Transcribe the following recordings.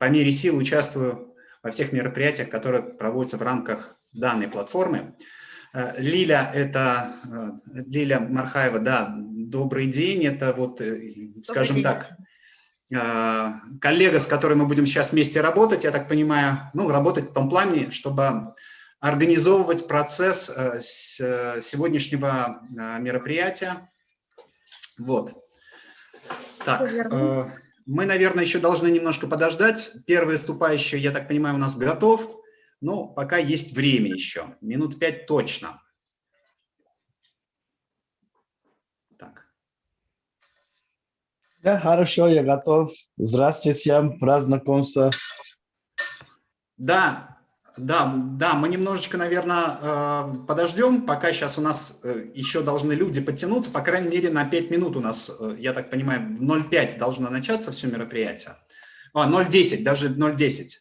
по мере сил участвую во всех мероприятиях, которые проводятся в рамках данной платформы. Лиля Мархаева, да, добрый день. Это вот, скажем так, коллега, с которой мы будем сейчас вместе работать, я так понимаю, ну, работать в том плане, чтобы организовывать процесс сегодняшнего мероприятия. Вот. Так, мы, наверное, еще должны немножко подождать. Первый выступающий, я так понимаю, у нас готов. Но пока есть время еще. Минут 5 точно. Так. Да, хорошо, я готов. Здравствуйте всем, рад знакомиться. Да, мы немножечко, наверное, подождем, пока сейчас у нас еще должны люди подтянуться, по крайней мере, на 5 минут у нас, я так понимаю, в 0:05 должно начаться все мероприятие. 0:10, даже 0:10.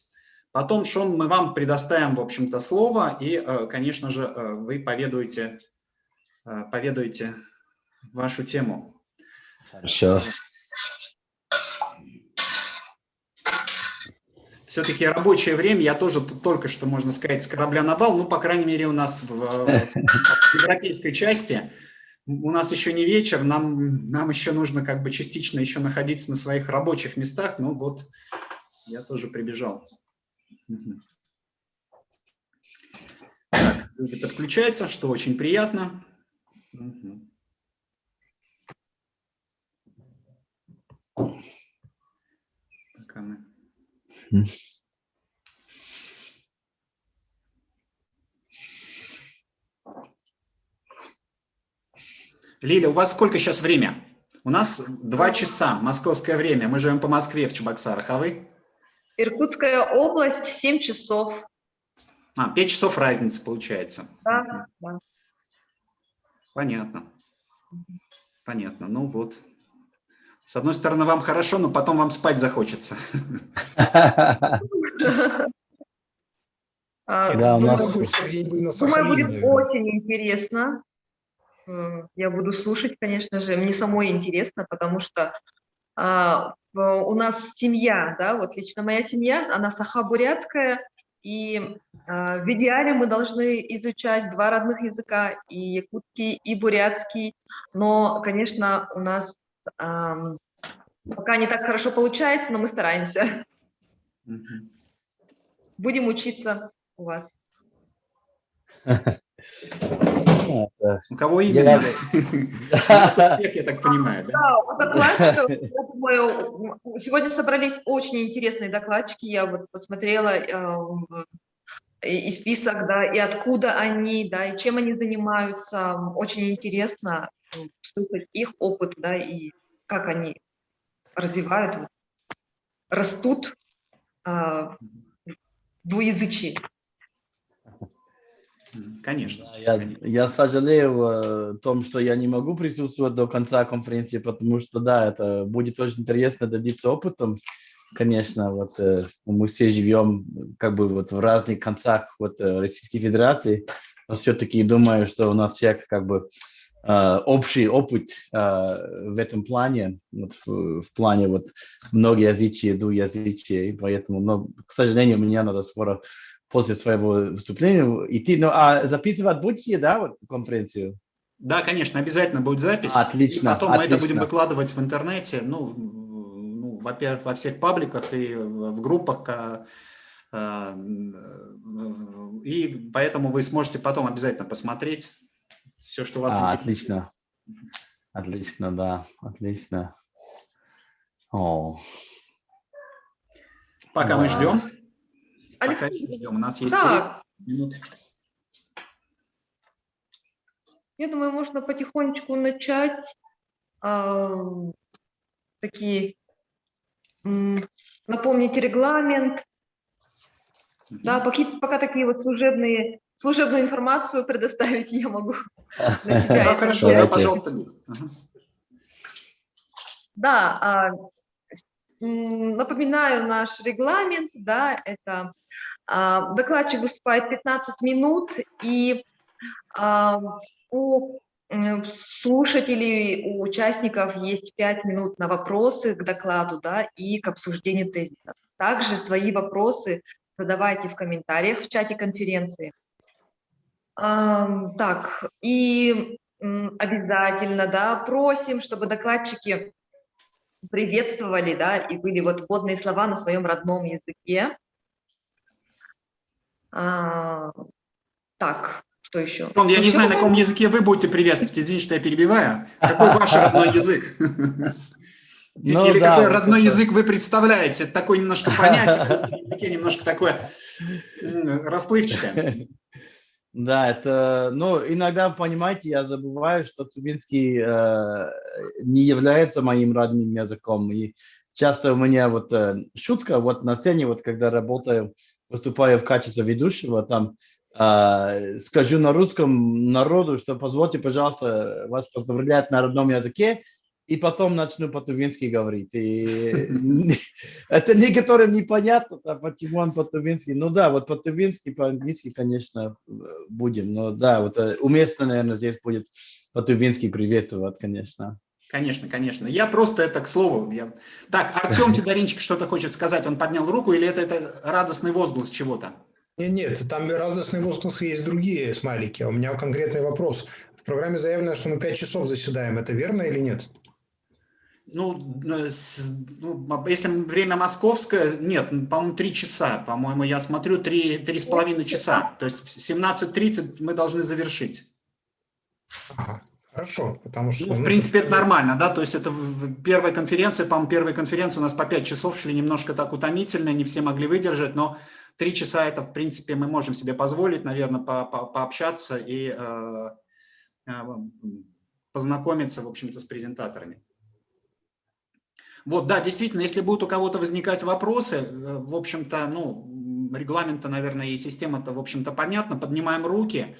Потом, Шон, мы вам предоставим, в общем-то, слово, и, конечно же, вы поведаете вашу тему. Хорошо. Все-таки рабочее время, я тоже тут только что, можно сказать, с корабля на бал, ну, по крайней мере, у нас в европейской части, у нас еще не вечер, нам еще нужно как бы частично еще находиться на своих рабочих местах, ну вот, я тоже прибежал. Так, люди подключаются, что очень приятно. Пока мы... Лиля, у вас сколько сейчас время? У нас 2 часа, московское время. Мы живем по Москве в Чебоксарах, а вы? Иркутская область, 7 часов. 5 часов разницы получается. Да, да. Понятно. Понятно. Ну вот. С одной стороны, вам хорошо, но потом вам спать захочется. Думаю, будет очень интересно. Я буду слушать, конечно же. Мне самой интересно, потому что у нас семья, да, вот лично моя семья, она саха-бурятская, и в идеале мы должны изучать 2 родных языка, и якутский, и бурятский, но, конечно, у нас пока не так хорошо получается, но мы стараемся. Будем учиться у вас. У кого именно? У нас у всех, я так понимаю, да? Да, у докладчиков, я думаю, сегодня собрались очень интересные докладчики, я вот посмотрела и список, да, и откуда они, да, и чем они занимаются. Очень интересно слушать их опыт, да, и как они развивают, растут в двуязычии. Конечно. Я сожалею о том, что я не могу присутствовать до конца конференции, потому что, да, это будет очень интересно делиться опытом. Конечно, вот мы все живем как бы вот в разных концах вот Российской Федерации, но все-таки думаю, что у нас всех как бы общий опыт в этом плане, вот в плане вот многоязычия, двуязычия, и поэтому, но, к сожалению, мне надо скоро после своего выступления идти. Ну, а записывать будете, да, вот конференцию? Да, конечно, обязательно будет запись. Отлично, И потом мы это будем отлично. выкладывать в интернете, ну, во-первых, во всех пабликах и в группах. И поэтому вы сможете потом обязательно посмотреть все, что вас интересует. Отлично. Отлично, да, отлично. О. Пока мы ждем. Пока ждем. У нас есть время. Минут. Я думаю, можно потихонечку начать. Такие напомнить регламент. Да, пока такие вот служебную информацию предоставить я могу на себя. Да, хорошо, да, пожалуйста. Да, напоминаю наш регламент, да, это докладчик выступает 15 минут, и у слушателей, у участников есть 5 минут на вопросы к докладу, да, и к обсуждению тезисов. Также свои вопросы задавайте в комментариях в чате конференции. Так, и обязательно, да, просим, чтобы докладчики приветствовали, да, и были вот вводные слова на своем родном языке. Так, что еще? Шон, я не знаю, на каком языке вы будете приветствовать, извините, что я перебиваю. Какой ваш родной язык? Или какой родной язык вы представляете? Это такое немножко понятие, в русском языке немножко такое расплывчатое. Да, это, ну, иногда, понимаете, я забываю, что тувинский не является моим родным языком. И часто у меня вот шутка, вот на сцене, вот когда работаю, выступаю в качестве ведущего, там скажу на русском народу, что позвольте, пожалуйста, вас поздравлять на родном языке, и потом начну по-тувински говорить. И это некоторым непонятно, почему он по-тувински. Ну да, вот по-тувински, по-английски, конечно, будем. Но да, вот уместно, наверное, здесь будет по-тувински приветствовать, конечно. Конечно, конечно. Я просто это к слову. Так, Артем Федоринчик что-то хочет сказать. Он поднял руку, или это радостный возглас чего-то? Нет, там радостные возгласы есть другие смайлики. У меня конкретный вопрос. В программе заявлено, что мы 5 часов заседаем. Это верно или нет? Ну, если время московское, нет, по-моему, 3 часа. По-моему, я смотрю, 3,5 часа. То есть в 17:30 мы должны завершить. Ага, хорошо, потому что... Ну, в принципе, это нормально, да, то есть это первая конференция, по-моему, первая конференция у нас по 5 часов шли, немножко так утомительно, не все могли выдержать, но 3 часа это, в принципе, мы можем себе позволить, наверное, пообщаться и познакомиться, в общем-то, с презентаторами. Вот, да, действительно, если будут у кого-то возникать вопросы, в общем-то, ну, регламента, наверное, и система-то, в общем-то, понятна, поднимаем руки.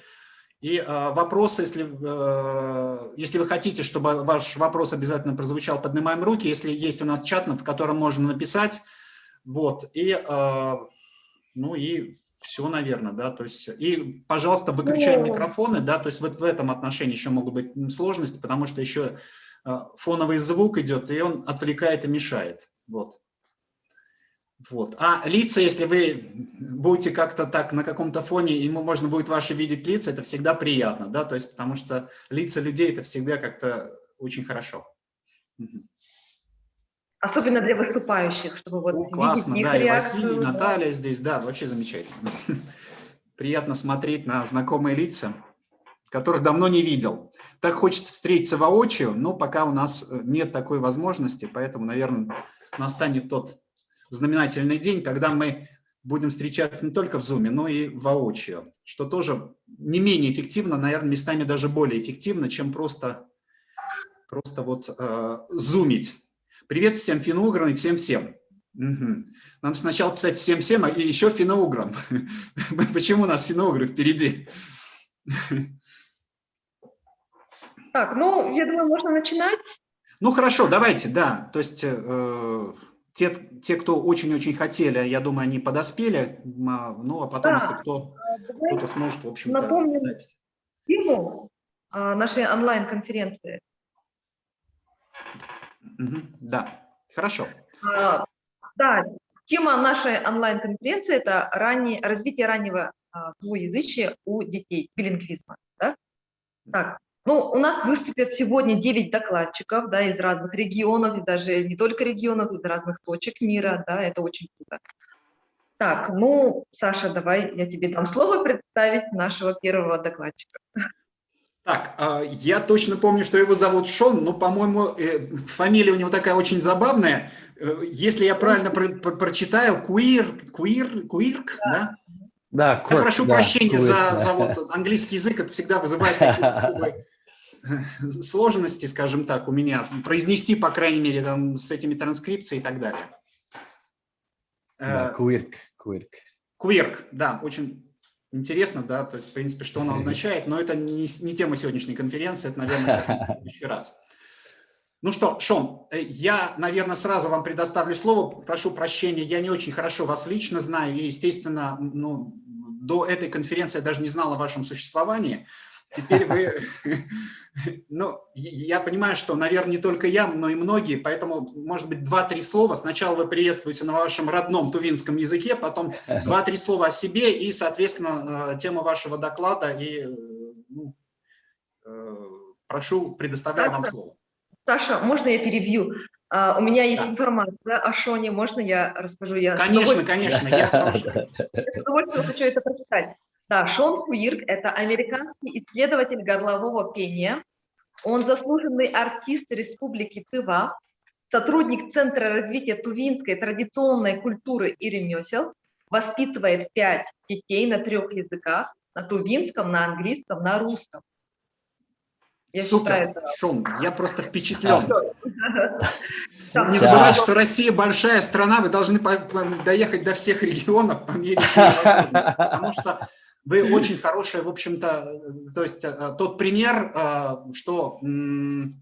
И вопросы, если вы хотите, чтобы ваш вопрос обязательно прозвучал, поднимаем руки. Если есть у нас чат, в котором можно написать, вот, и, ну, и все, наверное, да, то есть, и, пожалуйста, выключаем микрофоны, да, то есть вот в этом отношении еще могут быть сложности, потому что еще фоновый звук идет, и он отвлекает и мешает, вот. Вот. А лица, если вы будете как-то так на каком-то фоне, ему можно будет ваши видеть лица, это всегда приятно, да, то есть потому что лица людей это всегда как-то очень хорошо. Особенно для выступающих, чтобы вот классно, видеть да, их и реакцию. Василий, и Наталья здесь, да, вообще замечательно. Приятно смотреть на знакомые лица, которых давно не видел. Так хочется встретиться воочию, но пока у нас нет такой возможности, поэтому, наверное, настанет тот знаменательный день, когда мы будем встречаться не только в Zoom, но и воочию, что тоже не менее эффективно, наверное, местами даже более эффективно, чем просто вот зумить. Привет всем финно-уграм и всем-всем. Угу. Надо сначала писать всем-всем, и еще финно-уграм. Почему у нас финно-угры впереди? Так, ну, я думаю, можно начинать. Ну, хорошо, давайте, да. То есть те, кто очень-очень хотели, я думаю, они подоспели. Ну, а потом, Да, если кто-то сможет, в общем-то... Напомним тему нашей онлайн-конференции. Да, хорошо. Да, тема нашей онлайн-конференции – это развитие раннего двуязычия у детей, билингвизма. Да? Так, ну, у нас выступят сегодня 9 докладчиков, да, из разных регионов, и даже не только регионов, из разных точек мира, да, это очень круто. Так, ну, Саша, давай я тебе дам слово представить нашего первого докладчика. Так, я точно помню, что его зовут Шон, но, по-моему, фамилия у него такая очень забавная. Если я правильно прочитаю, Куирк, да? Да, я прошу прощения Куирк. за вот английский язык, это всегда вызывает какие-то сложности, скажем так, у меня. Произнести, по крайней мере, там, с этими транскрипцией и так далее. Да, Куирк. Куирк, да, очень... Интересно, да, то есть, в принципе, что оно означает, но это не тема сегодняшней конференции, это, наверное, в следующий раз. Ну что, Шон, я, наверное, сразу вам предоставлю слово, прошу прощения, я не очень хорошо вас лично знаю, и, естественно, ну, до этой конференции я даже не знал о вашем существовании, теперь вы... Ну, я понимаю, что, наверное, не только я, но и многие, поэтому, может быть, 2-3 слова. Сначала вы приветствуете на вашем родном тувинском языке, потом 2-3 слова о себе и, соответственно, тема вашего доклада. И ну, прошу, предоставляю вам слово. Саша, можно я перебью? У меня есть Да. информация о Шоне. Можно я расскажу? Конечно, конечно. Я потому что... с удовольствием хочу это прочитать. Да, Шон Хуирк – это американский исследователь горлового пения. Он заслуженный артист Республики Тыва, сотрудник Центра развития тувинской традиционной культуры и ремесел, воспитывает 5 детей на 3 языках, на тувинском, на английском, на русском. Я Супер, считаю, Шон, я просто впечатлен. Там Не забывайте, что Россия большая страна, вы должны доехать до всех регионов по мере своей возможности, потому что вы очень хорошая, в общем-то, то есть тот пример, что, ну,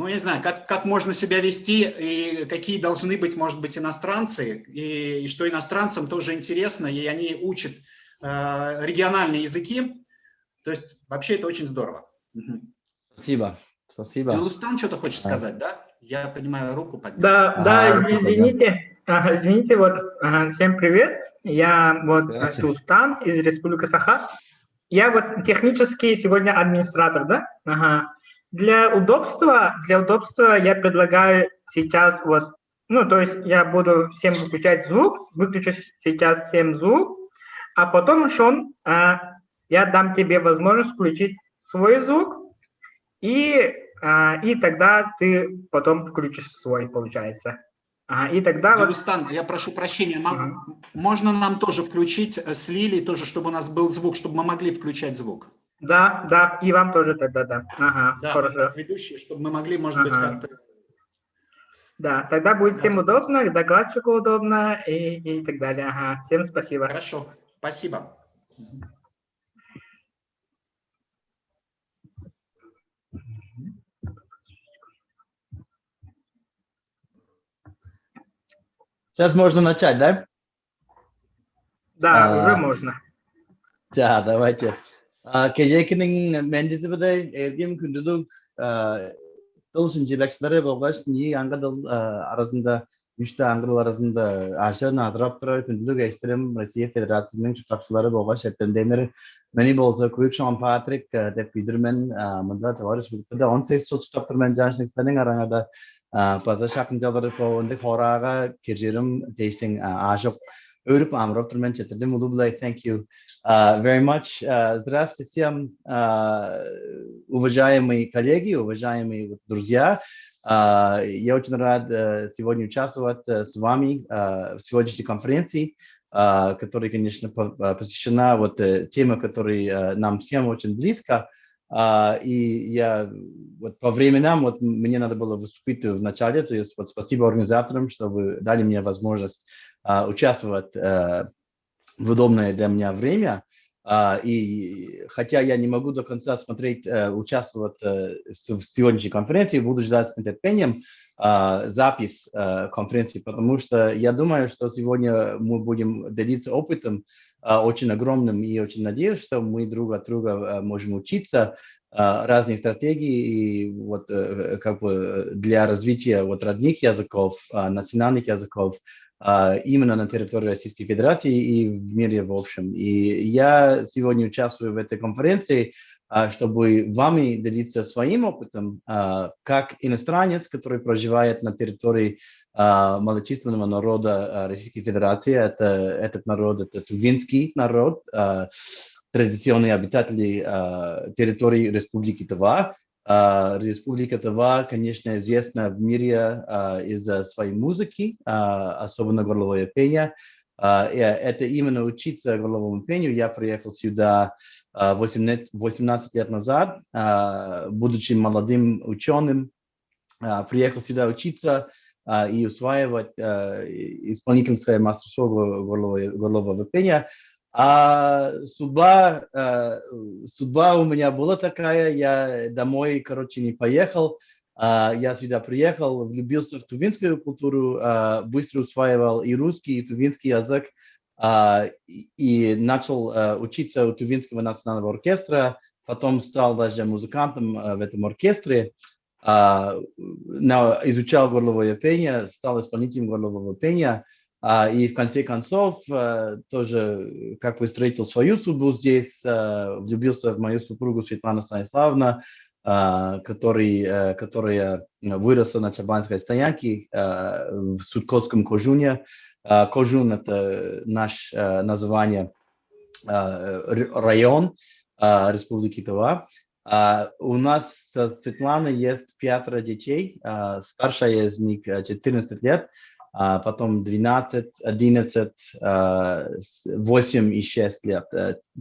я не знаю, как можно себя вести и какие должны быть, может быть, иностранцы, и что иностранцам тоже интересно, и они учат региональные языки, то есть вообще это очень здорово. Спасибо. Спасибо. Юлустан что-то хочет сказать, да? Я понимаю, руку поднял. Да, извините, вот, всем привет, я вот Юлустан из Республики Саха, я вот технический сегодня администратор, да? Ага. Для удобства я предлагаю сейчас вот, ну, то есть я буду всем выключать звук, выключу сейчас всем звук, а потом, Шон, я дам тебе возможность включить свой звук, и тогда ты потом включишь свой, получается. И тогда Юлустан, я прошу прощения, можно нам тоже включить с Лилией, тоже, чтобы у нас был звук, чтобы мы могли включать звук? Да, и вам тоже тогда, да. Да, хорошо. ведущие, чтобы мы могли, может быть, как-то... Да, тогда будет всем удобно, докладчику удобно и так далее. Всем спасибо. Хорошо, спасибо. Сейчас можно начать, да? Да, уже можно. Да, давайте. Кежекінің мәндесі бұдай, әргем күнділік тылшын желәкшілері болғаш, не аңғадыл арасында, үшті аңғырыл арасында ашын адырап тұрар күнділік әштерім Россия Федерациясының жұтақшылары болғаш, әттендемір мәне болса көйік Шон Патрик деп күйдірмен мұнда Тавар Республикада 18 жыл жұтақтырмен жаншыныстарының араңада Паза шақынжалары қоғындық хораға кержерім дейштің ашық Europe, Ровтермен, Четырдым, Улублай, thank you very much. Здравствуйте всем, уважаемые коллеги, уважаемые друзья. Я очень рад сегодня участвовать с вами в сегодняшней конференции, которая, конечно, посвящена вот теме, которая нам всем очень близко. И я вот по временам вот мне надо было выступить в начале, то есть вот спасибо организаторам, что вы дали мне возможность участвовать в удобное для меня время. И хотя я не могу до конца участвовать в сегодняшней конференции, буду ждать с нетерпением запись конференции, потому что я думаю, что сегодня мы будем делиться опытом очень огромным и очень надеюсь, что мы друг от друга можем учиться разные стратегии и вот как бы для развития вот родных языков, национальных языков, именно на территории Российской Федерации и в мире в общем. И я сегодня участвую в этой конференции, чтобы вами делиться своим опытом, как иностранец, который проживает на территории малочисленного народа Российской Федерации. Этот народ, это тувинский народ, традиционные обитатели территории Республики Тыва. Республика Тыва, конечно, известна в мире из-за своей музыки, особенно горловое пение. Это именно учиться горловому пению. Я приехал сюда 18 лет назад, будучи молодым ученым. Приехал сюда учиться и усваивать исполнительское мастерство горлового пения. Судьба у меня была такая, я домой, короче, не поехал, я сюда приехал, влюбился в тувинскую культуру, быстро усваивал и русский, и тувинский язык, и начал учиться у Тувинского национального оркестра, потом стал даже музыкантом в этом оркестре, изучал горловое пение, стал исполнителем горлового пения, и в конце концов тоже как бы встретил свою судьбу здесь, влюбился в мою супругу Светлану Станиславовну, которая выросла на Чабанской стоянке в Судковском Кожуне. Кожун – это наше название район Республики Тыва. У нас с Светланой есть 5 детей. Старшая из них 14 лет, потом 12, 11, 8 и 6 лет.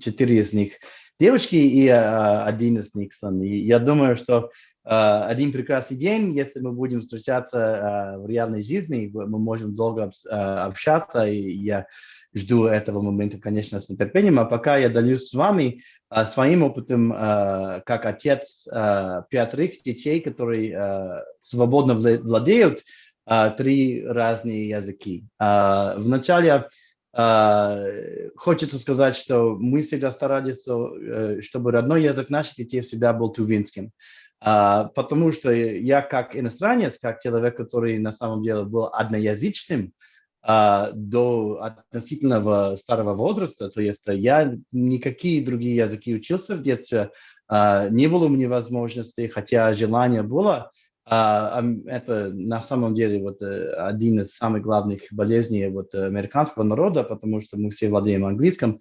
4 из них девочки и 1 из них сын. И я думаю, что один прекрасный день, если мы будем встречаться в реальной жизни, мы можем долго общаться, и я жду этого момента, конечно, с нетерпением. А пока я делюсь с вами своим опытом как отец 5 детей, которые свободно владеют 3 разные языки. Вначале хочется сказать, что мы всегда старались, чтобы родной язык наших детей всегда был тувинским. Потому что я как иностранец, как человек, который на самом деле был одноязычным до относительно старого возраста, то есть я никакие другие языки учился в детстве, не было у меня возможности, хотя желание было. Это на самом деле вот один из самых главных болезней вот американского народа, потому что мы все владеем английским,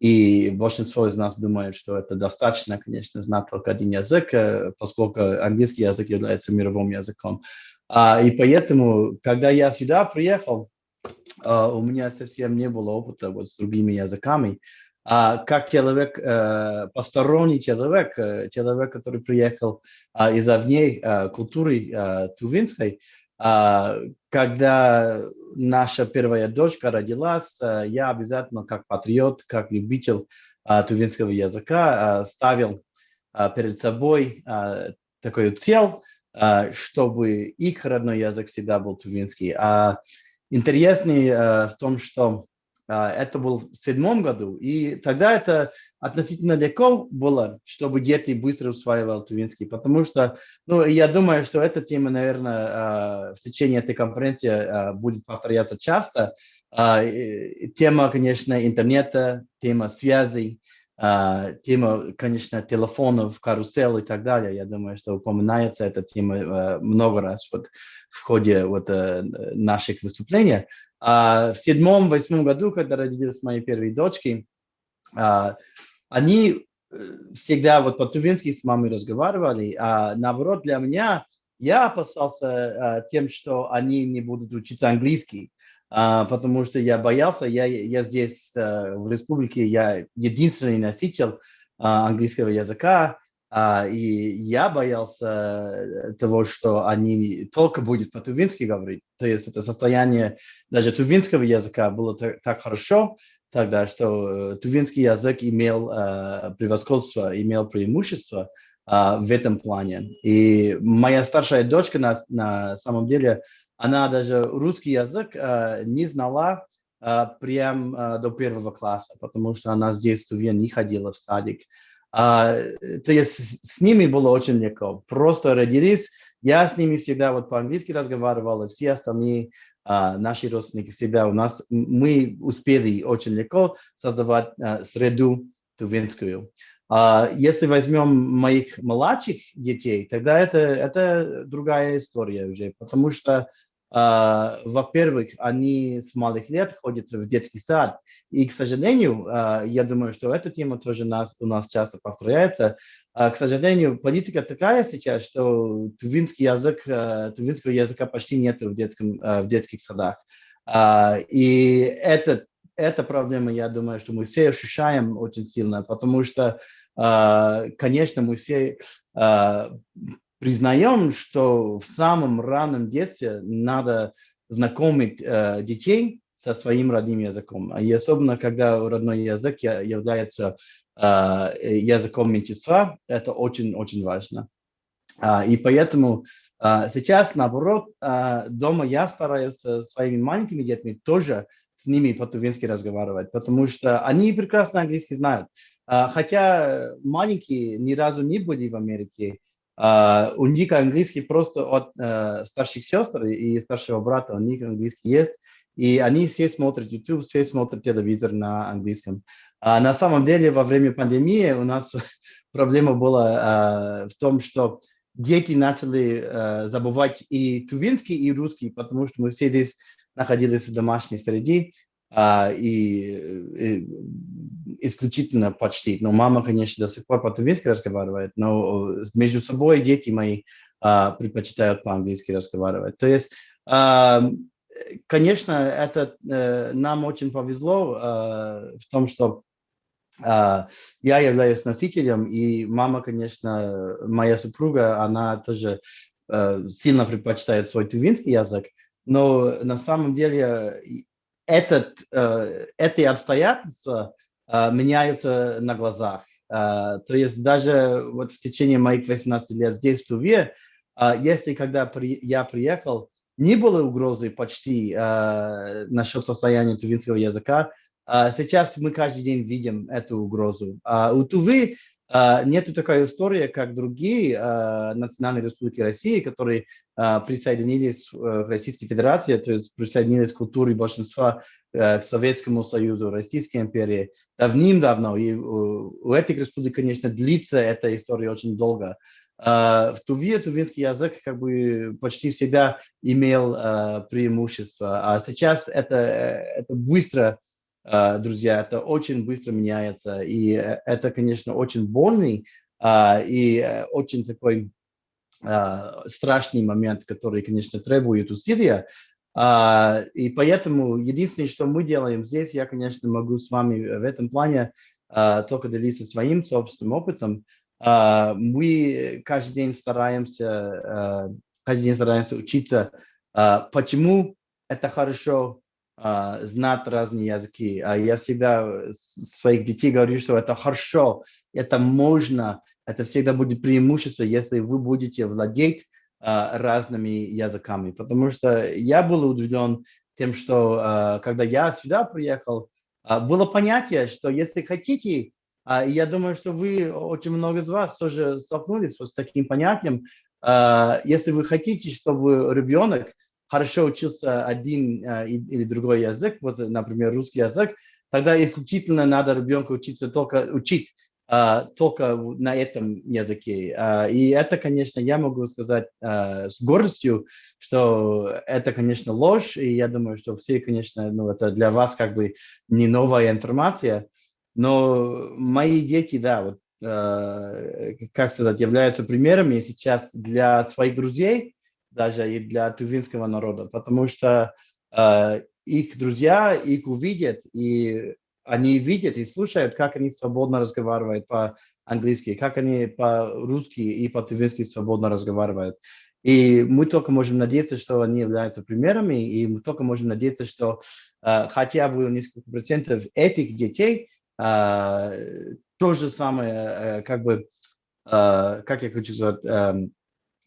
и большинство из нас думает, что это достаточно, конечно, знать только один язык, поскольку английский язык является мировым языком. И поэтому, когда я сюда приехал, у меня совсем не было опыта вот с другими языками. Как человек, посторонний человек, человек, который приехал извне культуры тувинской, когда наша первая дочка родилась, я обязательно как патриот, как любитель тувинского языка ставил перед собой такую цель, чтобы их родной язык всегда был тувинский. Интереснее в том, что это был в 2007 году, и тогда это относительно легко было, чтобы дети быстро усваивали тувинский, потому что, я думаю, что эта тема, наверное, в течение этой конференции будет повторяться часто. Тема, конечно, интернета, тема связей, тема, конечно, телефонов, карусель и так далее. Я думаю, что упоминается эта тема много раз вот в ходе вот наших выступлений. В 2007-2008 году, когда родились мои первые дочки, они всегда вот по-тувински с мамой разговаривали, а наоборот для меня, я опасался тем, что они не будут учиться английский, потому что я боялся, я здесь в республике, я единственный носитель английского языка, и я боялся того, что они только будут по-тувински говорить. То есть это состояние даже тувинского языка было так хорошо тогда, что тувинский язык имел превосходство, имел преимущество в этом плане. И моя старшая дочка на самом деле, она даже русский язык не знала прям до 1 класса, потому что она здесь в Туве не ходила в садик. То есть с ними было очень легко. Просто родились, я с ними всегда вот по-английски разговаривал, и все остальные наши родственники всегда мы успели очень легко создавать среду тувинскую. Если возьмем моих младших детей, тогда это другая история уже, потому что, во-первых, они с малых лет ходят в детский сад, и, к сожалению, я думаю, что эта тема тоже у нас часто повторяется. К сожалению, политика такая сейчас, что тувинского языка почти нет в детских садах. И эта проблема, я думаю, что мы все ощущаем очень сильно, потому что, конечно, мы все признаем, что в самом раннем детстве надо знакомить детей со своим родным языком. И особенно, когда родной язык является языком меньшинства, это очень-очень важно. И поэтому сейчас, наоборот, дома я стараюсь со своими маленькими детьми тоже с ними по-тувински разговаривать, потому что они прекрасно английский знают. Хотя маленькие ни разу не были в Америке, у них английский просто от старших сестер и старшего брата, у них английский есть, и они все смотрят YouTube, все смотрят телевизор на английском. На самом деле во время пандемии у нас проблема была в том, что дети начали забывать и тувинский, и русский, потому что мы все здесь находились в домашней среде, и исключительно почти. Но мама, конечно, до сих пор по-тувински разговаривает, но между собой дети мои предпочитают по-английски разговаривать. То есть, конечно, это нам очень повезло в том, что я являюсь носителем, и мама, конечно, моя супруга, она тоже сильно предпочитает свой тувинский язык, но на самом деле эти обстоятельства меняются на глазах. То есть даже вот в течение моих 18 лет здесь, в Туве, если когда я приехал, не было угрозы почти насчет состояния тувинского языка, сейчас мы каждый день видим эту угрозу. У Тувы нет такой истории, как другие национальные республики России, которые присоединились к Российской Федерации, то есть присоединились к культуре большинства к Советскому Союзу, Российской империи давным-давно. И у этих республик, конечно, длится эта история очень долго. В Туве тувинский язык как бы почти всегда имел преимущество. А сейчас это быстро, друзья, это очень быстро меняется. И это, конечно, очень больный и очень такой страшный момент, который, конечно, требует усилия. И поэтому единственное, что мы делаем здесь, я, конечно, могу с вами в этом плане только делиться своим собственным опытом. Мы каждый день стараемся учиться, почему это хорошо знать разные языки. Я всегда своих детей говорю, что это хорошо, это можно, это всегда будет преимущество, если вы будете владеть разными языками. Потому что я был удивлен тем, что когда я сюда приехал, было понятие, что если хотите, я думаю, что вы, очень много из вас тоже столкнулись с таким понятием, если вы хотите, чтобы ребенок хорошо учился один или другой язык, вот, например, русский язык, тогда исключительно надо ребенку учить только на этом языке. И это, конечно, я могу сказать с гордостью, что это, конечно, ложь, и я думаю, что все, конечно, это для вас как бы не новая информация, но мои дети, да, вот, как сказать, являются примерами сейчас для своих друзей, даже и для тувинского народа, потому что их друзья их увидят, и они видят и слушают, как они свободно разговаривают по-английски, как они по-русски и по-тувински свободно разговаривают. И мы только можем надеяться, что они являются примерами, и мы только можем надеяться, что хотя бы несколько процентов этих детей то же самое, как бы, как я хочу сказать,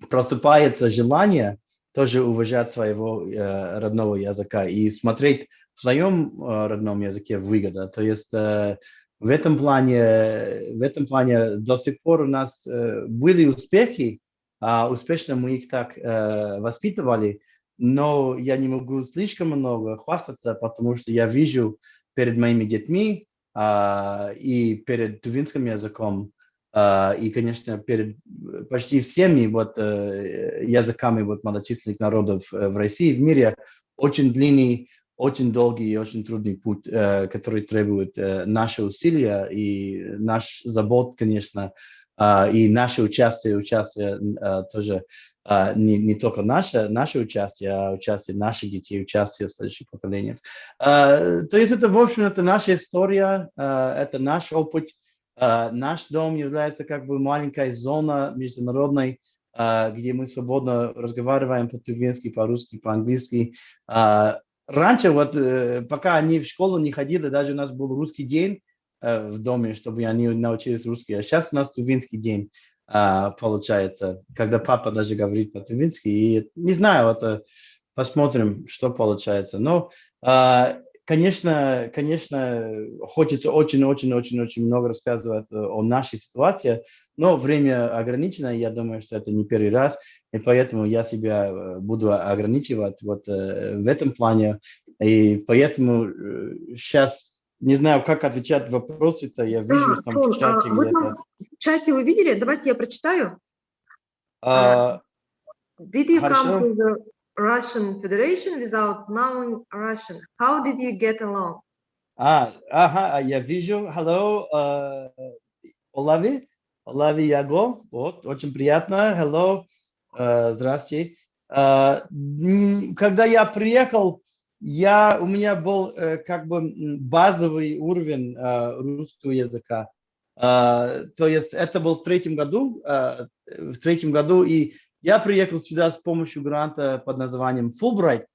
просыпается желание тоже уважать своего родного языка и смотреть в своем родном языке выгода. То есть в этом плане до сих пор у нас были успехи, успешно мы их так воспитывали, но я не могу слишком много хвастаться, потому что я вижу перед моими детьми и перед тувинским языком, и, конечно, перед почти всеми вот, языками вот, малочисленных народов в России, в мире, очень длинный, очень долгий и очень трудный путь, который требует наши усилия и наш забот, конечно, и наше участие тоже не только наше участие, а участие наших детей, участие следующих поколений. То есть это, в общем, это наша история, это наш опыт. Наш дом является как бы маленькой зоной международной, где мы свободно разговариваем по-тувински, по-русски, по-английски. Раньше, вот, пока они в школу не ходили, даже у нас был русский день в доме, чтобы они научились русский. А сейчас у нас тувинский день получается, когда папа даже говорит по-тувински. И не знаю, посмотрим, что получается. Но, конечно, хочется очень много рассказывать о нашей ситуации, но время ограничено, я думаю, что это не первый раз, и поэтому я себя буду ограничивать вот в этом плане, и поэтому сейчас не знаю, как отвечать на вопросы-то, я вижу там в чате вы где-то. там в чате увидели? Давайте я прочитаю. Did you come Хорошо. to the Russian Federation without knowing Russian? How did you get along? Ага, я вижу. Hello, Олави Яго. Вот, очень приятно. Hello, здравствуйте. Когда я приехал, у меня был как бы базовый уровень русского языка. То есть это был в третьем году, и я приехал сюда с помощью гранта под названием Fulbright.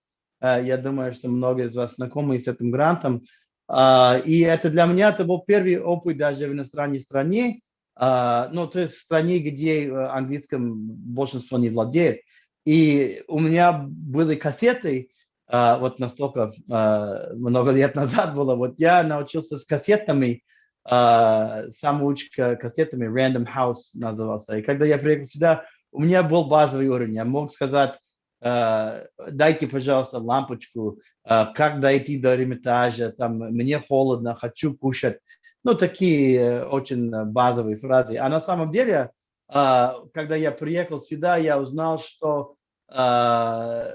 Я думаю, что многие из вас знакомы с этим грантом. И это для меня это был первый опыт даже в иностранной стране, ну, то есть в стране, где английским большинство не владеет. И у меня были кассеты, вот настолько много лет назад было, вот я научился с кассетами, самоучка кассетами, Random House назывался. И когда я приехал сюда, у меня был базовый уровень. Я мог сказать, дайте, пожалуйста, лампочку, как дойти до Эрмитажа, там, мне холодно, хочу кушать. Ну, такие очень базовые фразы. А на самом деле, когда я приехал сюда, я узнал, что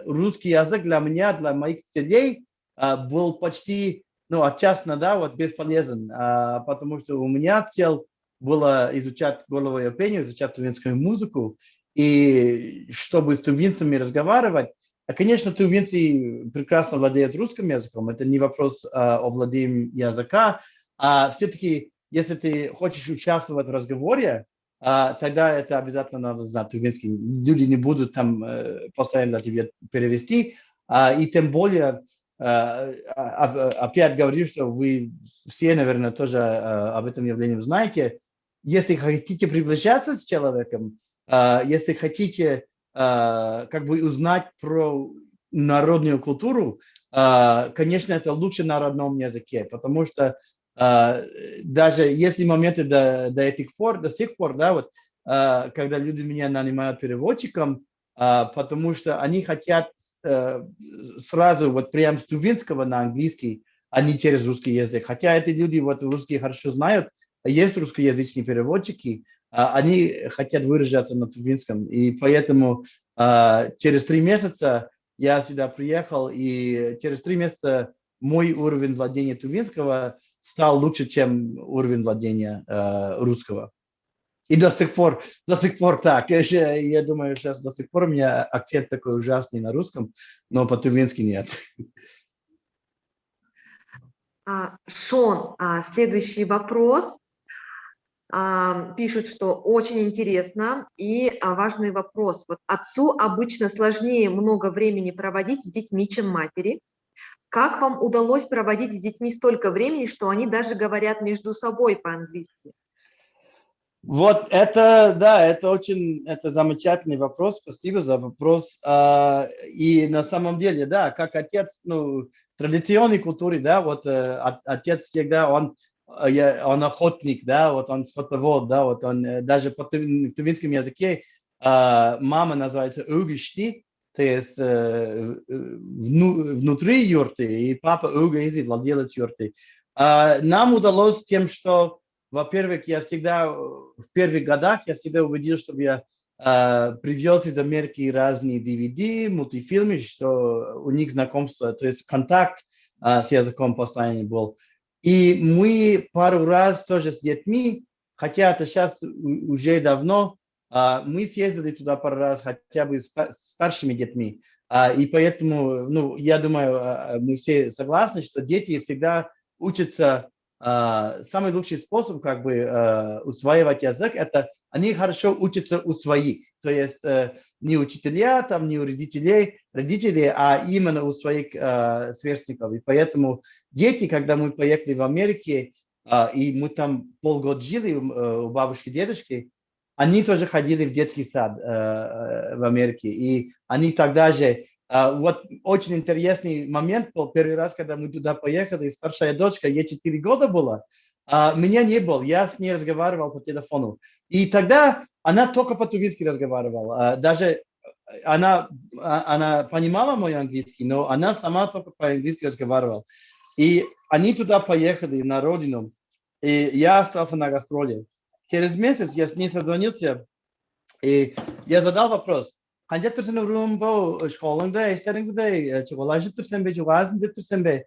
русский язык для меня, для моих целей был почти, ну, отчасти, да, вот бесполезен, потому что у меня цель была изучать горловое пение, изучать тувинскую музыку, и чтобы с тувинцами разговаривать. Конечно, тувинцы прекрасно владеют русским языком, это не вопрос о владении языка, а все-таки, если ты хочешь участвовать в разговоре, тогда это обязательно надо знать тувинский. Люди не будут там постоянно тебе перевести, и тем более, опять говорю, что вы все, наверное, тоже об этом явлении знаете, если хотите приближаться с человеком, если хотите как бы узнать про народную культуру, конечно, это лучше на родном языке, потому что даже если моменты до сих пор, да, вот, когда люди меня нанимают переводчиком, потому что они хотят сразу вот прям с тувинского на английский, а не через русский язык. Хотя эти люди вот русский хорошо знают, есть русскоязычные переводчики, они хотят выражаться на тувинском. И поэтому через 3 месяца я сюда приехал, и через 3 месяца мой уровень владения тувинского стал лучше, чем уровень владения русского. И до сих пор так. Я думаю, сейчас до сих пор у меня акцент такой ужасный на русском, но по-тувински нет. Шон, следующий вопрос. Пишут, что очень интересно и важный вопрос. Вот отцу обычно сложнее много времени проводить с детьми, чем матери. Как вам удалось проводить с детьми столько времени, что они даже говорят между собой по-английски? Вот это, да, это замечательный вопрос. Спасибо за вопрос. И на самом деле, да, как отец, ну, в традиционной культуре, да, вот отец всегда, он охотник, да, вот он скотовод, да, вот он даже по тувинском языке мама называется угишти, то есть внутри юрты, и папа угизи, владелец юрты. Нам удалось тем, что, во-первых, я всегда в первых годах я всегда убедил, чтобы я привез из Америки разные DVD, мультфильмы, что у них знакомство, то есть контакт с языком постоянно был. И мы пару раз тоже с детьми, хотя это сейчас уже давно, мы съездили туда пару раз хотя бы с старшими детьми. И поэтому, ну, я думаю, мы все согласны, что дети всегда учатся. Самый лучший способ как бы усваивать язык – это они хорошо учатся у своих. То есть не учителя, там, не у родителей, а именно у своих сверстников. И поэтому дети, когда мы поехали в Америку, и мы там полгода жили у бабушки и дедушки, они тоже ходили в детский сад в Америке. И они тогда же Вот очень интересный момент был первый раз, когда мы туда поехали, старшая дочка, ей 4 года было, меня не было, я с ней разговаривал по телефону. И тогда она только по-тувински разговаривала, даже она понимала мой английский, но она сама только по-английски разговаривала. И они туда поехали на родину, и я остался на гастроли. Через месяц я с ней созвонился, и я задал вопрос. Hangi türlü rumbo şkolunda işlerin de çikolata türsen be, çikolata türsen be.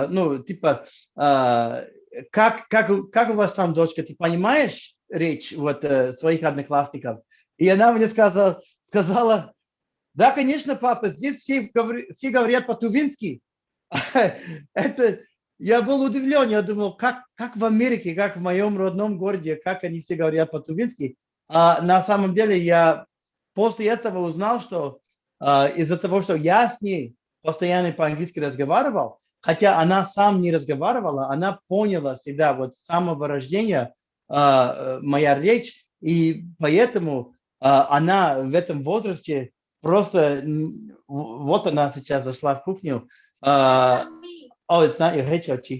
Ну, типа, как у вас там, дочка, ты понимаешь речь вот своих одноклассников? И она мне сказала, да, конечно, папа, здесь все говорят по-тувински. Это, я был удивлен, я думал, как в Америке, как в моем родном городе, как они все говорят по-тувински. А на самом деле я после этого узнал, что из-за того, что я с ней постоянно по-английски разговаривал, хотя она сам не разговаривала, она поняла всегда вот с самого рождения моя речь, и поэтому она в этом возрасте просто, вот она сейчас зашла в кухню, it's not your head,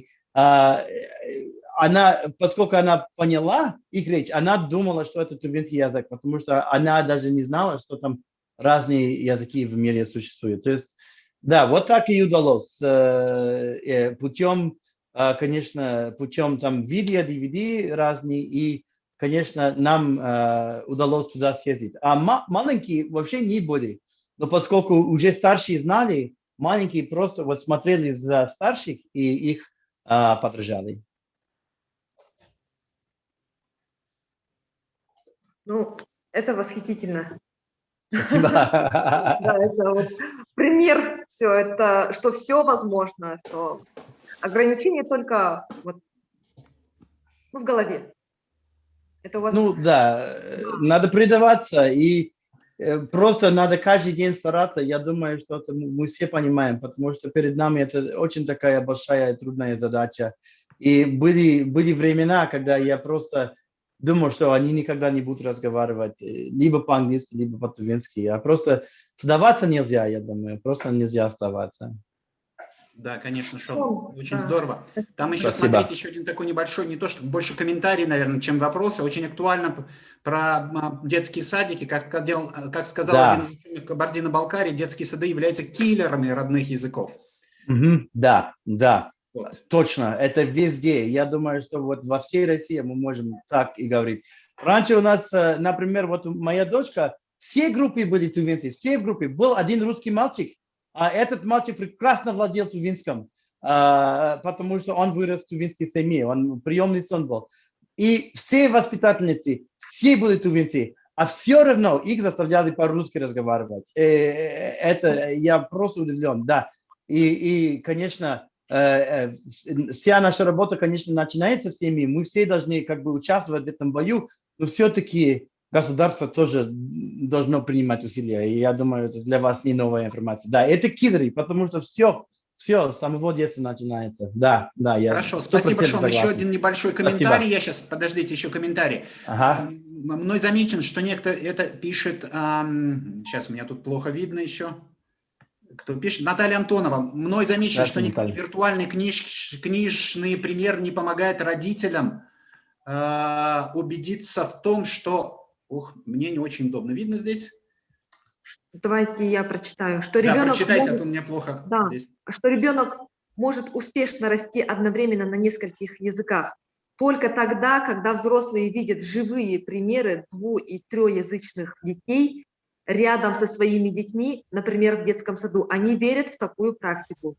она, поскольку она поняла их речь, она думала, что это тувинский язык, потому что она даже не знала, что там разные языки в мире существуют. То есть, да, вот так и удалось. Путем, конечно, путем там видео, DVD разные, и, конечно, нам удалось туда съездить. А маленькие вообще не были. Но поскольку уже старшие знали, маленькие просто вот смотрели за старших и их подражали. Ну, это восхитительно. Спасибо. Да, это вот пример, все это, что все возможно, что ограничения только вот, в голове. Это у вас... Ну да, надо предаваться и просто надо каждый день стараться. Я думаю, что это мы все понимаем, потому что перед нами это очень такая большая и трудная задача. И были времена, когда я просто думал, что они никогда не будут разговаривать либо по-английски, либо по-тувински. А просто сдаваться нельзя, я думаю, просто нельзя оставаться. Да, конечно, Шон, очень да. Здорово. Там еще, Спасибо. смотрите, еще один такой небольшой, не то что больше комментарий, наверное, чем вопросы. Очень актуально про детские садики. Как сказал Да. один из ученых Кабардино-Балкарии, детские сады являются киллерами родных языков. Да, да. Вот. Точно, это везде. Я думаю, что вот во всей России мы можем так и говорить. Раньше у нас, например, вот моя дочка, все группы были тувинцы, все в группе. Был один русский мальчик, а этот мальчик прекрасно владел тувинским, потому что он вырос в тувинской семье, он приемный сын был. И все воспитательницы, все были тувинцы, а все равно их заставляли по-русски разговаривать. Это я просто удивлен, да. И конечно, вся наша работа, конечно, начинается в семье. Мы все должны как бы участвовать в этом бою, но все-таки государство тоже должно принимать усилия. И я думаю, это для вас не новая информация. Да, это киллеры, потому что все с самого детства начинается. Да, я Хорошо, спасибо, Шон. согласен. Еще один небольшой комментарий. Спасибо. Я сейчас, подождите, еще комментарий. Ага. Мной замечен, что некто это пишет, сейчас у меня тут плохо видно еще. Кто пишет? Наталья Антонова. Мной замечено, что никакой виртуальный книжный пример не помогает родителям убедиться в том, что... мне не очень удобно видно здесь. Давайте я прочитаю. Что да, ребенок прочитайте, может, а то у меня плохо. Да, здесь. Что ребенок может успешно расти одновременно на нескольких языках. Только тогда, когда взрослые видят живые примеры дву- и трёязычных детей, рядом со своими детьми, например, в детском саду, они верят в такую практику.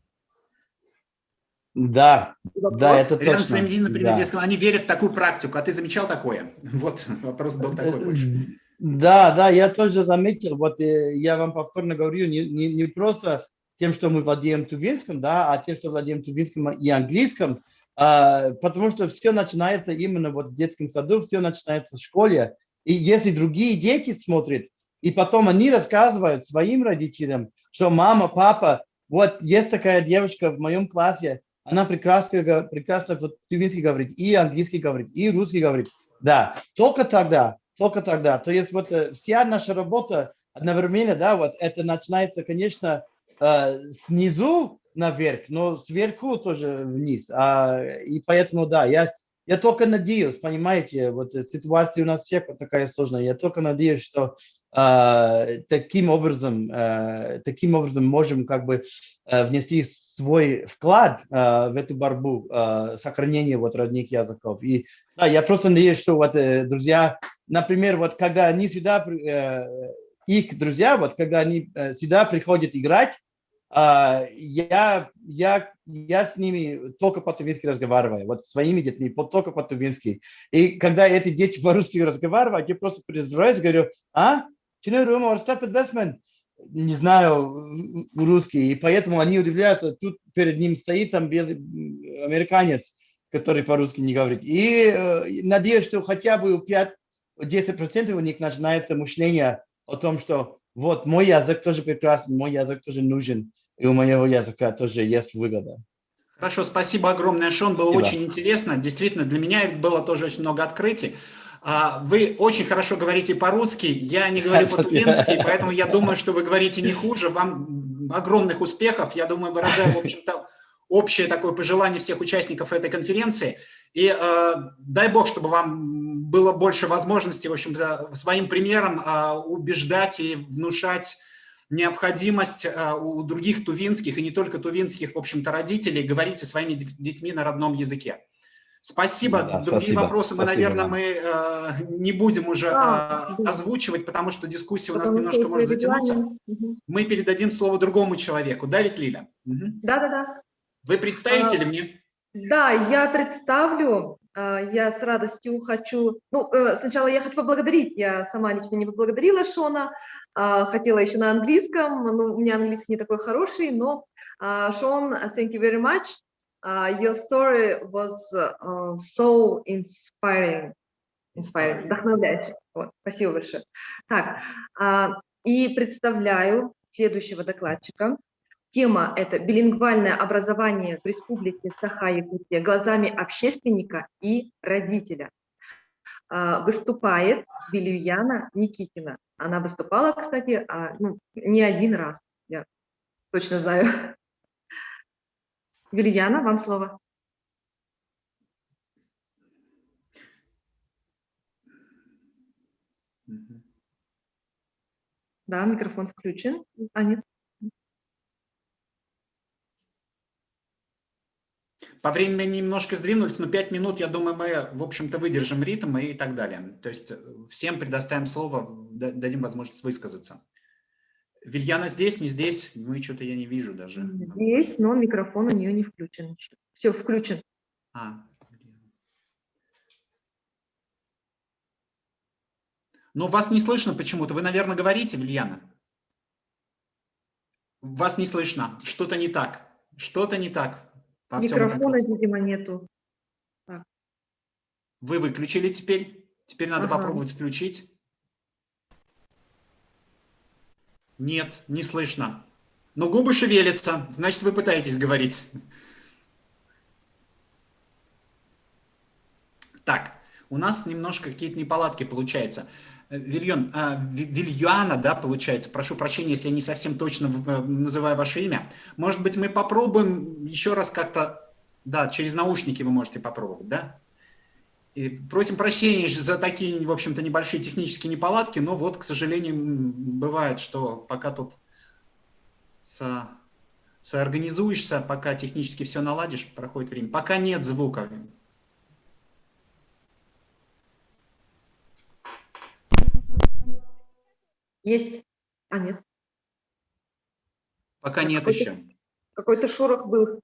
Да, это точно. Рядом с своими детьми, например, в детском, они верят в такую практику. А ты замечал такое? Вот вопрос был такой больше. Да, я тоже заметил. Вот я вам повторно говорю, не просто тем, что мы владеем тувинским, да, а тем, что владеем тувинским и английским, потому что все начинается именно вот в детском саду, все начинается в школе. И если другие дети смотрят, и потом они рассказывают своим родителям, что мама, папа, вот есть такая девушка в моем классе, она прекрасно по-тувински говорит, и английский говорит, и русский говорит. Да, только тогда. То есть вот вся наша работа, одновременно, да, вот это начинается, конечно, снизу наверх, но сверху тоже вниз. И поэтому, да, я только надеюсь, понимаете, вот ситуация у нас всех вот такая сложная, я только надеюсь, что таким образом можем как бы внести свой вклад в эту борьбу сохранения вот родных языков. И да, я просто надеюсь, что вот друзья, например, вот когда они сюда, их друзья, вот когда они сюда приходят играть, я с ними только по-тувински разговариваю, вот своими детьми только по-тувински. И когда эти дети по-русски разговаривают, я просто призываюсь, говорю, не знаю русский, и поэтому они удивляются, тут перед ним стоит там белый американец, который по-русски не говорит. И надеюсь, что хотя бы у 5-10% у них начинается мышление о том, что вот мой язык тоже прекрасен, мой язык тоже нужен, и у моего языка тоже есть выгода. Хорошо, спасибо огромное, Шон, было очень интересно. Действительно, для меня было тоже очень много открытий. Вы очень хорошо говорите по-русски, я не говорю по-тувински, поэтому я думаю, что вы говорите не хуже. Вам огромных успехов, я думаю, выражаю, в общем-то, общее такое пожелание всех участников этой конференции. И дай бог, чтобы вам было больше возможностей, в общем-то, своим примером убеждать и внушать необходимость у других тувинских и не только тувинских, в общем-то, родителей говорить со своими детьми на родном языке. Спасибо. Да, Другие спасибо. вопросы мы, наверное, мы не будем уже Да. озвучивать, потому что дискуссия у нас Потому немножко что может затянуться. Мгм. Мы передадим слово другому человеку. Да, ведь, Лиля? Да-да-да. Вы представите ли мне? Да, я представлю. Я с радостью хочу... Ну, сначала я хочу поблагодарить. Я сама лично не поблагодарила Шона. Хотела еще на английском. Ну, у меня английский не такой хороший, но Шон, thank you very much. Your story was so inspiring. Вдохновляющий. Вот, спасибо большое. Так, и представляю следующего докладчика. Тема – это билингвальное образование в Республике Саха-Якутия глазами общественника и родителя. Выступает Вильяна Никитина. Она выступала, кстати, не один раз, я точно знаю. Вильяна, вам слово. Да, микрофон включен. Нет. По времени немножко сдвинулись, но 5 минут, я думаю, мы, в общем-то, выдержим ритм и так далее. То есть всем предоставим слово, дадим возможность высказаться. Вильяна здесь, не здесь? Ну и что-то я не вижу даже. Здесь, но микрофон у нее не включен. Все, включен. Но вас не слышно почему-то. Вы, наверное, говорите, Вильяна? Вас не слышно. Что-то не так. Что-то не так. Микрофона, видимо, нету. Так. Вы выключили теперь? Теперь надо попробовать включить. Нет, не слышно. Но губы шевелятся. Значит, вы пытаетесь говорить. Так, у нас немножко какие-то неполадки получаются. Вильяна, да, получается. Прошу прощения, если я не совсем точно называю ваше имя. Может быть, мы попробуем еще раз как-то... Да, через наушники вы можете попробовать, да? И просим прощения за такие, в общем-то, небольшие технические неполадки, но вот, к сожалению, бывает, что пока тут соорганизуешься, пока технически все наладишь, проходит время. Пока нет звука. Есть. Нет. Пока нет еще. Какой-то шорох был.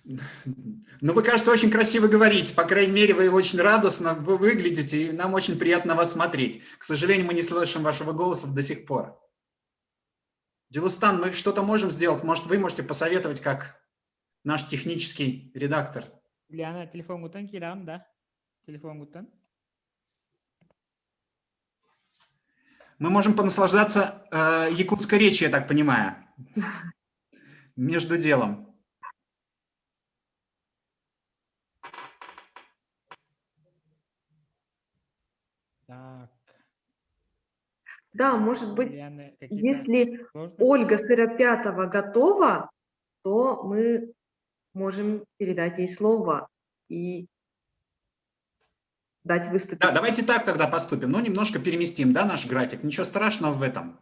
Ну, вы, кажется, очень красиво говорите. По крайней мере, вы очень радостно выглядите, и нам очень приятно вас смотреть. К сожалению, мы не слышим вашего голоса до сих пор. Дилустан, мы что-то можем сделать? Может, вы можете посоветовать, как наш технический редактор? Лиана, телефон гутан кирам, да? Телефон гутан. Мы можем понаслаждаться якутской речью, я так понимаю, между делом. Так, Да, может быть, Ульяна, какие-то если сложности? Ольга Сыропятова готова, то мы можем передать ей слово и дать выступить. Да, давайте так тогда поступим. Ну, немножко переместим, да, наш график. Ничего страшного в этом.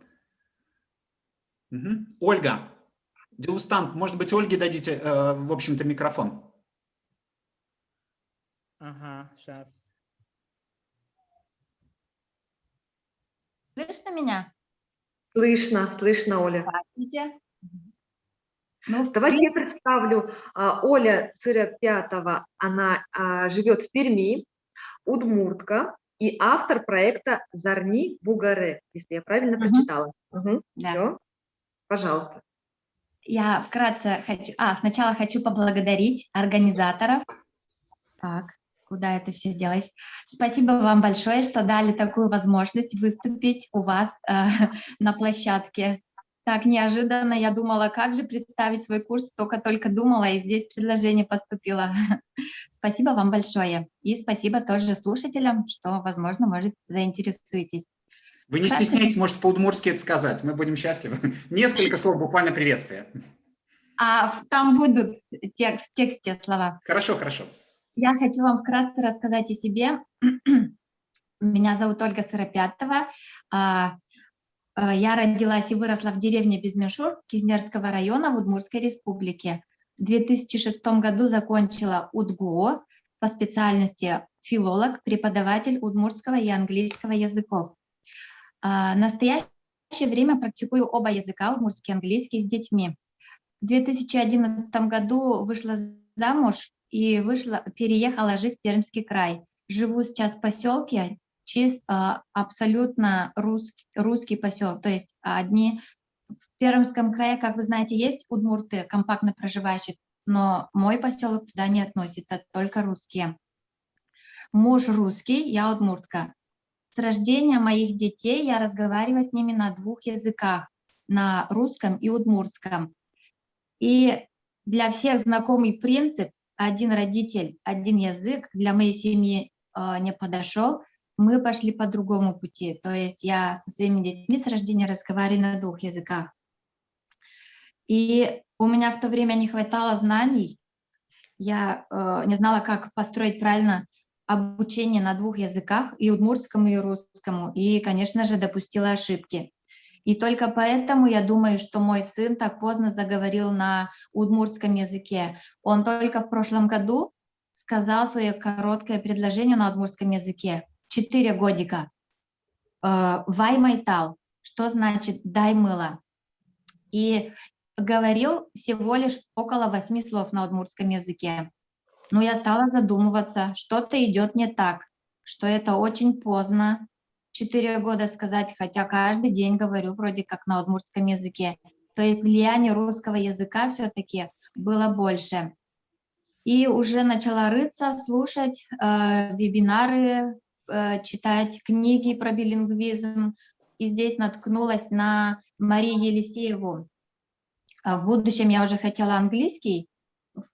Мгм. Ольга, Дилустан, может быть, Ольге дадите, в общем-то, микрофон? Ага, сейчас. Слышно меня? Слышно, слышно, Оля. Здравствуйте. Ну, в Давайте я принципе, представлю. Оля Сыропятова, она живет в Перми, удмуртка и автор проекта «Зарни Бугаре», если я правильно Мгм. прочитала. Да. Все, пожалуйста. я вкратце хочу... сначала хочу поблагодарить организаторов. Так, куда это все делось? Спасибо вам большое, что дали такую возможность выступить у вас на площадке. Так неожиданно я думала, как же представить свой курс, только думала, и здесь предложение поступило. Спасибо вам большое. И спасибо тоже слушателям, что, возможно, может, заинтересуетесь. Вы не Вкратце, стесняйтесь, может, по-удмуртски это сказать. Мы будем счастливы. Несколько слов, буквально приветствия. там будут в тексте слова. Хорошо, хорошо. Я хочу вам вкратце рассказать о себе. Меня зовут Ольга Сыропятова. Я родилась и выросла в деревне Безмешур Кизнерского района в Удмуртской республике. В 2006 году закончила УДГУ по специальности филолог, преподаватель удмуртского и английского языков. В настоящее время практикую оба языка, удмуртский и английский, с детьми. В 2011 году вышла замуж и переехала жить в Пермский край. Живу сейчас в поселке, абсолютно русский поселок. То есть в Пермском крае, как вы знаете, есть удмурты, компактно проживающие, но мой поселок туда не относится, только русские. Муж русский, я удмуртка. С рождения моих детей я разговариваю с ними на двух языках, на русском и удмуртском. И для всех знакомый принцип «один родитель, один язык» для моей семьи не подошел. Мы пошли по другому пути. То есть я со своими детьми с рождения разговариваю на двух языках. И у меня в то время не хватало знаний. Я не знала, как построить правильно обучение на двух языках, и удмуртскому, и русскому. И, конечно же, допустила ошибки. И только поэтому я думаю, что мой сын так поздно заговорил на удмуртском языке. Он только в прошлом году сказал свое короткое предложение на удмуртском языке. 4 годика. «Вай майтал», что значит «дай мыло». И говорил всего лишь около 8 слов на удмуртском языке. Но я стала задумываться, что-то идет не так, что это очень поздно. 4 года сказать, хотя каждый день говорю вроде как на удмуртском языке. То есть влияние русского языка все-таки было больше. И уже начала рыться, слушать вебинары, читать книги про билингвизм. И здесь наткнулась на Марию Елисееву. В будущем я уже хотела английский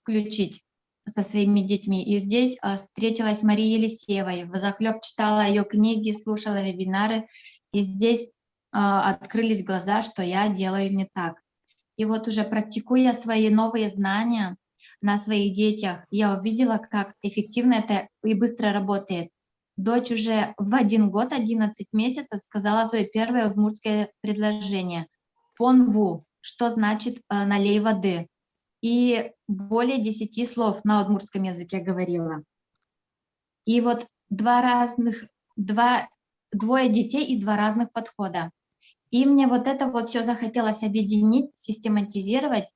включить со своими детьми. И здесь встретилась с Марией Елисеевой. Взахлеб читала ее книги, слушала вебинары. И здесь открылись глаза, что я делаю не так. И вот уже практикуя свои новые знания на своих детях, я увидела, как эффективно это и быстро работает. Дочь уже в 1 год, 11 месяцев сказала свое первое удмуртское предложение. «Понву», что значит «налей воды». И более 10 слов на удмуртском языке говорила. И вот двое детей и 2 разных подхода. И мне вот это вот все захотелось объединить, систематизировать,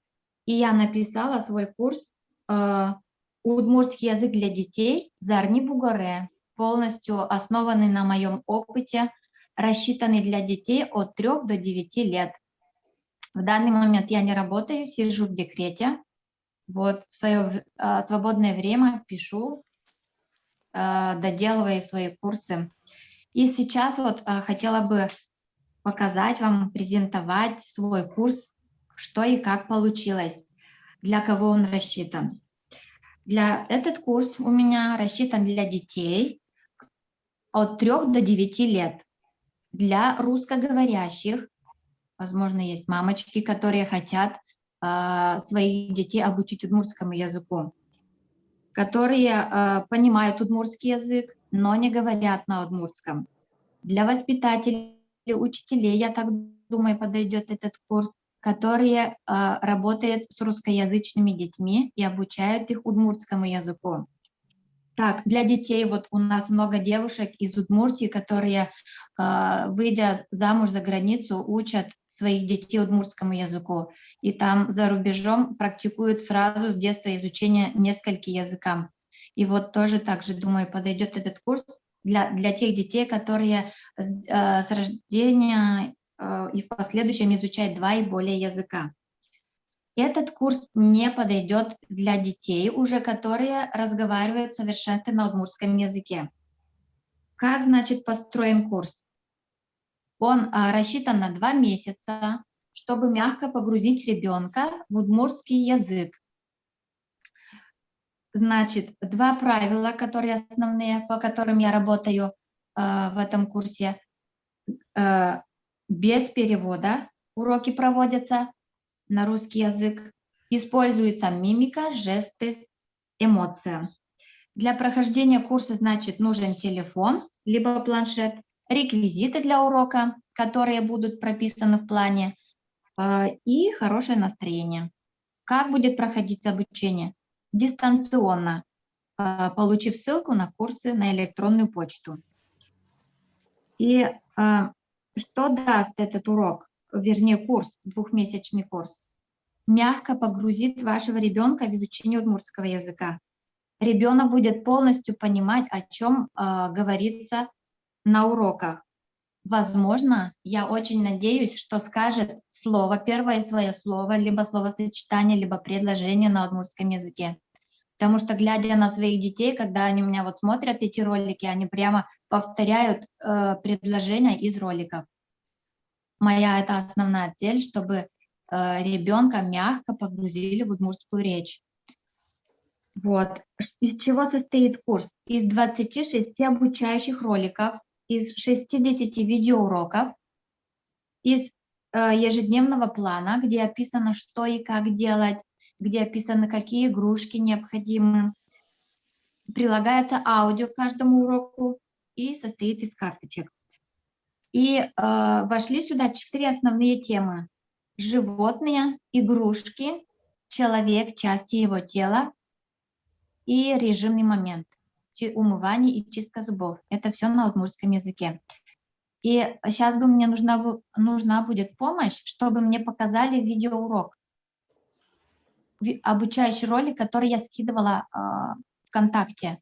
и я написала свой курс «Удмуртский язык для детей» «Зарни Бугаре», полностью основанный на моем опыте, рассчитанный для детей от 3 до 9 лет. В данный момент я не работаю, сижу в декрете. Вот в свое свободное время пишу, доделываю свои курсы. И сейчас вот хотела бы показать вам, презентовать свой курс, что и как получилось, для кого он рассчитан. Этот курс у меня рассчитан для детей от 3 до 9 лет. Для русскоговорящих, возможно, есть мамочки, которые хотят своих детей обучить удмуртскому языку, которые понимают удмуртский язык, но не говорят на удмуртском. Для воспитателей, учителей, я так думаю, подойдет этот курс, которые работают с русскоязычными детьми и обучают их удмуртскому языку. Так, для детей, вот у нас много девушек из Удмуртии, которые, выйдя замуж за границу, учат своих детей удмуртскому языку. И там за рубежом практикуют сразу с детства изучение нескольким языкам. И вот тоже также, думаю, подойдет этот курс для тех детей, которые с рождения и в последующем изучают 2 и более языка. Этот курс не подойдет для детей, уже которые разговаривают в совершенстве на удмуртском языке. Как, значит, построен курс? Он рассчитан на 2 месяца, чтобы мягко погрузить ребенка в удмуртский язык. Значит, 2 правила, которые основные, по которым я работаю в этом курсе. Без перевода уроки проводятся на русский язык. Используется мимика, жесты, эмоция. Для прохождения курса, значит, нужен телефон, либо планшет, реквизиты для урока, которые будут прописаны в плане, и хорошее настроение. Как будет проходить обучение? Дистанционно, получив ссылку на курсы на электронную почту. И что даст этот урок, вернее курс, 2-месячный курс? Мягко погрузит вашего ребенка в изучение удмуртского языка. Ребенок будет полностью понимать, о чем говорится на уроках. Возможно, я очень надеюсь, что скажет слово, первое свое слово, либо словосочетание, либо предложение на удмуртском языке. Потому что, глядя на своих детей, когда они у меня вот смотрят эти ролики, они прямо повторяют предложения из роликов. Моя это основная цель, чтобы ребенка мягко погрузили в удмуртскую речь. Вот. Из чего состоит курс? Из 26 обучающих роликов, из 60 видеоуроков, из ежедневного плана, где описано, что и как делать, где описаны, какие игрушки необходимы. Прилагается аудио к каждому уроку и состоит из карточек. И вошли сюда 4 основные темы. Животные, игрушки, человек, части его тела и режимный момент. Умывание и чистка зубов. Это все на удмуртском языке. И сейчас бы мне нужна будет помощь, чтобы мне показали видеоурок. Обучающий ролик, который я скидывала ВКонтакте.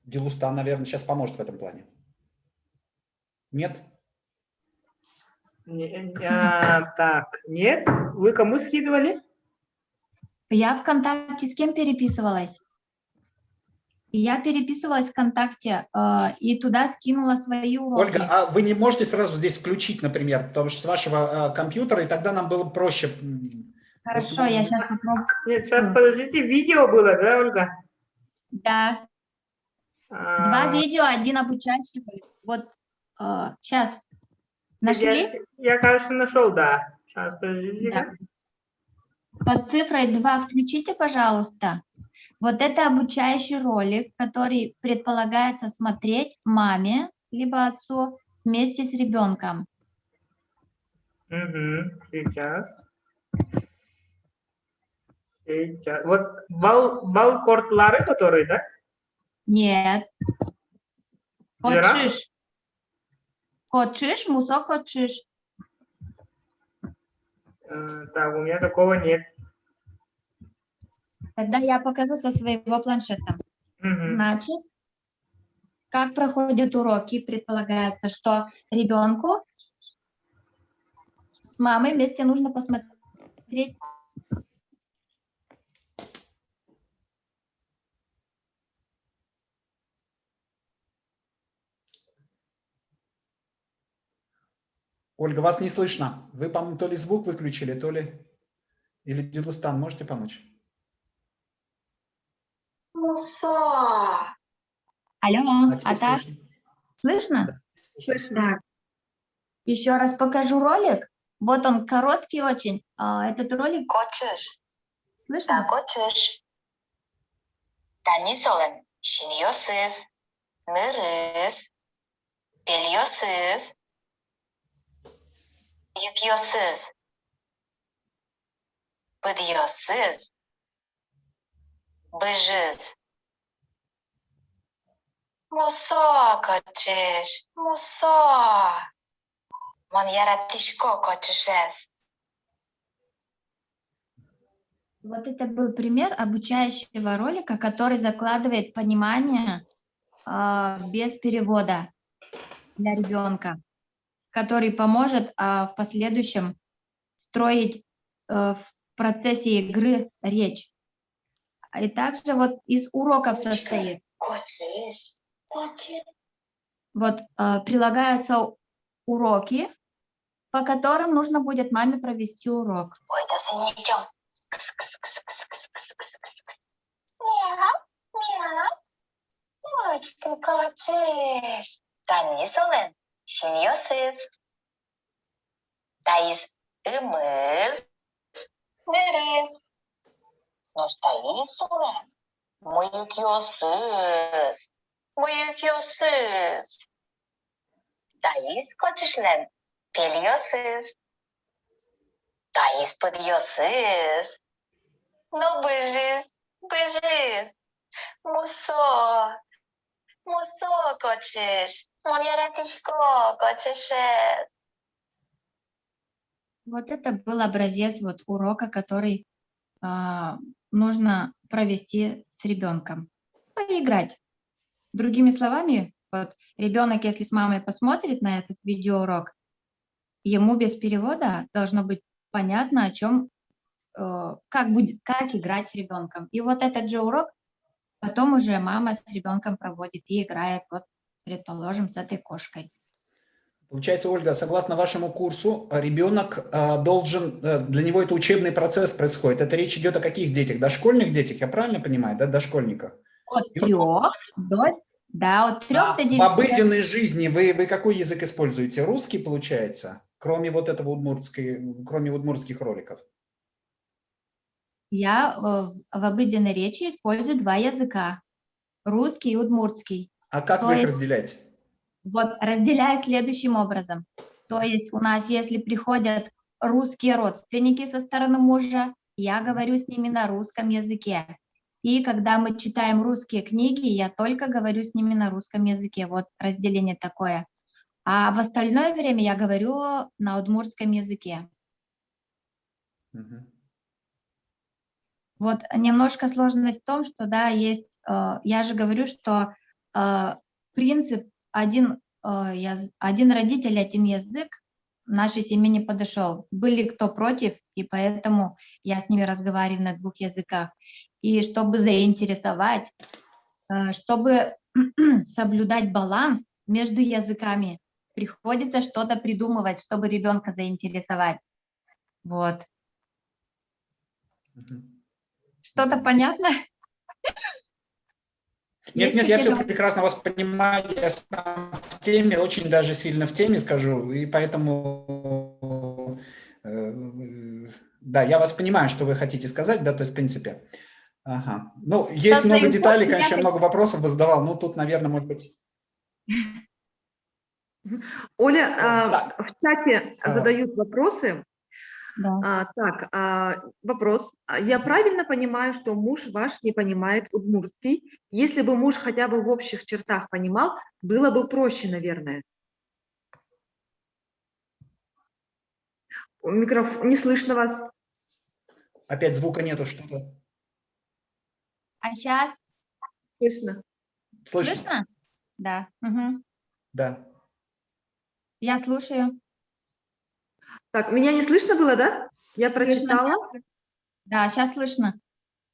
Дилустан, наверное, сейчас поможет в этом плане. Нет? Так, нет. Вы кому скидывали? Я ВКонтакте с кем переписывалась? Я переписывалась ВКонтакте и туда скинула свои уроки. Ольга, а вы не можете сразу здесь включить, например, потому что с вашего компьютера, и тогда нам было проще. Хорошо, я сейчас попробую. Нет, сейчас подождите, видео было, да, Ольга? Да. 2 видео, 1 обучающий. Вот сейчас. Нашли? Я, кажется, нашел, да. Сейчас, подождите. Да. Под цифрой 2 включите, пожалуйста. Вот это обучающий ролик, который предполагается смотреть маме либо отцу вместе с ребенком. Сейчас. Вот балкортлары, которые, да? Нет. Кочиш. Кочиш, мусо кочиш. Так, у меня такого нет. Тогда я покажу со своего планшета. Значит, как проходят уроки, предполагается, что ребенку с мамой вместе нужно посмотреть. Ольга, вас не слышно. Вы, по-моему, то ли звук выключили, то ли... Или Дилустан, можете помочь? Муса. Алло, А теперь а так слышно. слышно? Да, слышно. Слышно. Так, еще раз покажу ролик. Вот он короткий очень. Этот ролик Хочешь? Да, слышно? хочешь. Танисолен, шиньосыз, нырыз, пельосыз, юкьосыз, быдьосыз, быжыз. Мусо хочешь, мусо. Мон яратишко хочешь. Вот это был пример обучающего ролика, который закладывает понимание без перевода для ребенка, который поможет в последующем строить в процессе игры речь. И также вот из уроков состоит. Хочешь, хочешь. Вот прилагаются уроки, по которым нужно будет маме провести урок. Ой, да не идем. Мяу, мяу. Ой, что хочешь. Танисолен, шиньосыз. Таис, ымыз, нырыз. Нож таисолен, муюкьосыз. Муюкьосыз. Таис хочешлен, пельосыз. Таис подьосыз. Ну, быжыз, быжыз. Мусо, мусо хочешь. Мон яратишко хочешь. Вот это был образец вот урока, который нужно провести с ребенком. Поиграть. Другими словами, вот ребенок, если с мамой посмотрит на этот видеоурок, ему без перевода должно быть понятно, о чем, как играть с ребенком. И вот этот же урок потом уже мама с ребенком проводит и играет, вот, предположим, с этой кошкой. Получается, Ольга, согласно вашему курсу, ребенок должен, для него это учебный процесс происходит. Это речь идет о каких детях? Дошкольных детях, я правильно понимаю, да, дошкольниках? От И он 3 от 3 до 9 в обыденной жизни вы какой язык используете? Русский, получается? Кроме вот этого кроме удмуртских роликов? Я в обыденной речи использую 2 языка, русский и удмуртский. А как То вы их есть, разделяете? вот разделяю следующим образом. То есть у нас, если приходят русские родственники со стороны мужа, я говорю с ними на русском языке. И когда мы читаем русские книги, я только говорю с ними на русском языке. Вот разделение такое. А в остальное время я говорю на удмуртском языке. Мгм. Вот немножко сложность в том, что, да, есть, я же говорю, что принцип один родитель, один язык в нашей семье не подошел. Были кто против, и поэтому я с ними разговариваю на 2 языках. И чтобы заинтересовать, чтобы соблюдать баланс между языками, приходится что-то придумывать, чтобы ребенка заинтересовать. Вот. Мгм. Что-то понятно? Нет, Есть нет, я все какие-то прекрасно вас понимаю, я сам в теме, очень даже сильно в теме скажу, и поэтому, да, я вас понимаю, что вы хотите сказать, да, то есть, в принципе, ага. Ну, есть Просто много деталей, инфо, конечно, я много вопросов бы задавал, но тут, наверное, может быть... Оля, Так, в чате задают вопросы. Да. Вопрос. Я правильно понимаю, что муж ваш не понимает удмуртский? Если бы муж хотя бы в общих чертах понимал, было бы проще, наверное. Микрофон, не слышно вас. опять звука нету, что-то А сейчас Слышно. слышно? слышно? Да. Мгм. Да. Я слушаю. Так, меня не слышно было, да? Я Слышно прочитала. щас? Да, сейчас слышно.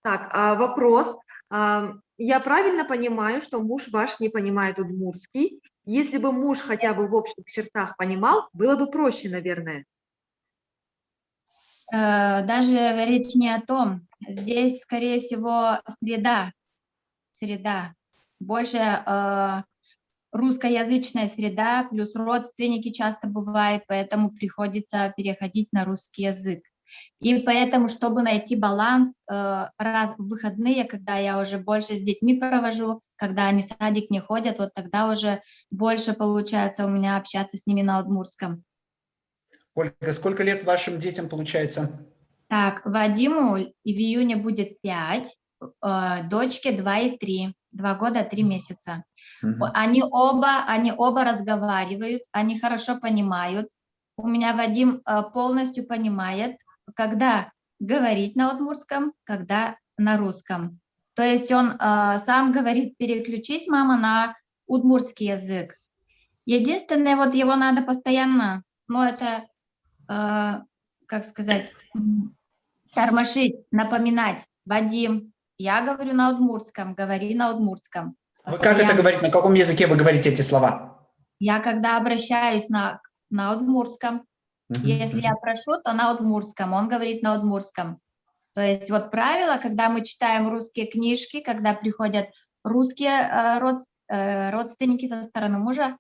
Так, вопрос. Я правильно понимаю, что муж ваш не понимает удмуртский? Если бы муж хотя бы в общих чертах понимал, было бы проще, наверное. Даже речь не о том. Здесь, скорее всего, среда. больше русскоязычная среда, плюс родственники часто бывают, поэтому приходится переходить на русский язык. И поэтому, чтобы найти баланс, раз в выходные, когда я уже больше с детьми провожу, когда они в садик не ходят, вот тогда уже больше получается у меня общаться с ними на удмуртском. Ольга, сколько лет вашим детям получается? Так, Вадиму в июне будет 5, дочке 2 и 3, 2 года 3 месяца. Они оба разговаривают, они хорошо понимают. У меня Вадим полностью понимает, когда говорить на удмуртском, когда на русском. То есть он сам говорит: переключись, мама, на удмуртский язык. Единственное, вот его надо постоянно, ну это, как сказать, тормошить, напоминать: Вадим, я говорю на удмуртском, говори на удмуртском. Вы как это говорите? На каком языке вы говорите эти слова? Я когда обращаюсь на удмуртском, если я прошу, то на удмуртском, он говорит на удмуртском. То есть вот правило, когда мы читаем русские книжки, когда приходят русские родственники со стороны мужа,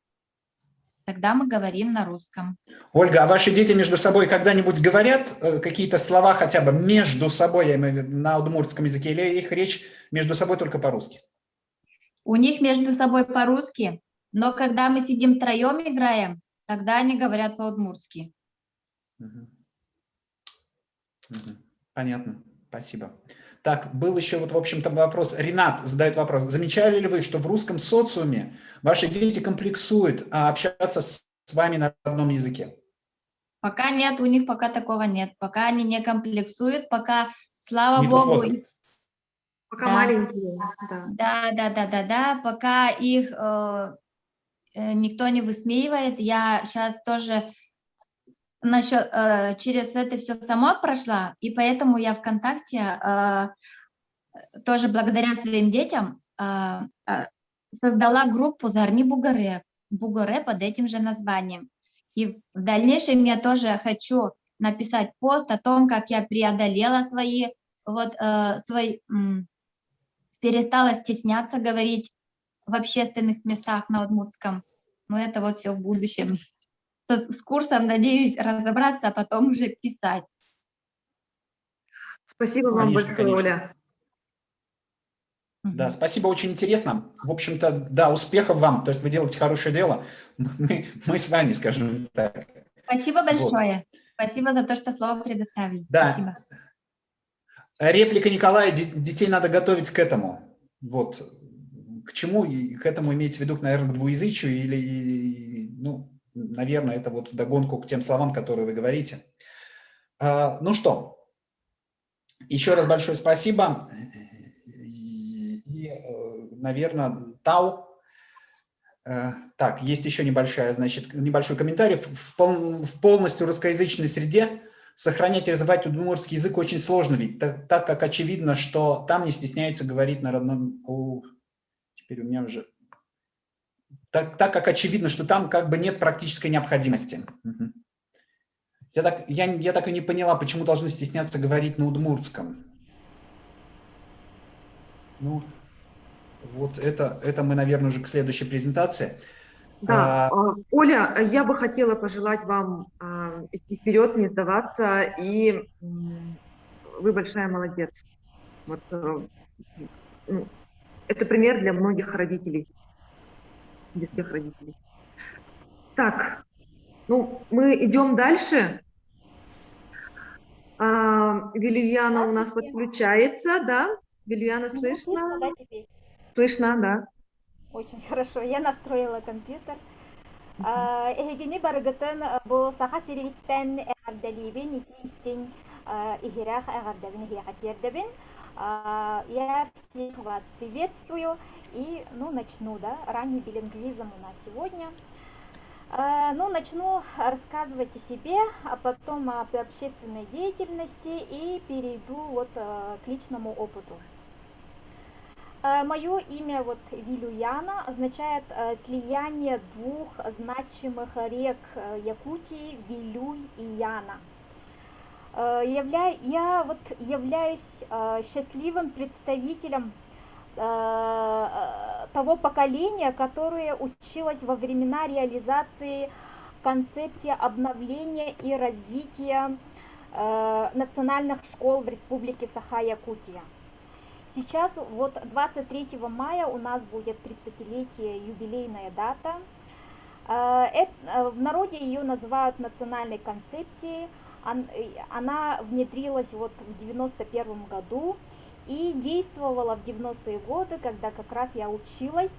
тогда мы говорим на русском. Ольга, а ваши дети между собой когда-нибудь говорят какие-то слова хотя бы между собой, я имею в виду, на удмуртском языке, или их речь между собой только по-русски? У них между собой по-русски, но когда мы сидим втроем играем, тогда они говорят по-удмуртски. Понятно, спасибо. Так, был еще вот, в общем-то, вопрос. Ренат задает вопрос. Замечали ли вы, что в русском социуме ваши дети комплексуют общаться с вами на родном языке? Пока нет, у них пока такого нет. Пока они не комплексуют, пока, слава Не тот богу... возраст. Пока Да. маленькие. Да, пока их никто не высмеивает. Я сейчас тоже через это все сама прошла, и поэтому я ВКонтакте тоже благодаря своим детям создала группу «Зарни Бугаре», Бугаре под этим же названием. И в дальнейшем я тоже хочу написать пост о том, как я преодолела перестала стесняться говорить в общественных местах на удмуртском. Но это вот все в будущем. С курсом, надеюсь, разобраться, а потом уже писать. Спасибо вам большое, Оля. Да, спасибо, очень интересно. В общем-то, да, успехов вам. То есть вы делаете хорошее дело. Мы с вами, скажем так. Спасибо большое. Вот. Спасибо за то, что слово предоставили. Да. Спасибо. Реплика Николая: детей надо готовить к этому. Вот. К чему? К этому имеется в виду, наверное, к двуязычию или, ну, наверное, это вот вдогонку к тем словам, которые вы говорите. Ну что, еще раз большое спасибо. И, наверное, Тау. Так, есть еще небольшой комментарий. В полностью русскоязычной среде сохранять и развивать удмуртский язык очень сложно, ведь так как очевидно, что там не стесняются говорить на родном... Теперь у меня уже... Так как очевидно, что там как бы нет практической необходимости. Я так и не поняла, почему должны стесняться говорить на удмуртском. Ну, вот это мы, наверное, уже к следующей презентации. Да, Оля, я бы хотела пожелать вам идти вперед, не сдаваться, и вы большая молодец. Вот, это пример для многих родителей, для всех родителей. Так, ну, мы идем дальше. Вильяна у нас подключается, да? Вильяна, слышно? Слышно, да, теперь? Слышно, да. Очень хорошо. Я настроила компьютер. Эгени баргытын бұл саха сирилиттен эгардалибин, итистин игирах эгардабин, игирахатердабин. Я всех вас приветствую и, начну, да, ранний билингвизм у нас сегодня. Начну рассказывать о себе, а потом об общественной деятельности и перейду вот к личному опыту. Мое имя Вилюяна означает слияние двух значимых рек Якутии, Вилюй и Яна. Я являюсь счастливым представителем того поколения, которое училось во времена реализации концепции обновления и развития национальных школ в Республике Саха-Якутия. Сейчас вот 23 мая у нас будет 30-летие, юбилейная дата. В народе ее называют национальной концепцией. Она внедрилась вот в 91 году и действовала в 90-е годы, когда как раз я училась.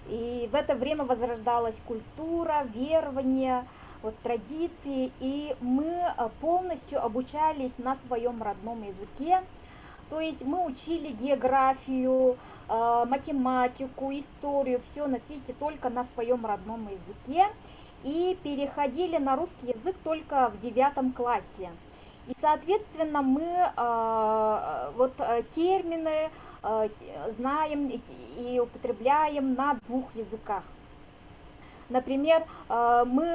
И в это время возрождалась культура, верование, вот, традиции. И мы полностью обучались на своем родном языке. То есть мы учили географию, математику, историю, все на свете только на своем родном языке. И переходили на русский язык только в 9 классе. И, соответственно, мы вот термины знаем и употребляем на 2 языках. Например, мы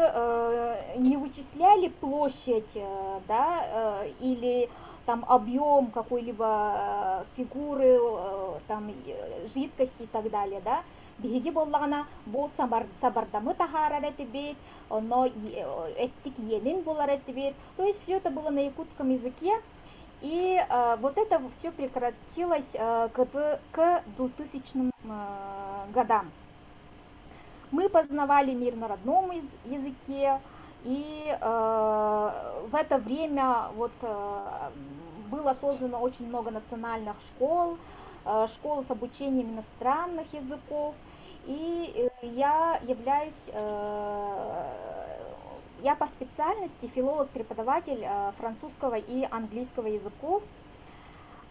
не вычисляли площадь, да, или там объем какой-либо фигуры, там, жидкости и так далее, да. Биги боллагана бол сабардамы тахарар этибет, но эттик енин болар этибет. То есть все это было на якутском языке. И вот это все прекратилось к 2000 годам. Мы познавали мир на родном языке, и в это время вот, было создано очень много национальных школ, школ с обучением иностранных языков, и я по специальности филолог-преподаватель французского и английского языков.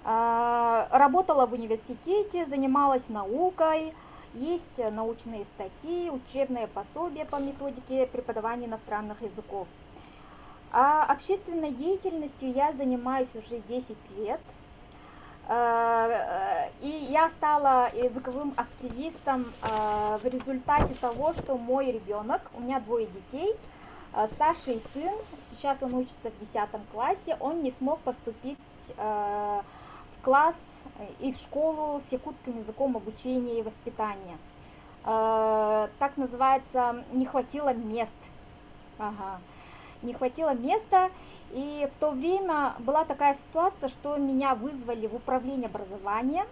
Работала в университете, занималась наукой. Есть научные статьи, учебные пособия по методике преподавания иностранных языков. А общественной деятельностью я занимаюсь уже 10 лет. И я стала языковым активистом в результате того, что мой ребенок, у меня 2 детей, старший сын, сейчас он учится в 10 классе, он не смог поступить в класс и в школу с якутским языком обучения и воспитания. Так называется, не хватило мест. Ага. Не хватило места, и в то время была такая ситуация, что меня вызвали в управление образования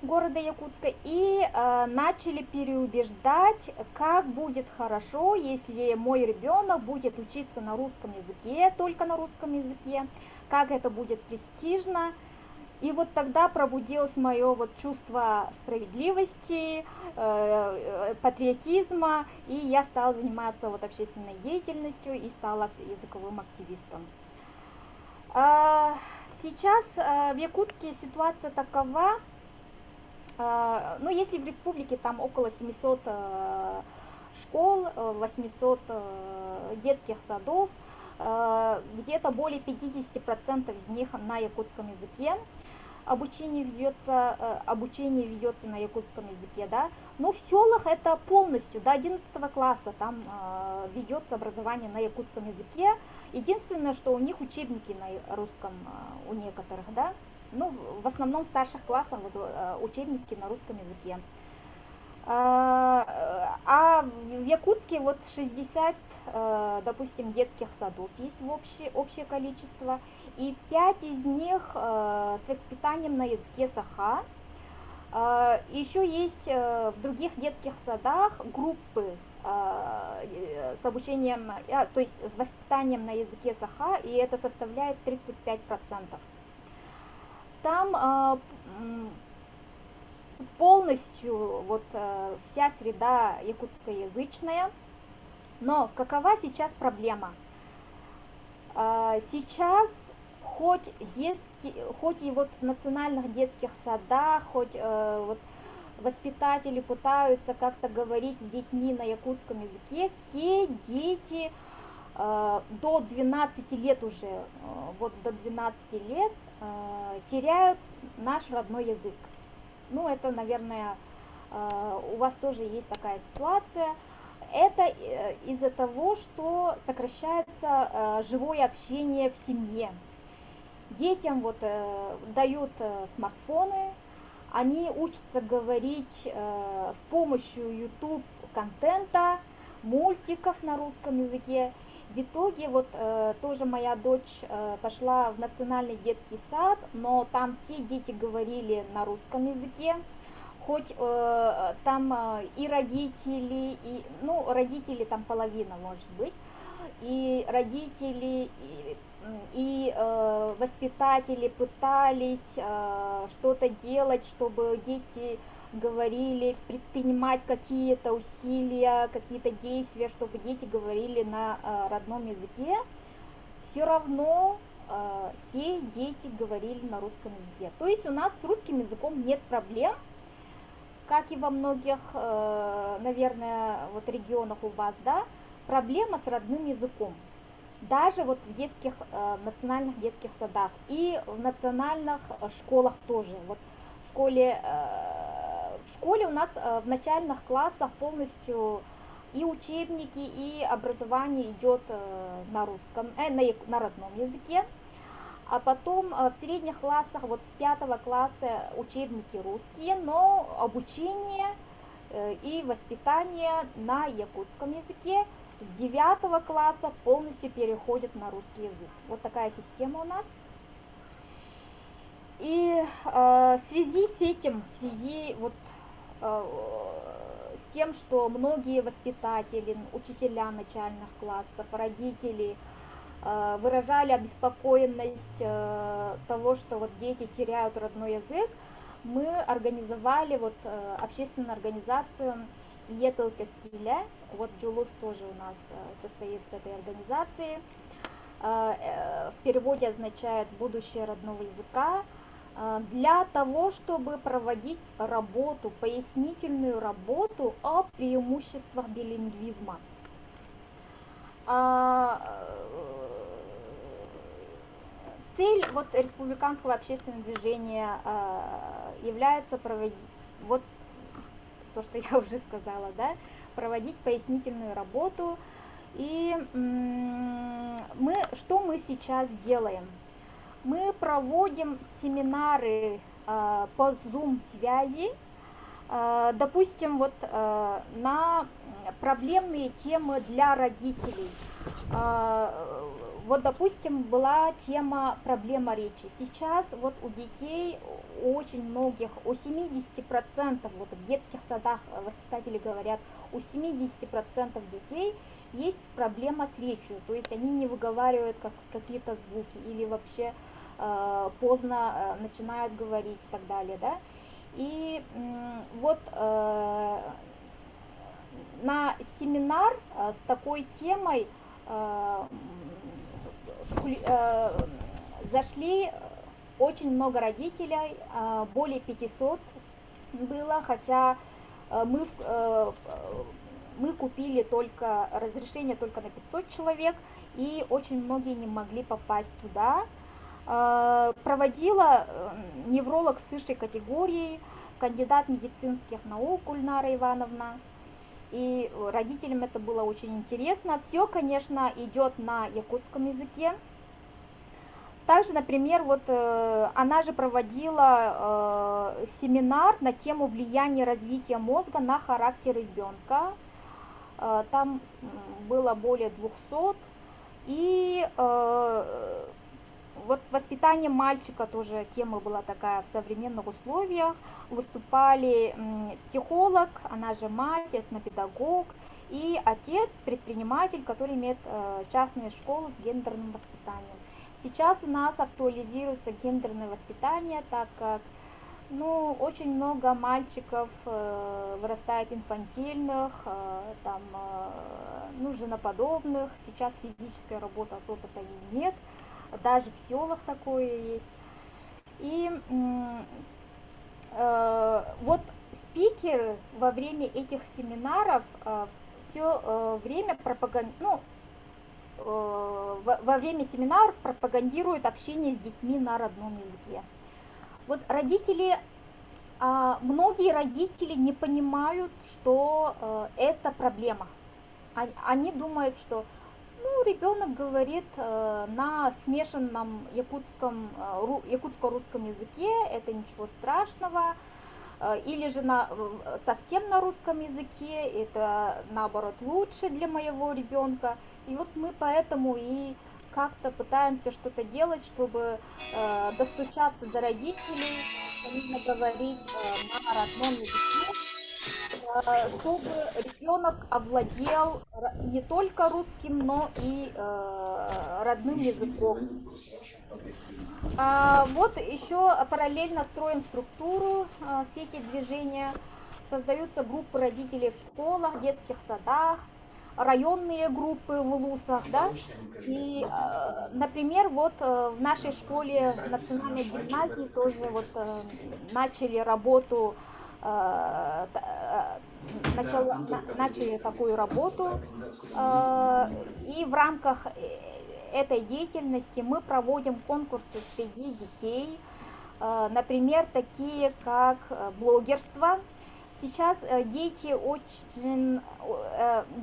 города Якутска и начали переубеждать, как будет хорошо, если мой ребенок будет учиться на русском языке, только на русском языке, как это будет престижно. И вот тогда пробудилось мое вот чувство справедливости, патриотизма, и я стала заниматься вот общественной деятельностью и стала языковым активистом. Сейчас в Якутске ситуация такова, ну если в республике там около 700 школ, 800 детских садов, где-то более 50% из них на якутском языке. Обучение ведется на якутском языке, да, но в селах это полностью, до 11 класса там ведется образование на якутском языке. Единственное, что у них учебники на русском у некоторых, да, ну, в основном в старших классах вот, учебники на русском языке. А в Якутске вот 60, допустим, детских садов есть общее количество, и 5 из них с воспитанием на языке саха. Еще есть в других детских садах группы с обучением, то есть с воспитанием на языке саха, и это составляет 35%. Там полностью вот вся среда якутскоязычная. Но какова сейчас проблема? Сейчас хоть и вот в национальных детских садах, хоть вот воспитатели пытаются как-то говорить с детьми на якутском языке, все дети до 12 лет уже, вот до 12 лет теряют наш родной язык. Ну, это, наверное, у вас тоже есть такая ситуация. Это из-за того, что сокращается живое общение в семье. Детям вот дают смартфоны, они учатся говорить с помощью YouTube контента, мультиков на русском языке. В итоге вот тоже моя дочь пошла в национальный детский сад, но там все дети говорили на русском языке, хоть там и родители, ну родители там половина может быть, и родители, и воспитатели пытались что-то делать, чтобы дети говорили, предпринимать какие-то усилия, какие-то действия, чтобы дети говорили на родном языке. Все равно все дети говорили на русском языке. То есть у нас с русским языком нет проблем, как и во многих, наверное, вот регионах у вас, да, проблема с родным языком. Даже вот в детских, национальных детских садах и в национальных школах тоже. Вот в школе у нас в начальных классах полностью и учебники, и образование идет на русском, на родном языке. А потом в средних классах, вот с 5 класса учебники русские, но обучение и воспитание на якутском языке. С 9 класса полностью переходит на русский язык. Вот такая система у нас. И в связи с этим, с тем, что многие воспитатели, учителя начальных классов, родители выражали обеспокоенность того, что вот дети теряют родной язык, мы организовали вот общественную организацию Иетл-Кескиле. Вот Джулус тоже у нас состоит в этой организации. В переводе означает «будущее родного языка», для того, чтобы проводить работу, пояснительную работу о преимуществах билингвизма. Цель вот республиканского общественного движения является проводить, вот то, что я уже сказала, да, проводить пояснительную работу. И что мы сейчас делаем? Мы проводим семинары по Zoom-связи, допустим, вот на проблемные темы для родителей. Вот, допустим, была тема проблема речи. Сейчас вот у детей, очень многих, у 70%, вот в детских садах воспитатели говорят, у 70% детей есть проблема с речью, то есть они не выговаривают какие-то звуки или вообще поздно начинают говорить и так далее, да. И вот на семинар с такой темой зашли очень много родителей, более 500 было, хотя мы купили только разрешение только на 500 человек, и очень многие не могли попасть туда. Проводила невролог с высшей категорией, кандидат медицинских наук Гульнара Ивановна. И родителям это было очень интересно. Все, конечно, идет на якутском языке. Также, например, вот она же проводила семинар на тему влияния развития мозга на характер ребенка. Там было более 200. И вот воспитание мальчика тоже тема была такая в современных условиях. Выступали психолог, она же мать, этнопедагог, и отец, предприниматель, который имеет частные школы с гендерным воспитанием. Сейчас у нас актуализируется гендерное воспитание, так как очень много мальчиков вырастает инфантильных, женоподобных. Сейчас физическая работа особо-то и нет. Даже в селах такое есть. И вот спикеры во время этих семинаров все время во время семинаров пропагандируют общение с детьми на родном языке. Вот родители, многие родители не понимают, что это проблема. Они думают, что Ну, ребенок говорит на смешанном якутско-русском языке, это ничего страшного. Или же совсем на русском языке, это наоборот лучше для моего ребенка. И вот мы поэтому и как-то пытаемся что-то делать, чтобы достучаться до родителей, что нужно говорить на родном языке, чтобы ребенок овладел не только русским, но и родным языком. Вот еще параллельно строим структуру сети движения. Создаются группы родителей в школах, детских садах, районные группы в улусах, да. И, например, вот в нашей школе национальной гимназии тоже вот начали работу, начали такую работу, и в рамках этой деятельности мы проводим конкурсы среди детей, например, такие как блогерство. Сейчас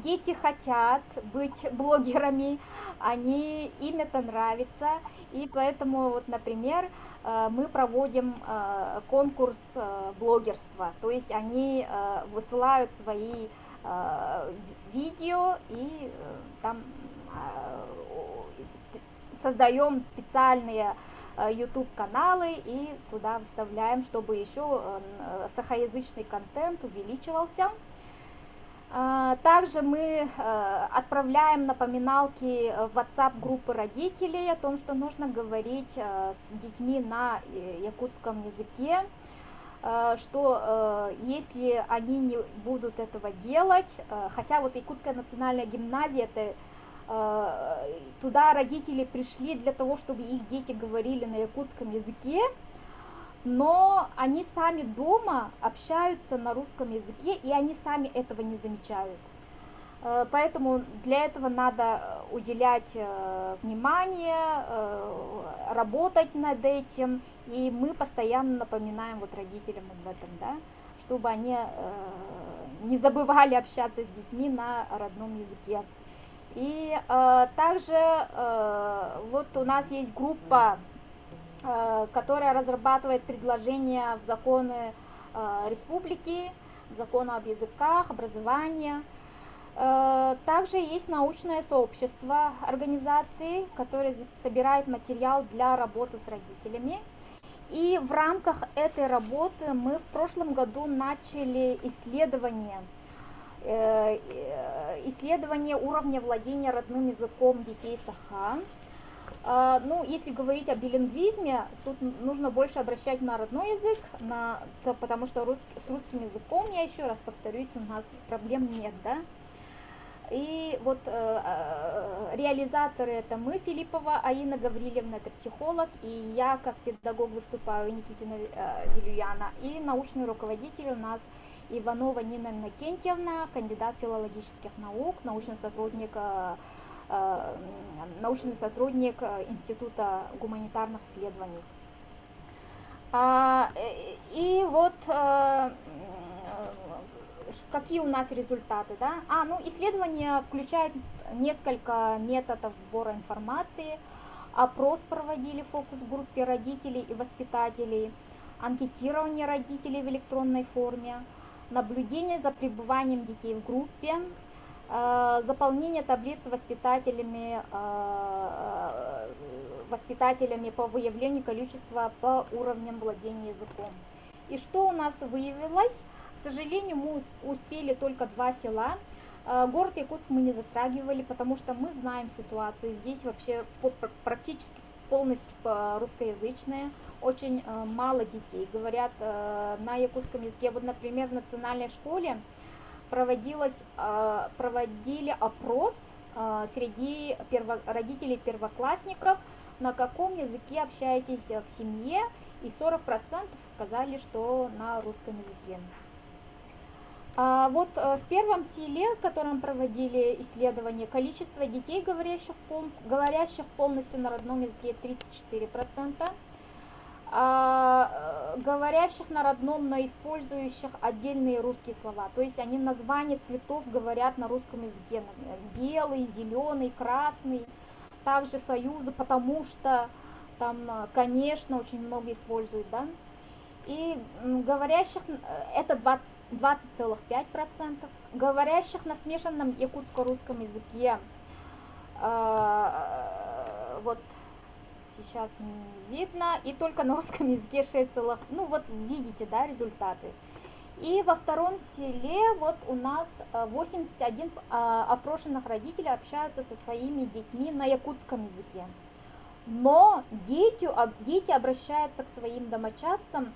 дети хотят быть блогерами, им это нравится, и поэтому, вот, например, мы проводим конкурс блогерства, то есть они высылают свои видео и там создаем специальные YouTube-каналы и туда вставляем, чтобы еще сахаязычный контент увеличивался. Также мы отправляем напоминалки в WhatsApp-группы родителей о том, что нужно говорить с детьми на якутском языке, что если они не будут этого делать, хотя вот Якутская национальная гимназия, туда родители пришли для того, чтобы их дети говорили на якутском языке, но они сами дома общаются на русском языке, и они сами этого не замечают. Поэтому для этого надо уделять внимание, работать над этим, и мы постоянно напоминаем вот родителям об этом, да, чтобы они не забывали общаться с детьми на родном языке. И также вот у нас есть группа, которая разрабатывает предложения в законы республики, в законы об языках, образовании. Также есть научное сообщество организаций, которое собирает материал для работы с родителями. И в рамках этой работы мы в прошлом году начали исследование уровня владения родным языком детей Саха. Ну, если говорить о билингвизме, тут нужно больше обращать на родной язык, потому что с русским языком, я еще раз повторюсь, у нас проблем нет, да. И вот реализаторы это мы, Филиппова Аина Гаврилевна, это психолог, и я как педагог выступаю, Никитина Вилюяна, и научный руководитель у нас Иванова Нина Иннокентьевна, кандидат филологических наук, научный сотрудник Института гуманитарных исследований. И вот какие у нас результаты, да? Ну, исследование включает несколько методов сбора информации. Опрос проводили в фокус-группе родителей и воспитателей, анкетирование родителей в электронной форме, наблюдение за пребыванием детей в группе, заполнение таблиц воспитателями по выявлению количества по уровням владения языком. И что у нас выявилось? К сожалению, мы успели только 2 села. Город Якутск мы не затрагивали, потому что мы знаем ситуацию. Здесь вообще практически полностью русскоязычные, очень мало детей говорят на якутском языке. Вот, например, в национальной школе проводили опрос среди родителей первоклассников, на каком языке общаетесь в семье, и 40% сказали, что на русском языке. Вот в первом селе, в котором проводили исследование, количество детей, говорящих полностью на родном языке, 34%. говорящих на родном, но использующих отдельные русские слова. То есть они названия цветов говорят на русском языке. Белый, зеленый, красный. Также союзы, потому что там, конечно, очень много используют, да. И говорящих, это 20,5%. Говорящих на смешанном якутско-русском языке, вот сейчас не видно, и только на русском языке 6, ну вот видите, да, результаты. И во втором селе вот у нас 81 опрошенных родителей общаются со своими детьми на якутском языке. Но дети обращаются к своим домочадцам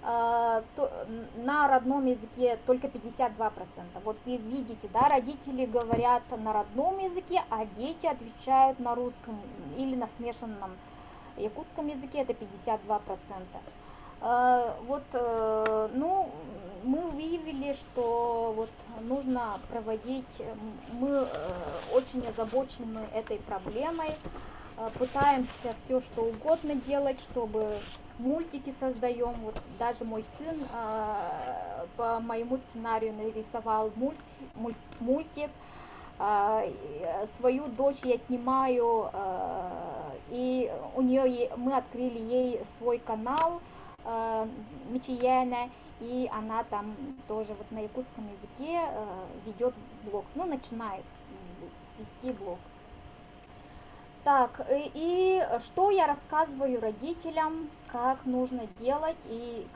на родном языке только 52%. Вот вы видите, да, родители говорят на родном языке, а дети отвечают на русском или на смешанном якутском языке, это 52%. Вот, ну, мы выявили, что вот нужно проводить, мы очень озабочены этой проблемой, пытаемся все что угодно делать, чтобы мультики создаем. Вот даже мой сын по моему сценарию нарисовал мультик. Свою дочь я снимаю, и у нее мы открыли ей свой канал Мичияна, и она там тоже вот на якутском языке ведет блог, ну начинает вести блог. Так, и что я рассказываю родителям, как нужно делать и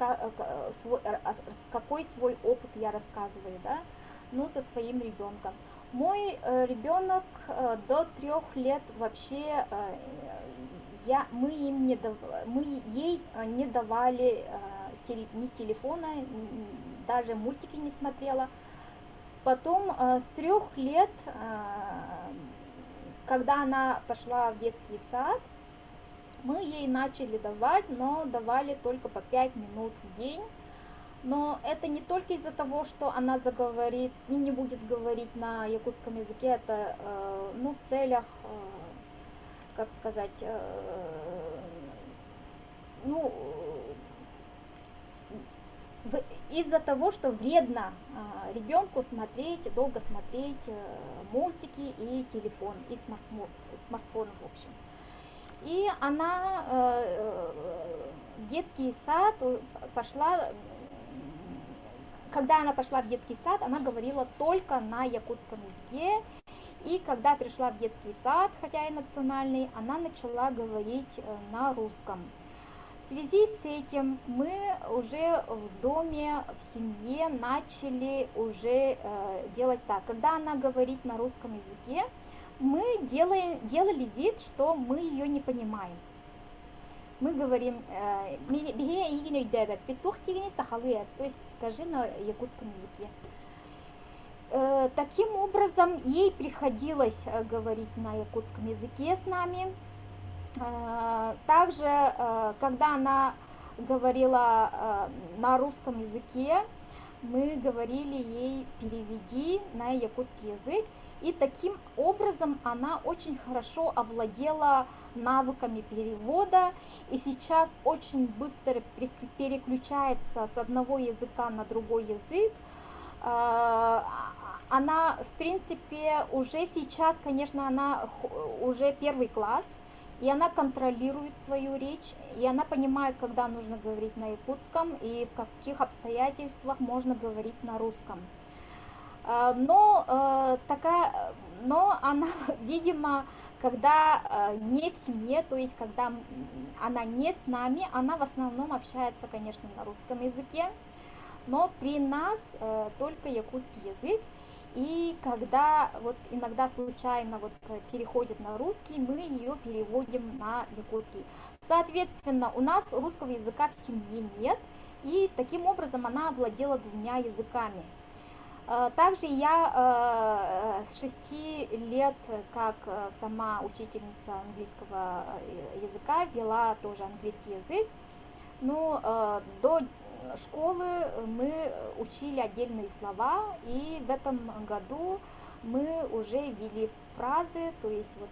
какой свой опыт я рассказываю, да, ну, со своим ребенком. Мой ребенок до 3 лет вообще, мы ей не давали ни телефона, даже мультики не смотрела. Потом с 3 лет, когда она пошла в детский сад, мы ей начали давать, но давали только по 5 минут в день. Но это не только из-за того, что она заговорит, не будет говорить на якутском языке, это ну, в целях, как сказать, ну, из-за того, что вредно ребенку долго смотреть мультики и телефон, и смартфон в общем. И она в детский сад пошла. Когда она пошла в детский сад, она говорила только на якутском языке. И когда пришла в детский сад, хотя и национальный, она начала говорить на русском. В связи с этим мы уже в доме, в семье начали уже делать так. Когда она говорит на русском языке, мы делали вид, что мы ее не понимаем. Мы говорим, то есть скажи на якутском языке. Таким образом, ей приходилось говорить на якутском языке с нами. Также, когда она говорила на русском языке, мы говорили ей переведи на якутский язык. И таким образом она очень хорошо овладела навыками перевода и сейчас очень быстро переключается с одного языка на другой язык. Она, в принципе, уже сейчас, конечно, она уже 1 класс, и она контролирует свою речь, и она понимает, когда нужно говорить на якутском и в каких обстоятельствах можно говорить на русском. Но она, видимо, когда не в семье, то есть когда она не с нами, она в основном общается, конечно, на русском языке, но при нас только якутский язык. И когда вот иногда случайно вот переходит на русский, мы ее переводим на якутский. Соответственно, у нас русского языка в семье нет, и таким образом она овладела 2 языками. Также я с 6 лет, как сама учительница английского языка, вела тоже английский язык. Ну, до школы мы учили отдельные слова, и в этом году мы уже ввели фразы, то есть вот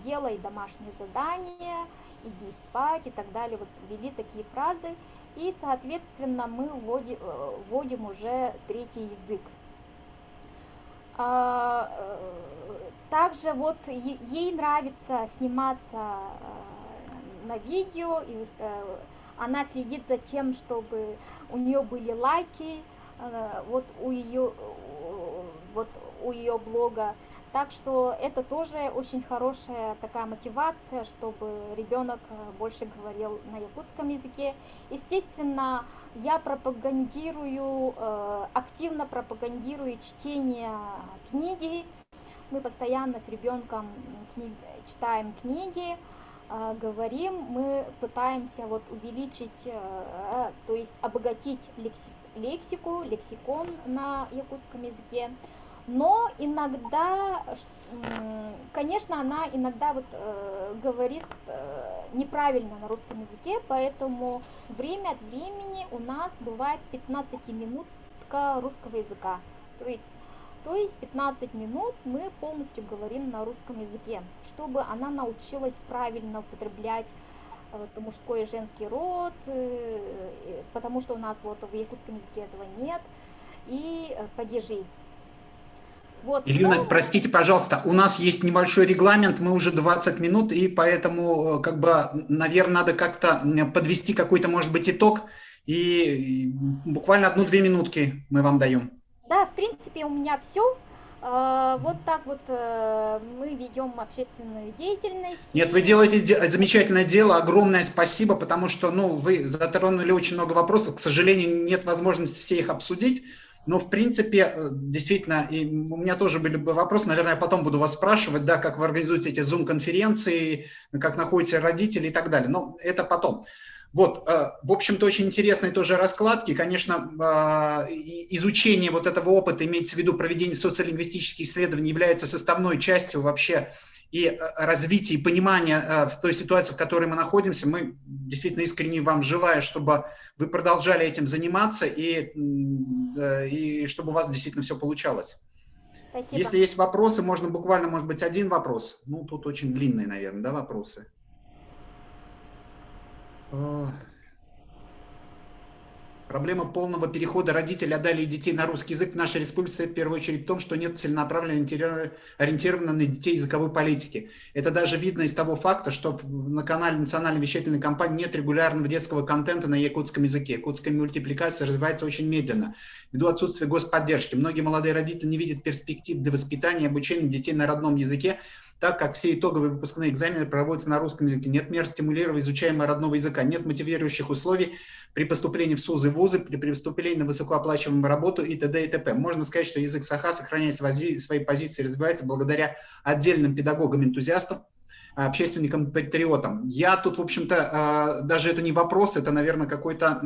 делай домашнее задание, иди спать и так далее. Вот ввели такие фразы, и, соответственно, мы вводим уже третий язык. Также вот ей нравится сниматься на видео, и она следит за тем, чтобы у нее были лайки вот у ее блога. Так что это тоже очень хорошая такая мотивация, чтобы ребенок больше говорил на якутском языке. Естественно, я активно пропагандирую чтение книги. Мы постоянно с ребенком читаем книги, говорим, мы пытаемся вот увеличить, то есть обогатить лексикон на якутском языке. Но иногда, конечно, она иногда вот говорит неправильно на русском языке, поэтому время от времени у нас бывает 15-минутка русского языка. То есть 15 минут мы полностью говорим на русском языке, чтобы она научилась правильно употреблять мужской и женский род, потому что у нас вот в якутском языке этого нет, и падежи. Вот, Ирина, простите, пожалуйста, у нас есть небольшой регламент, мы уже 20 минут, и поэтому, как бы, наверное, надо как-то подвести какой-то, может быть, итог, и буквально 1-2 минутки мы вам даем. Да, в принципе, у меня все. Вот так вот мы ведем общественную деятельность. Нет, вы делаете замечательное дело, огромное спасибо, потому что, вы затронули очень много вопросов, к сожалению, нет возможности все их обсудить. Но, в принципе, действительно, и у меня тоже были бы вопросы, наверное, я потом буду вас спрашивать, да, как вы организуете эти Zoom-конференции, как находите родителей и так далее, но это потом. Вот, в общем-то, очень интересные тоже раскладки, конечно, изучение вот этого опыта, имеется в виду проведение социолингвистических исследований, является составной частью вообще и развития, и понимания в той ситуации, в которой мы находимся. Мы действительно искренне вам желаем, чтобы вы продолжали этим заниматься и чтобы у вас действительно все получалось. Спасибо. Если есть вопросы, можно буквально, может быть, один вопрос. Тут очень длинные, наверное, да, вопросы. Проблема полного перехода родителей отдали детей на русский язык в нашей республике в первую очередь в том, что нет целенаправленно ориентированной на детей языковой политики. Это даже видно из того факта, что на канале национальной вещательной компании нет регулярного детского контента на якутском языке. Якутская мультипликация развивается очень медленно, ввиду отсутствия господдержки. Многие молодые родители не видят перспектив для воспитания и обучения детей на родном языке, так как все итоговые выпускные экзамены проводятся на русском языке. Нет мер стимулирования изучаемого родного языка, нет мотивирующих условий при поступлении в СУЗы и вузы, при поступлении на высокооплачиваемую работу и т.д. и т.п. Можно сказать, что язык саха сохраняет свои позиции и развивается благодаря отдельным педагогам-энтузиастам, общественникам, патриотам. Я тут, в общем-то, даже это не вопрос, это, наверное, какой-то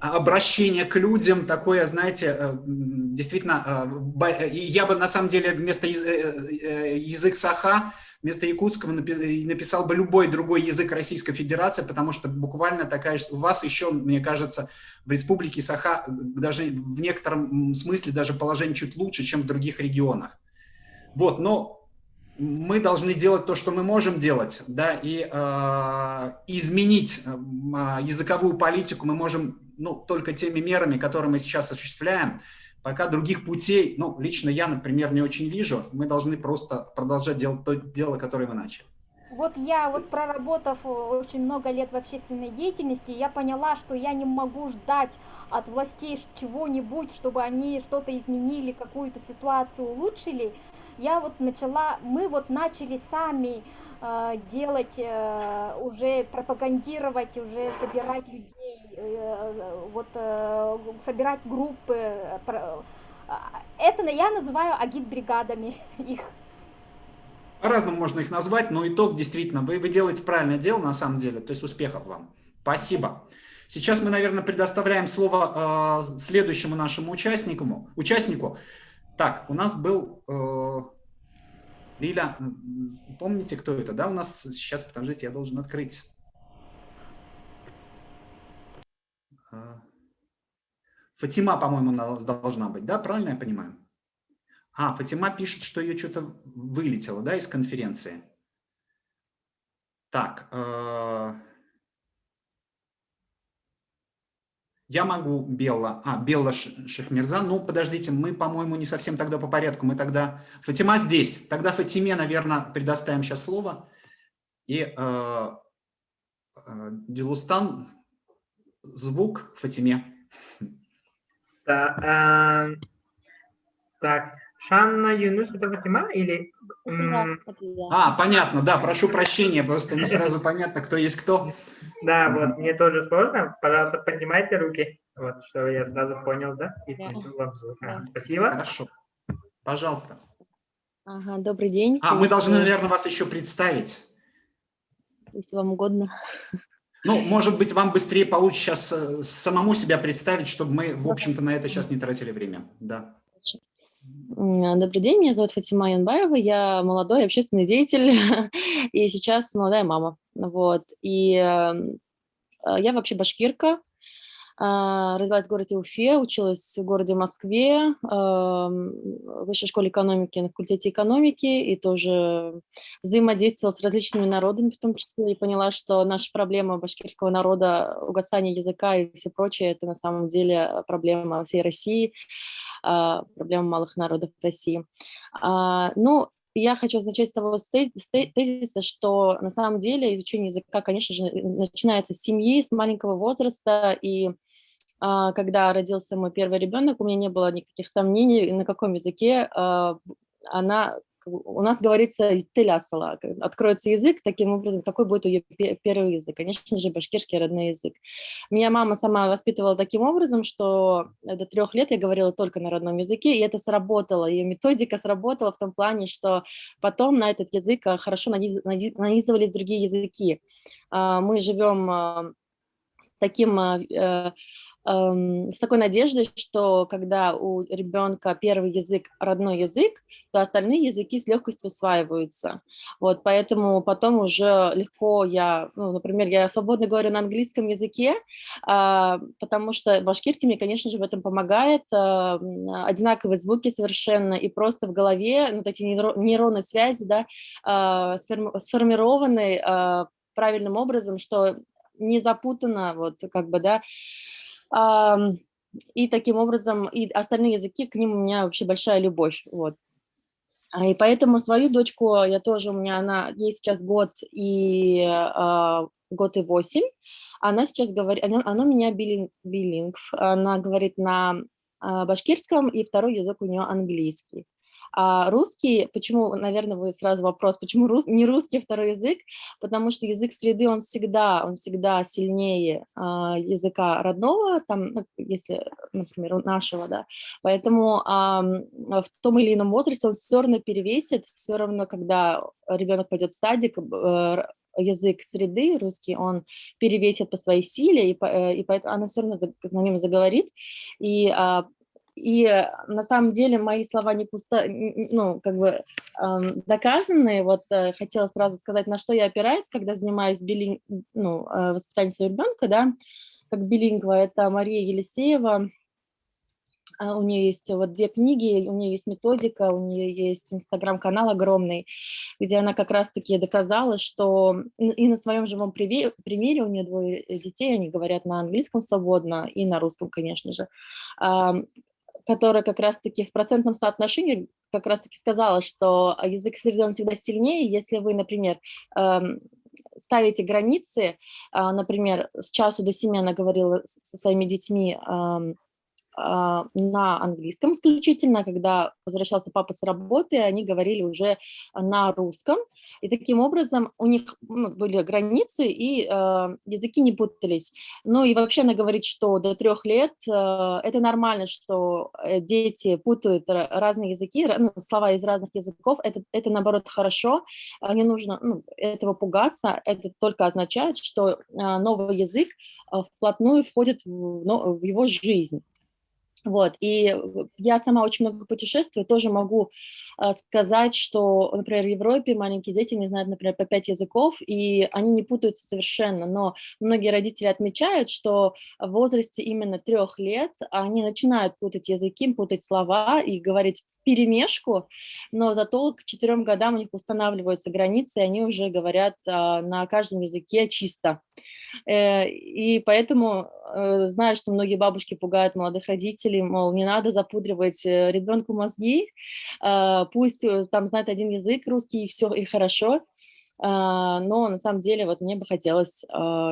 обращение к людям, такое, знаете, действительно, я бы на самом деле вместо язык саха, вместо якутского написал бы любой другой язык Российской Федерации, потому что буквально такая, у вас еще, мне кажется, в Республике Саха даже в некотором смысле даже положение чуть лучше, чем в других регионах. Вот, но мы должны делать то, что мы можем делать, да, и изменить языковую политику мы можем, только теми мерами, которые мы сейчас осуществляем. Пока других путей, лично я, например, не очень вижу. Мы должны просто продолжать делать то дело, которое мы начали. Вот я, проработав очень много лет в общественной деятельности, я поняла, что я не могу ждать от властей чего-нибудь, чтобы они что-то изменили, какую-то ситуацию улучшили. Мы начали сами делать, уже пропагандировать, уже собирать людей, собирать группы. Это я называю агитбригадами их. По-разному можно их назвать, но итог действительно, вы делаете правильное дело на самом деле, то есть успехов вам. Спасибо. Сейчас мы, наверное, предоставляем слово следующему нашему участнику. Так, у нас был... Лиля, помните, кто это, да, у нас сейчас, подождите, я должен открыть. Фатима, по-моему, должна быть, да, правильно я понимаю? Фатима пишет, что ее что-то вылетело, да, из конференции. Так. Я могу, Белла. Белла Шахмерза. Ну, подождите, мы, по-моему, не совсем тогда по порядку. Мы тогда... Фатима здесь. Тогда Фатиме, наверное, предоставим сейчас слово. И Дилустан, звук Фатиме. Да, так, Шанна Юнус, это Фатима или... Понятно, да, прошу прощения, просто не сразу понятно, кто есть кто. Да, вот, мне тоже сложно. Пожалуйста, поднимайте руки, вот, что я сразу понял, да? И включил вам звук. Спасибо. Хорошо. Пожалуйста. Добрый день. Мы должны, наверное, вас еще представить. Если вам угодно. Ну, может быть, вам быстрее получится сейчас самому себя представить, чтобы мы, в общем-то, на это сейчас не тратили время. Да. Добрый день, меня зовут Фатима Янбаева, я молодой общественный деятель и сейчас молодая мама. Вот. И я вообще башкирка, родилась в городе Уфе, училась в городе Москве, в высшей школе экономики, на факультете экономики, и тоже взаимодействовала с различными народами в том числе, и поняла, что наша проблема башкирского народа, угасание языка и все прочее, это на самом деле проблема всей России, проблема малых народов России. Ну, я хочу начать с того тезиса, что на самом деле изучение языка, конечно же, начинается с семьи, с маленького возраста, и когда родился мой первый ребенок, у меня не было никаких сомнений, на каком языке у нас говорится «телясала», откроется язык, таким образом, какой будет ее первый язык, конечно же, башкирский родной язык. Меня мама сама воспитывала таким образом, что до 3 лет я говорила только на родном языке, и это сработало, ее методика сработала в том плане, что потом на этот язык хорошо нанизывались другие языки. Мы живем с такой надеждой, что когда у ребенка первый язык родной язык, то остальные языки с легкостью усваиваются. Вот, поэтому потом уже легко например, я свободно говорю на английском языке, потому что башкирский мне, конечно же, в этом помогает. Одинаковые звуки совершенно, и просто в голове вот эти нейронные связи, да, сформированы правильным образом, что не запутано, вот, как бы, да, и таким образом, и остальные языки, к ним у меня вообще большая любовь, вот. И поэтому свою дочку я тоже, ей сейчас год и 8, она сейчас говорит, она у меня билингв, она говорит на башкирском, и второй язык у нее английский. А русский, почему, наверное, вы сразу вопрос, почему не русский второй язык? Потому что язык среды, он всегда сильнее языка родного, там, если, например, нашего, да. Поэтому в том или ином возрасте он все равно перевесит, все равно, когда ребенок пойдет в садик, язык среды русский, он перевесит по своей силе, и поэтому она все равно на нем заговорит, и на самом деле мои слова не доказанные. Вот хотела сразу сказать, на что я опираюсь, когда занимаюсь воспитанием своего ребенка, да, как билингва. Это Мария Елисеева. У нее есть 2 книги, у нее есть методика, у нее есть инстаграм-канал огромный, где она как раз-таки доказала, что и на своем живом примере, у нее 2 детей, они говорят на английском свободно и на русском, конечно же, которая как раз-таки в процентном соотношении как раз-таки сказала, что язык среды, он всегда сильнее, если вы, например, ставите границы, например, с часу до 7 она говорила со своими детьми на английском исключительно, когда возвращался папа с работы, они говорили уже на русском, и таким образом у них были границы, и языки не путались. Ну и вообще она говорит, что до 3 лет это нормально, что дети путают разные языки, слова из разных языков, это наоборот хорошо, не нужно этого пугаться, это только означает, что новый язык вплотную входит в его жизнь. Вот, и я сама очень много путешествую, тоже могу сказать, что, например, в Европе маленькие дети не знают, например, по 5 языков, и они не путаются совершенно, но многие родители отмечают, что в возрасте именно 3 лет они начинают путать языки, путать слова и говорить вперемешку, но зато к 4 годам у них устанавливаются границы, и они уже говорят на каждом языке чисто. И поэтому знаю, что многие бабушки пугают молодых родителей, мол, не надо запудривать ребенку мозги, пусть там знает один язык русский, и все, и хорошо. Но на самом деле вот мне бы хотелось,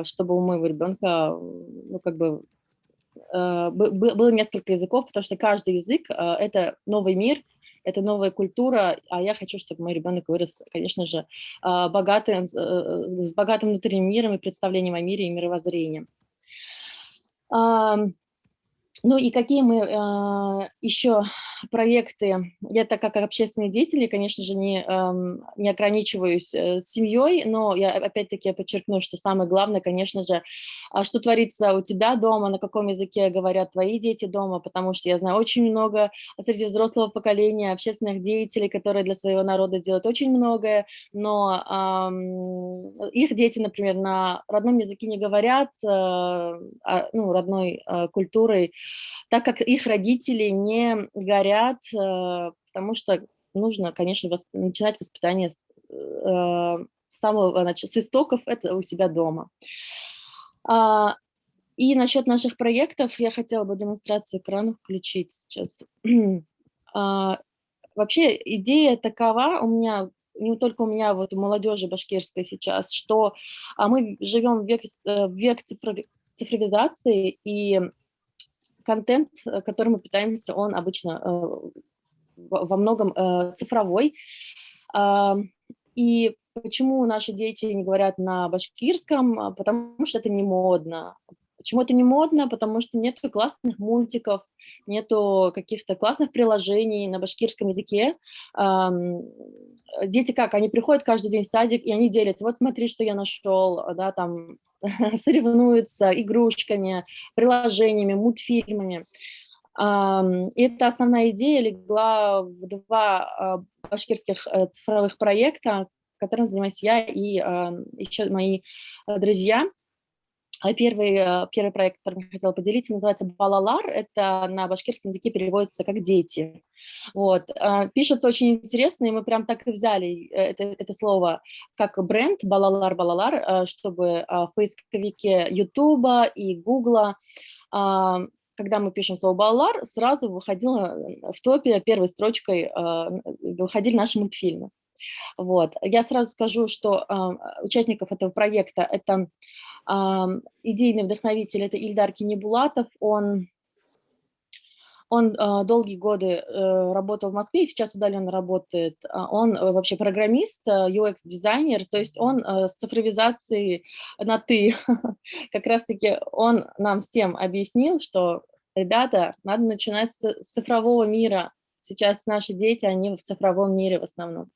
чтобы у моего ребенка, ну, как бы, было несколько языков, потому что каждый язык это новый мир, это новая культура, а я хочу, чтобы мой ребенок вырос, конечно же, богатым, с богатым внутренним миром и представлением о мире и мировоззрением. Ну и какие мы еще проекты? Я, так как общественный деятель, конечно же, не ограничиваюсь семьей, но я опять-таки подчеркну, что самое главное, конечно же, что творится у тебя дома, на каком языке говорят твои дети дома, потому что я знаю очень много среди взрослого поколения общественных деятелей, которые для своего народа делают очень многое, но их дети, например, на родном языке не говорят, ну, родной культурой, так как их родители не горят, потому что нужно, конечно, начинать воспитание с самого с истоков, это у себя дома. И насчет наших проектов я хотела бы демонстрацию экрана включить сейчас. Вообще идея такова у меня, не только у меня, вот у молодежи башкирской сейчас, что мы живем в век цифровизации, и контент, который мы питаемся, он обычно во многом цифровой. И почему наши дети не говорят на башкирском? Потому что это не модно. Почему это не модно? Потому что нету классных мультиков, нету каких-то классных приложений на башкирском языке. Дети как? Они приходят каждый день в садик, и они делятся. Вот смотри, что я нашел, да, там соревнуются игрушками, приложениями, мультфильмами. И это основная идея легла в 2 башкирских цифровых проекта, которым занимаюсь я и еще мои друзья. Первый проект, которым я хотела поделиться, называется «Балалар». Это на башкирском языке переводится как «дети». Вот. Пишется очень интересно, и мы прям так и взяли это слово как бренд «Балалар», чтобы в поисковике Ютуба и Гугла, когда мы пишем слово «Балалар», сразу выходило в топе первой строчкой, выходили наши мультфильмы. Вот. Я сразу скажу, что участников этого проекта это идейный вдохновитель, это Ильдар Кинебулатов, он долгие годы работал в Москве и сейчас удаленно работает. Он вообще программист, UX-дизайнер, то есть он с цифровизацией на «ты». Как раз-таки он нам всем объяснил, что, ребята, надо начинать с цифрового мира. Сейчас наши дети, они в цифровом мире в основном.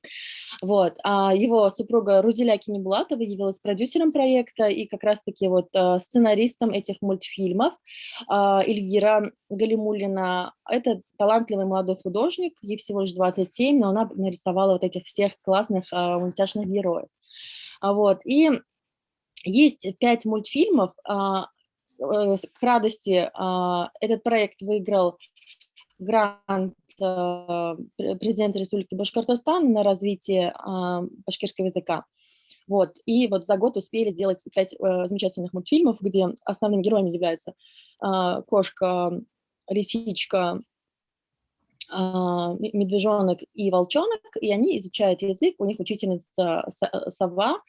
Вот. А его супруга Рудиля Кинебулатова явилась продюсером проекта и как раз-таки вот сценаристом этих мультфильмов. Ильгира Галимуллина – это талантливый молодой художник, ей всего лишь 27, но она нарисовала вот этих всех классных мультяшных героев. Вот. И есть 5 мультфильмов. К радости этот проект выиграл грант президента Республики Башкортостан на развитие башкирского языка. Вот. И вот за год успели сделать 5 замечательных мультфильмов, где основными героями являются кошка, лисичка, медвежонок и волчонок, и они изучают язык, у них учительница сова.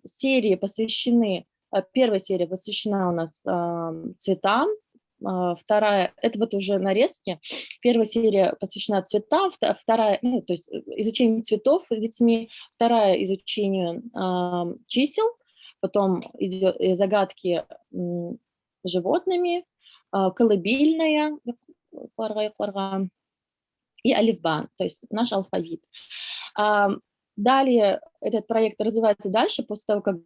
Серии посвящены, первая серия посвящена у нас цветам, вторая, это вот уже нарезки, первая серия посвящена цветам, вторая, ну, то есть изучению цветов с детьми, вторая изучению чисел, потом идет загадки животными, колыбельная, и алифба, то есть наш алфавит. Далее этот проект развивается дальше, после того, как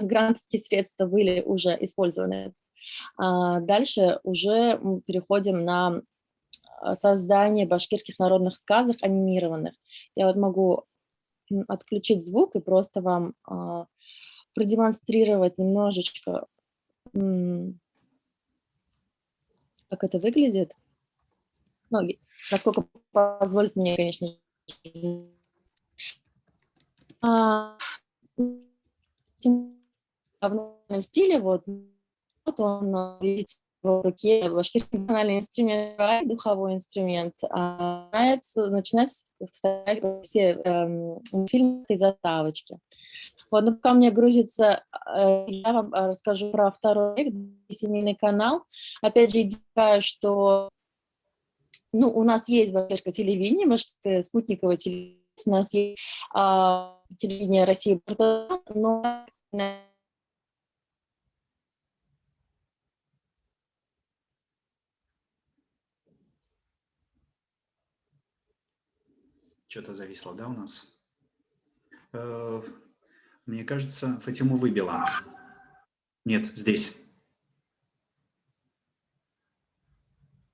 грантовские средства были уже использованы Дальше уже мы переходим на создание башкирских народных сказок анимированных. Я вот могу отключить звук и просто вам продемонстрировать немножечко, как это выглядит. Ну, насколько позволит мне, конечно же. В стиле вот он, видите, в руке башкирский национальный инструмент, духовой инструмент, начинает вставлять все фильмы и заставочки. Вот, но пока у меня грузится, я вам расскажу про второй проект, семейный канал. Опять же, идея, что у нас есть башкирское телевидение, башкирское спутниковое телевидение, у нас есть телевидение России, но Что-то зависло, да, у нас? Мне кажется, Фатиму выбила. Нет, здесь.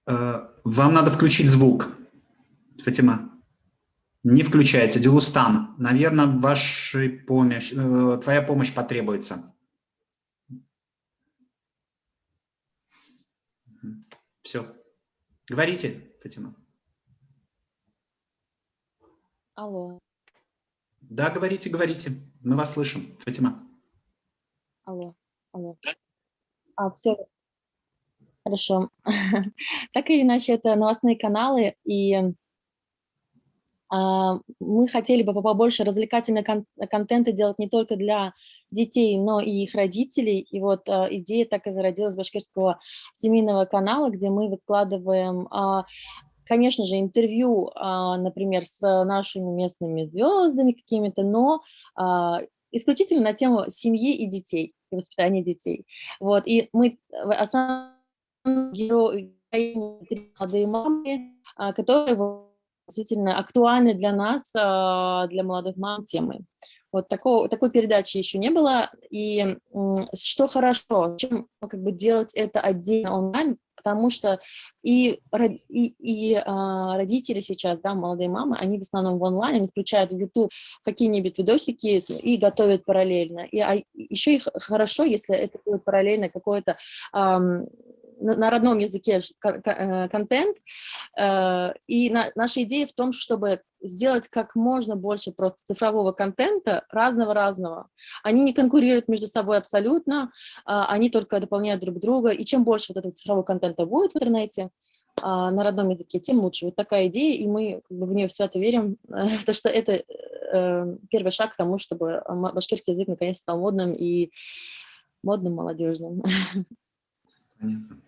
Вам надо включить звук, Фатима. Не включается. Дилустан, наверное, твоя помощь потребуется. Все. Говорите, Фатима. Алло. Да, говорите, говорите. Мы вас слышим, Фатима. Алло. Все. Хорошо. Так или иначе, это новостные каналы, и мы хотели бы побольше развлекательного контента делать не только для детей, но и их родителей. И вот идея так и зародилась башкирского семейного канала, где мы выкладываем, конечно же, интервью, например, с нашими местными звездами какими-то, но исключительно на тему семьи и детей, и воспитания детей. Вот, и мы основные герои, молодые мамы, которые действительно актуальны для нас, для молодых мам, темы. Вот такой передачи еще не было. И что хорошо, чем делать это отдельно онлайн, потому что и родители сейчас, да, молодые мамы, они в основном в онлайне, они включают в YouTube какие-нибудь видосики и готовят параллельно. И еще и хорошо, если это будет параллельно какой-то на родном языке контент. И наша идея в том, чтобы сделать как можно больше просто цифрового контента, разного. Они не конкурируют между собой абсолютно, они только дополняют друг друга. И чем больше вот этого цифрового контента будет в интернете на родном языке, тем лучше. Вот такая идея, и мы в нее свято верим, потому что это первый шаг к тому, чтобы башкирский язык наконец стал модным и молодежным. Понятно.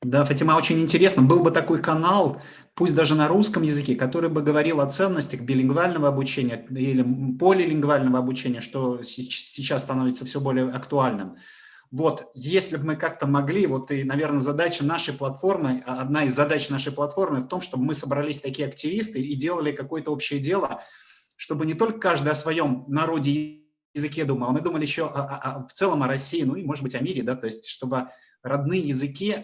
Да, Фатима, очень интересно. Был бы такой канал, пусть даже на русском языке, который бы говорил о ценностях билингвального обучения или полилингвального обучения, что сейчас становится все более актуальным. Вот, если бы мы как-то могли, вот и, наверное, задача нашей платформы, одна из задач нашей платформы в том, чтобы мы собрались такие активисты и делали какое-то общее дело, чтобы не только каждый о своем народе языке думал, мы думали еще в целом о России, ну и, может быть, о мире, да, то есть, чтобы родные языки,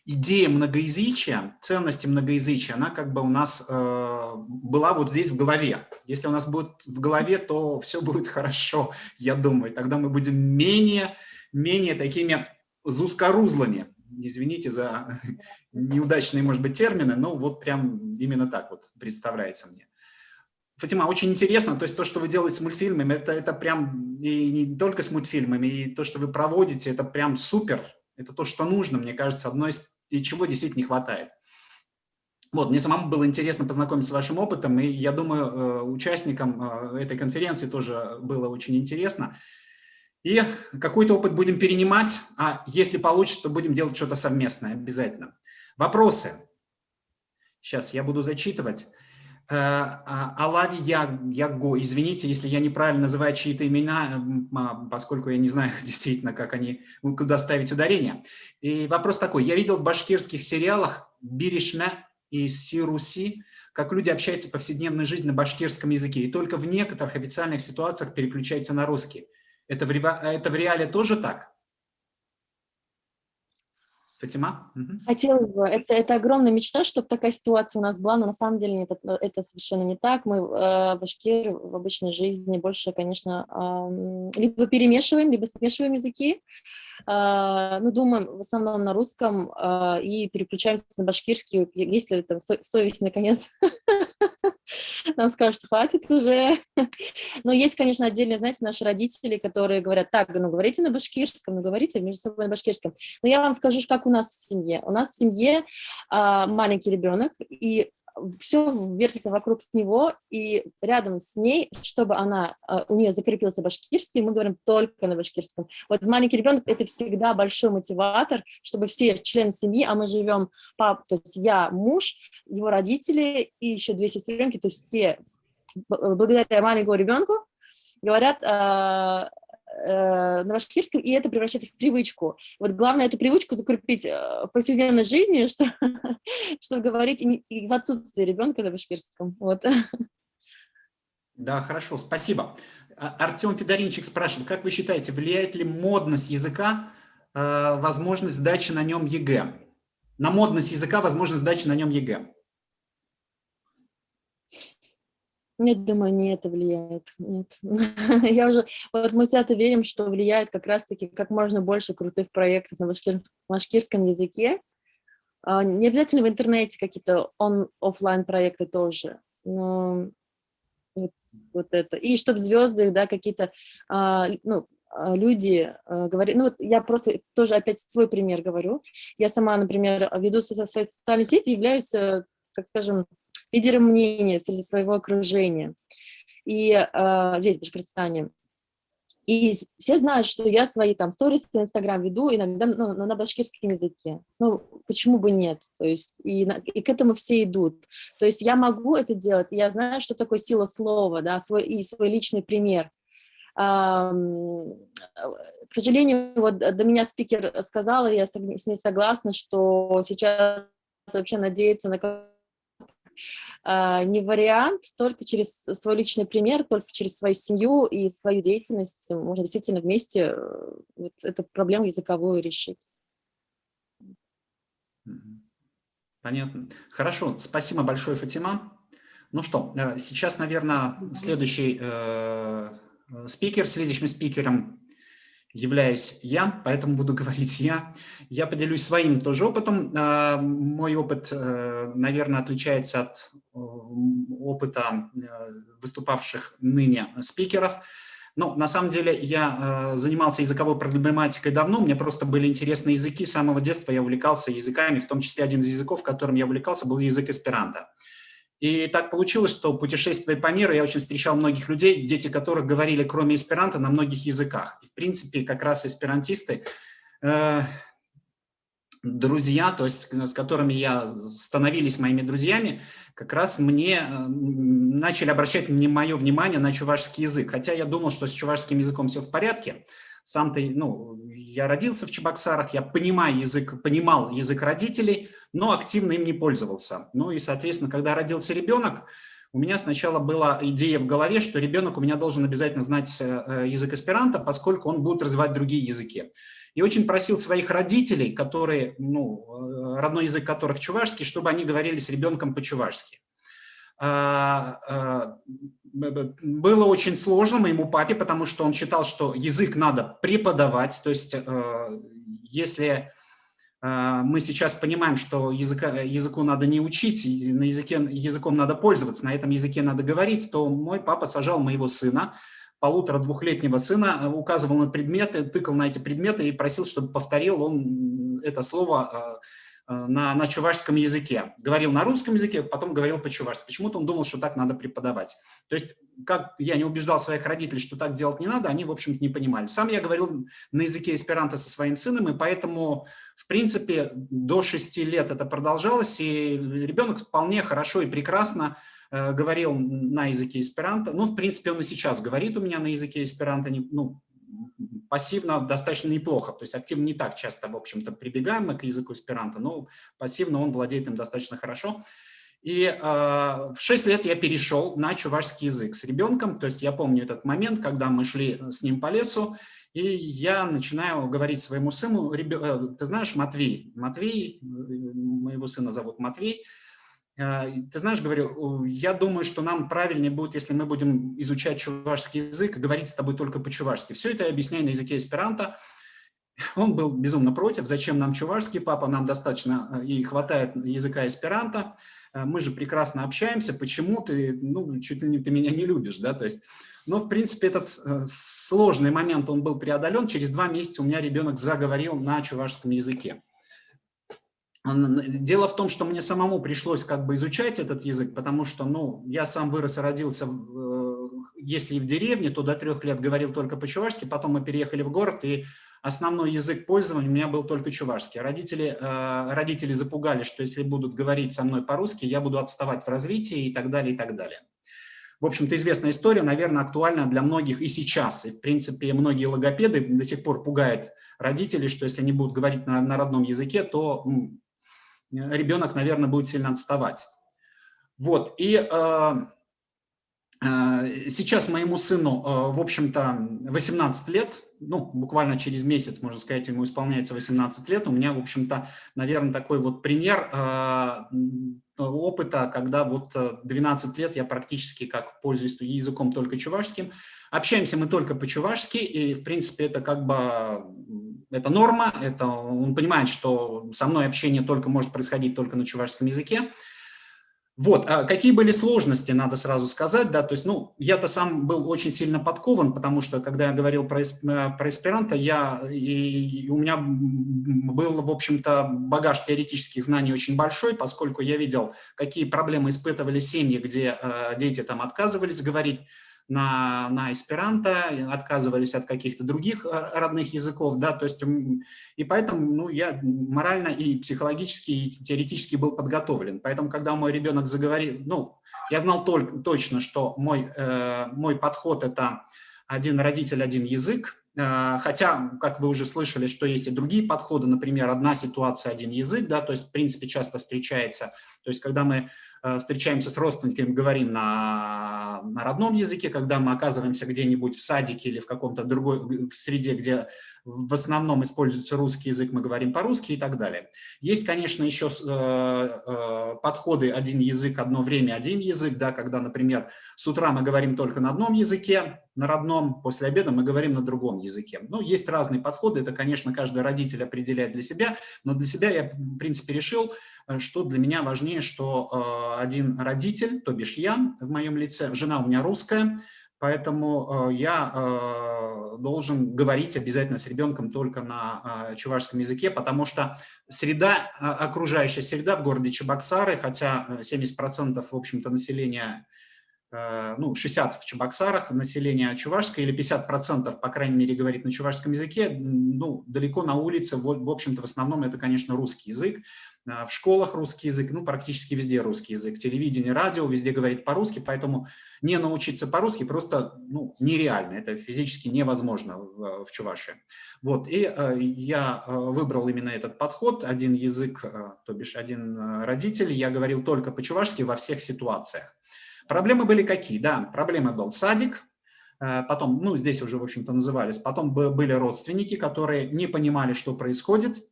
идея многоязычия, ценности многоязычия, она как бы у нас была вот здесь в голове. Если у нас будет в голове, то все будет хорошо, я думаю. Тогда мы будем менее такими зускорузлыми. Извините за неудачные, может быть, термины, но вот прям именно так вот представляется мне. Фатима, очень интересно, то есть то, что вы делаете с мультфильмами, это прям, и не только с мультфильмами, и то, что вы проводите, это прям супер, это то, что нужно, мне кажется, одно из чего действительно не хватает. Вот, мне самому было интересно познакомиться с вашим опытом, и я думаю, участникам этой конференции тоже было очень интересно. И какой-то опыт будем перенимать, а если получится, то будем делать что-то совместное обязательно. Вопросы? Сейчас я буду зачитывать. Алави Яго, извините, если я неправильно называю чьи-то имена, поскольку я не знаю действительно, как они, куда ставить ударение. И вопрос такой. Я видел в башкирских сериалах Биришме и Сируси, как люди общаются в повседневной жизни на башкирском языке, и только в некоторых официальных ситуациях переключаются на русский. Это в реале тоже так? Фатима? Хотелось бы, это огромная мечта, чтобы такая ситуация у нас была, но на самом деле это совершенно не так. Мы, башкиры, в обычной жизни больше, конечно, либо перемешиваем, либо смешиваем языки. Ну, думаем в основном на русском и переключаемся на башкирский, если там совесть наконец нам скажет, что хватит уже. Но есть, конечно, отдельные, знаете, наши родители, которые говорят, так, ну, говорите на башкирском, ну, говорите между собой на башкирском. Но я вам скажу, как у нас в семье. У нас в семье маленький ребенок, и все вертится вокруг него, и рядом с ней, чтобы у нее закрепился башкирский, мы говорим только на башкирском. Вот маленький ребенок – это всегда большой мотиватор, чтобы все члены семьи, а мы живем, папа, то есть я, муж, его родители и еще 2 сестренки, то есть все, благодаря маленькому ребенку, говорят на башкирском, и это превращается в привычку. Вот главное эту привычку закрепить в повседневной жизни, чтобы говорить и в отсутствии ребенка на башкирском. Вот. Да, хорошо, спасибо. Артем Федоринчик спрашивает, как вы считаете, влияет ли модность языка, возможность сдачи на нем ЕГЭ? На модность языка, возможность сдачи на нем ЕГЭ? Нет, думаю, не это влияет. Нет. Вот мы свято верим, что влияет как раз-таки как можно больше крутых проектов на башкирском языке. Не обязательно в интернете какие-то офлайн проекты тоже. Но вот это. И чтобы звезды, да, какие-то люди говорят. Ну вот я просто тоже опять свой пример говорю. Я сама, например, веду свои социальные сети, являюсь, так скажем, лидером мнения среди своего окружения. И здесь, в Башкортостане. И все знают, что я свои там сторисы в Инстаграм веду иногда на башкирском языке. Ну, почему бы нет? То есть, и к этому все идут. То есть я могу это делать, я знаю, что такое сила слова, да, свой личный пример. К сожалению, вот до меня спикер сказала, я с ней согласна, что сейчас вообще надеяться на не вариант, только через свой личный пример, только через свою семью и свою деятельность можно действительно вместе вот эту проблему языковую решить. Понятно. Хорошо, спасибо большое, Фатима. Ну что, сейчас, наверное, следующий спикер, следующим спикером являюсь я, поэтому буду говорить я. Я поделюсь своим тоже опытом. Мой опыт, наверное, отличается от опыта выступавших ныне спикеров. Но на самом деле я занимался языковой проблематикой давно, мне просто были интересны языки. С самого детства я увлекался языками, в том числе один из языков, которым я увлекался, был язык эсперанто. И так получилось, что, путешествуя по миру, я очень встречал многих людей, дети которых говорили, кроме эсперанто, на многих языках. И, в принципе, как раз эсперантисты, друзья, то есть с которыми я становились моими друзьями, как раз мне начали обращать мое внимание на чувашский язык. Хотя я думал, что с чувашским языком все в порядке. Сам-то, я родился в Чебоксарах, я понимал язык родителей, но активно им не пользовался. Ну и, соответственно, когда родился ребенок, у меня сначала была идея в голове, что ребенок у меня должен обязательно знать язык эсперанто, поскольку он будет развивать другие языки. И очень просил своих родителей, которые, родной язык которых чувашский, чтобы они говорили с ребенком по-чувашски. Было очень сложно моему папе, потому что он считал, что язык надо преподавать. То есть, если мы сейчас понимаем, что языку надо не учить, языком надо пользоваться, на этом языке надо говорить, то мой папа сажал моего сына, 1,5–2-летнего сына, указывал на предметы, тыкал на эти предметы и просил, чтобы повторил он это слово на чувашском языке. Говорил на русском языке, потом говорил по-чувашски. Почему-то он думал, что так надо преподавать. То есть, как я не убеждал своих родителей, что так делать не надо, они, в общем-то, не понимали. Сам я говорил на языке эсперанто со своим сыном, и поэтому, в принципе, до 6 лет это продолжалось, и ребенок вполне хорошо и прекрасно говорил на языке эсперанто. Ну, в принципе, он и сейчас говорит у меня на языке эсперанто, пассивно достаточно неплохо, то есть активно не так часто, в общем-то, прибегаем мы к языку эсперанто, но пассивно он владеет им достаточно хорошо. И в 6 лет я перешел на чувашский язык с ребенком, то есть я помню этот момент, когда мы шли с ним по лесу, и я начинаю говорить своему сыну: ты знаешь, Матвей, моего сына зовут Матвей, ты знаешь, говорю, я думаю, что нам правильнее будет, если мы будем изучать чувашский язык и говорить с тобой только по-чувашски. Все это я объясняю на языке эсперанто. Он был безумно против. Зачем нам чувашский, папа, нам достаточно и хватает языка эсперанто. Мы же прекрасно общаемся, почему ты, ну, чуть ли не ты меня не любишь, да, то есть, но, в принципе, этот сложный момент, он был преодолен, через 2 месяца у меня ребенок заговорил на чувашском языке. Дело в том, что мне самому пришлось как бы изучать этот язык, потому что, ну, я сам вырос и родился, если и в деревне, то до 3 лет говорил только по-чувашски, потом мы переехали в город, и основной язык пользования у меня был только чувашский. Родители запугали, что если будут говорить со мной по-русски, я буду отставать в развитии и так далее, и так далее. В общем-то, известная история, наверное, актуальна для многих и сейчас. И, в принципе, многие логопеды до сих пор пугают родителей, что если они будут говорить на родном языке, то ребенок, наверное, будет сильно отставать. Вот, и сейчас моему сыну, в общем-то, 18 лет, ну, буквально через месяц, можно сказать, ему исполняется 18 лет. У меня, в общем-то, наверное, такой вот пример опыта, когда вот 12 лет я практически как пользуюсь языком только чувашским. Общаемся мы только по-чувашски, и, в принципе, это как бы, это норма, это, он понимает, что со мной общение только может происходить только на чувашском языке. Вот, какие были сложности, надо сразу сказать, да, то есть, ну, я-то сам был очень сильно подкован, потому что, когда я говорил про эсперанто, у меня был, в общем-то, багаж теоретических знаний очень большой, поскольку я видел, какие проблемы испытывали семьи, где дети там отказывались говорить на эсперанто, отказывались от каких-то других родных языков, да, то есть, и поэтому, ну, я морально и психологически, и теоретически был подготовлен. Поэтому, когда мой ребенок заговорил, ну, я знал точно, что мой подход – это один родитель, один язык, хотя, как вы уже слышали, что есть и другие подходы, например, одна ситуация, один язык, да, то есть, в принципе, часто встречается, то есть, когда мы встречаемся с родственниками, говорим на родном языке, когда мы оказываемся где-нибудь в садике или в каком-то другой среде, где в основном используется русский язык, мы говорим по-русски и так далее. Есть, конечно, еще подходы один язык, одно время, один язык, да, когда, например, с утра мы говорим только на одном языке, на родном, после обеда мы говорим на другом языке. Ну, есть разные подходы, это, конечно, каждый родитель определяет для себя, но для себя я, в принципе, решил, что для меня важнее, что один родитель, то бишь я в моем лице, жена у меня русская, поэтому я должен говорить обязательно с ребенком только на чувашском языке, потому что среда, окружающая среда в городе Чебоксары, хотя 70%, в общем-то, населения, ну, 60 в Чебоксарах, население чувашское, или 50%, по крайней мере, говорит на чувашском языке, ну, далеко на улице, в общем-то, в основном это, конечно, русский язык. В школах русский язык, ну, практически везде русский язык, телевидение, радио, везде говорит по-русски, поэтому не научиться по-русски просто, ну, нереально, это физически невозможно в Чувашии. Вот, и я выбрал именно этот подход, один язык, то бишь один родитель, я говорил только по-чувашски во всех ситуациях. Проблемы были какие? Да, проблемы был садик, потом, ну, здесь уже, в общем-то, назывались, потом были родственники, которые не понимали, что происходит.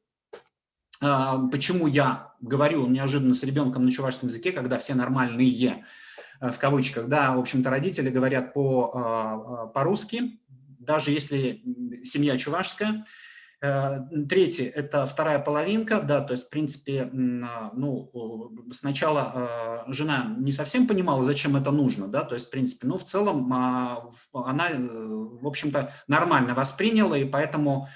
Почему я говорю неожиданно с ребенком на чувашском языке, когда все нормальные, в кавычках, да, в общем-то, родители говорят по-русски, даже если семья чувашская. Третье – это вторая половинка, да, то есть, в принципе, ну, сначала жена не совсем понимала, зачем это нужно, да, то есть, в принципе, ну, в целом она, в общем-то, нормально восприняла, и поэтому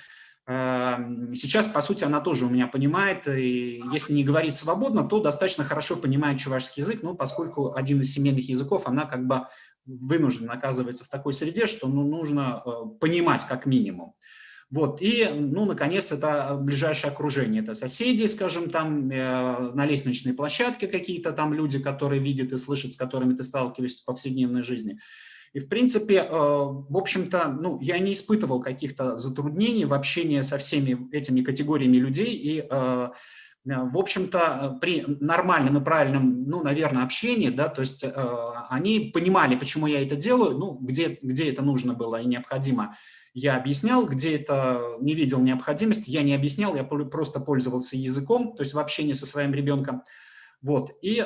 сейчас, по сути, она тоже у меня понимает, и если не говорит свободно, то достаточно хорошо понимает чувашский язык, ну, поскольку один из семейных языков, она как бы вынуждена оказывается в такой среде, что, ну, нужно понимать как минимум. Вот, и, ну, наконец, это ближайшее окружение, это соседи, скажем, там, на лестничной площадке какие-то там люди, которые видят и слышат, с которыми ты сталкиваешься в повседневной жизни. И, в принципе, в общем-то, ну, я не испытывал каких-то затруднений в общении со всеми этими категориями людей, и в общем-то, при нормальном и правильном, ну, наверное, общении, да, то есть они понимали, почему я это делаю, ну, где это нужно было и необходимо, я объяснял, где это не видел необходимости, я не объяснял, я просто пользовался языком, то есть в общении со своим ребенком, вот, и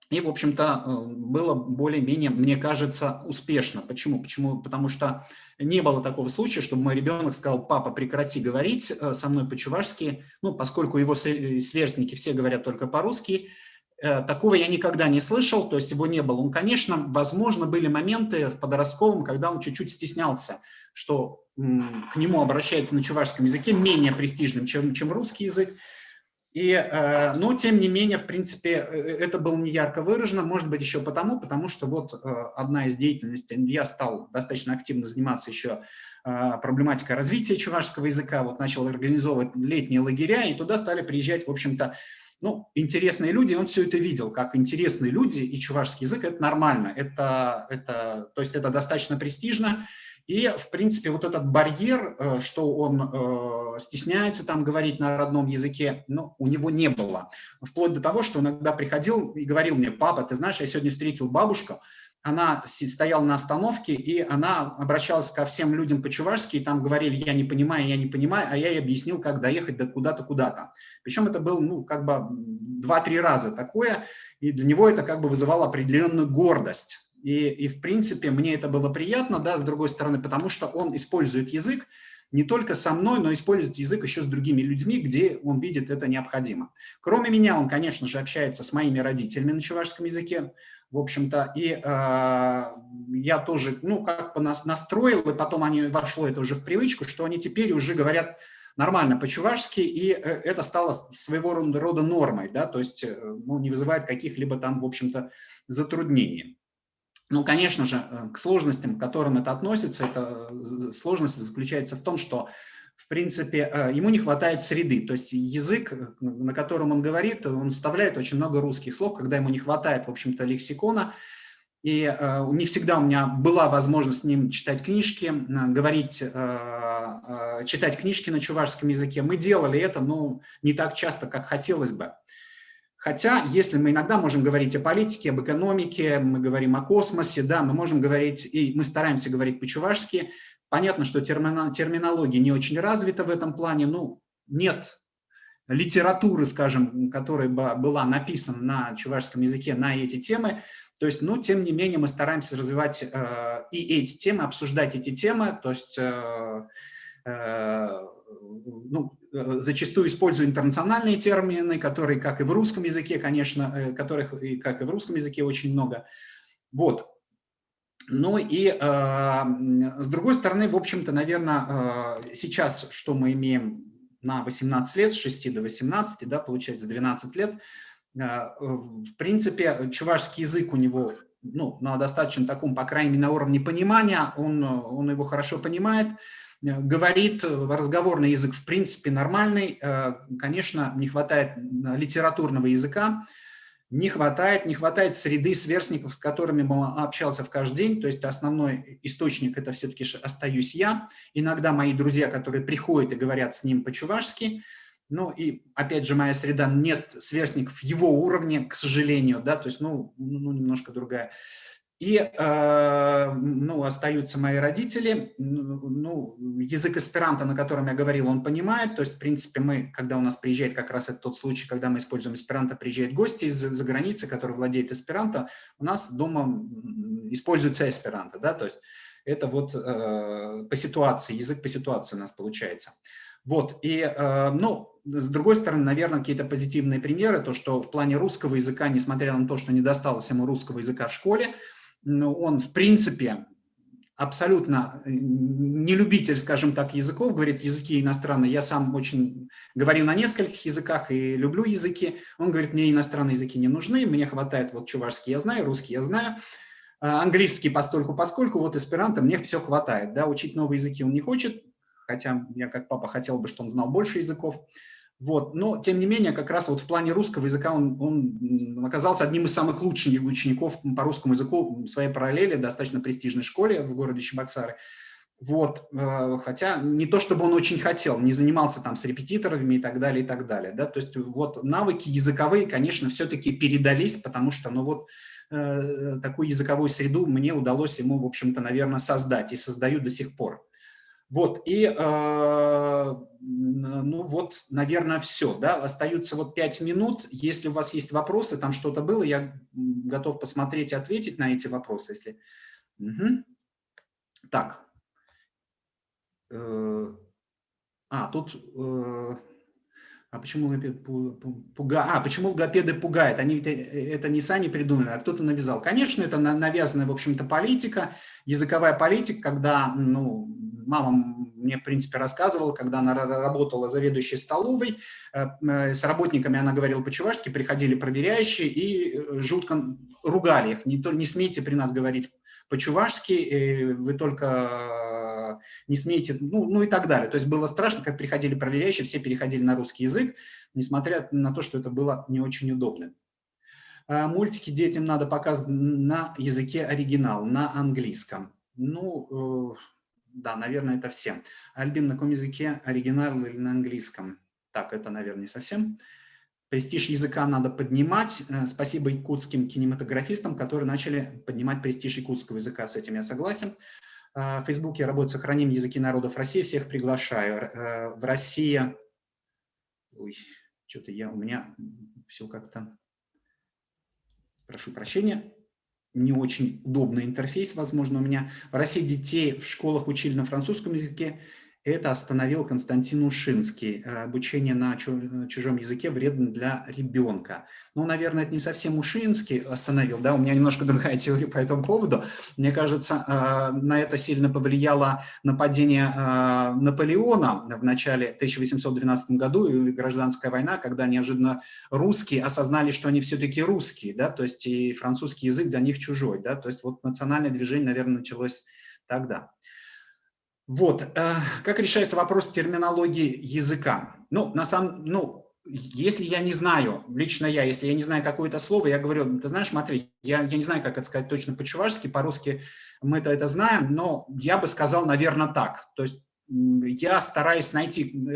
в общем-то, было более-менее, мне кажется, успешно. Почему? Потому что не было такого случая, чтобы мой ребенок сказал: папа, прекрати говорить со мной по-чувашски, ну, поскольку его сверстники все говорят только по-русски. Такого я никогда не слышал, то есть его не было. Он, конечно, возможно, были моменты в подростковом, когда он чуть-чуть стеснялся, что к нему обращаются на чувашском языке, менее престижным, чем русский язык. Но, тем не менее, в принципе, это было не ярко выражено, может быть, еще потому что вот одна из деятельностей, я стал достаточно активно заниматься еще проблематикой развития чувашского языка, вот начал организовывать летние лагеря, и туда стали приезжать, в общем-то, ну, интересные люди, он все это видел, как интересные люди, и чувашский язык – это нормально, то есть это достаточно престижно. И, в принципе, вот этот барьер, что он стесняется там говорить на родном языке, ну, у него не было. Вплоть до того, что иногда приходил и говорил мне: папа, ты знаешь, я сегодня встретил бабушку, она стояла на остановке, и она обращалась ко всем людям по-чувашски, и там говорили: я не понимаю, а я ей объяснил, как доехать до куда-то, куда-то. Причем это было, ну, как бы 2-3 раза такое, и для него это как бы вызывало определенную гордость. И, в принципе, мне это было приятно, да, с другой стороны, потому что он использует язык не только со мной, но использует язык еще с другими людьми, где он видит это необходимо. Кроме меня, он, конечно же, общается с моими родителями на чувашском языке, в общем-то, и я тоже, ну, как бы настроил, и потом вошло это уже в привычку, что они теперь уже говорят нормально по-чувашски, и это стало своего рода нормой, да, то есть, ну, не вызывает каких-либо там, в общем-то, затруднений. Ну, конечно же, к сложностям, к которым это относится, эта сложность заключается в том, что, в принципе, ему не хватает среды. То есть язык, на котором он говорит, он вставляет очень много русских слов, когда ему не хватает, в общем-то, лексикона. И не всегда у меня была возможность с ним читать книжки, читать книжки на чувашском языке. Мы делали это, но не так часто, как хотелось бы. Хотя, если мы иногда можем говорить о политике, об экономике, мы говорим о космосе, да, мы можем говорить, и мы стараемся говорить по-чувашски. Понятно, что терминология не очень развита в этом плане, ну, нет литературы, скажем, которая бы была написана на чувашском языке на эти темы. То есть, но, тем не менее, мы стараемся развивать и эти темы, обсуждать эти темы, то есть... ну, зачастую использую интернациональные термины, которые, как и в русском языке, конечно, которых, как и в русском языке, очень много. Вот. Ну и с другой стороны, в общем-то, наверное, сейчас, что мы имеем на 18 лет, с 6 до 18, да, получается 12 лет, в принципе, чувашский язык у него, ну, на достаточно таком, по крайней мере, на уровне понимания, он его хорошо понимает, говорит, разговорный язык в принципе нормальный, конечно, не хватает литературного языка, не хватает среды сверстников, с которыми он общался в каждый день, то есть основной источник это все-таки остаюсь я, иногда мои друзья, которые приходят и говорят с ним по-чувашски, ну и опять же моя среда, нет сверстников его уровня, к сожалению, да, то есть, ну немножко другая. И, ну, остаются мои родители, ну, язык эсперанто, на котором я говорил, он понимает, то есть, в принципе, мы, когда у нас приезжает, как раз это тот случай, когда мы используем эсперанто, приезжают гости из-за границы, которые владеют эсперанто, у нас дома используется эсперанто, да, то есть, это вот по ситуации, язык по ситуации у нас получается. Вот, и, ну, с другой стороны, наверное, какие-то позитивные примеры, то, что в плане русского языка, несмотря на то, что не досталось ему русского языка в школе, он, в принципе, абсолютно не любитель, скажем так, языков, говорит, языки иностранные. Я сам очень говорю на нескольких языках и люблю языки. Он говорит, мне иностранные языки не нужны, мне хватает, вот чувашский я знаю, русский я знаю, английский постольку-поскольку, вот эсперанто мне все хватает. Да, учить новые языки он не хочет, хотя я как папа хотел бы, чтобы он знал больше языков. Вот. Но, тем не менее, как раз вот в плане русского языка он оказался одним из самых лучших учеников по русскому языку в своей параллели, достаточно престижной школе в городе Чебоксары. Вот, хотя не то, чтобы он очень хотел, не занимался там с репетиторами и так далее, да, то есть вот навыки языковые, конечно, все-таки передались, потому что, ну вот, такую языковую среду мне удалось ему, в общем-то, наверное, создать и создаю до сих пор. Вот, и, ну вот, наверное, все, да, остаются вот 5 минут, если у вас есть вопросы, там что-то было, я готов посмотреть и ответить на эти вопросы, если… Угу. Так. Тут… почему логопеды пугают? Они это не сами придумали, а кто-то навязал. Конечно, это навязанная, в общем-то, политика, языковая политика, когда, ну, мама мне, в принципе, рассказывала, когда она работала заведующей столовой, с работниками она говорила по-чувашски, приходили проверяющие и жутко ругали их. Не смейте при нас говорить по-чувашски, вы только не смеете, ну и так далее. То есть было страшно, как приходили проверяющие, все переходили на русский язык, несмотря на то, что это было не очень удобно. Мультики детям надо показывать на языке оригинал, на английском. Ну, да, наверное, это все. Альбин, на каком языке оригинал или на английском? Так, это, наверное, не совсем. Престиж языка надо поднимать. Спасибо якутским кинематографистам, которые начали поднимать престиж якутского языка. С этим я согласен. В Фейсбуке я работаю «Сохраним языки народов России». Всех приглашаю. В России… Ой, что-то у меня все как-то… Прошу прощения. Не очень удобный интерфейс, возможно, у меня. В России детей в школах учили на французском языке. Это остановил Константин Ушинский. Обучение на чужом языке вредно для ребенка. Ну, наверное, это не совсем Ушинский остановил, да, у меня немножко другая теория по этому поводу. Мне кажется, на это сильно повлияло нападение Наполеона в начале 1812 году и гражданская война, когда неожиданно русские осознали, что они все-таки русские, да, то есть и французский язык для них чужой, да, то есть вот национальное движение, наверное, началось тогда. Вот, как решается вопрос терминологии языка? Ну, если я не знаю, лично если я не знаю какое-то слово, я говорю, ты знаешь, Матвей, я не знаю, как это сказать точно по-чувашски, по-русски мы это знаем, но я бы сказал, наверное, так. То есть я стараюсь найти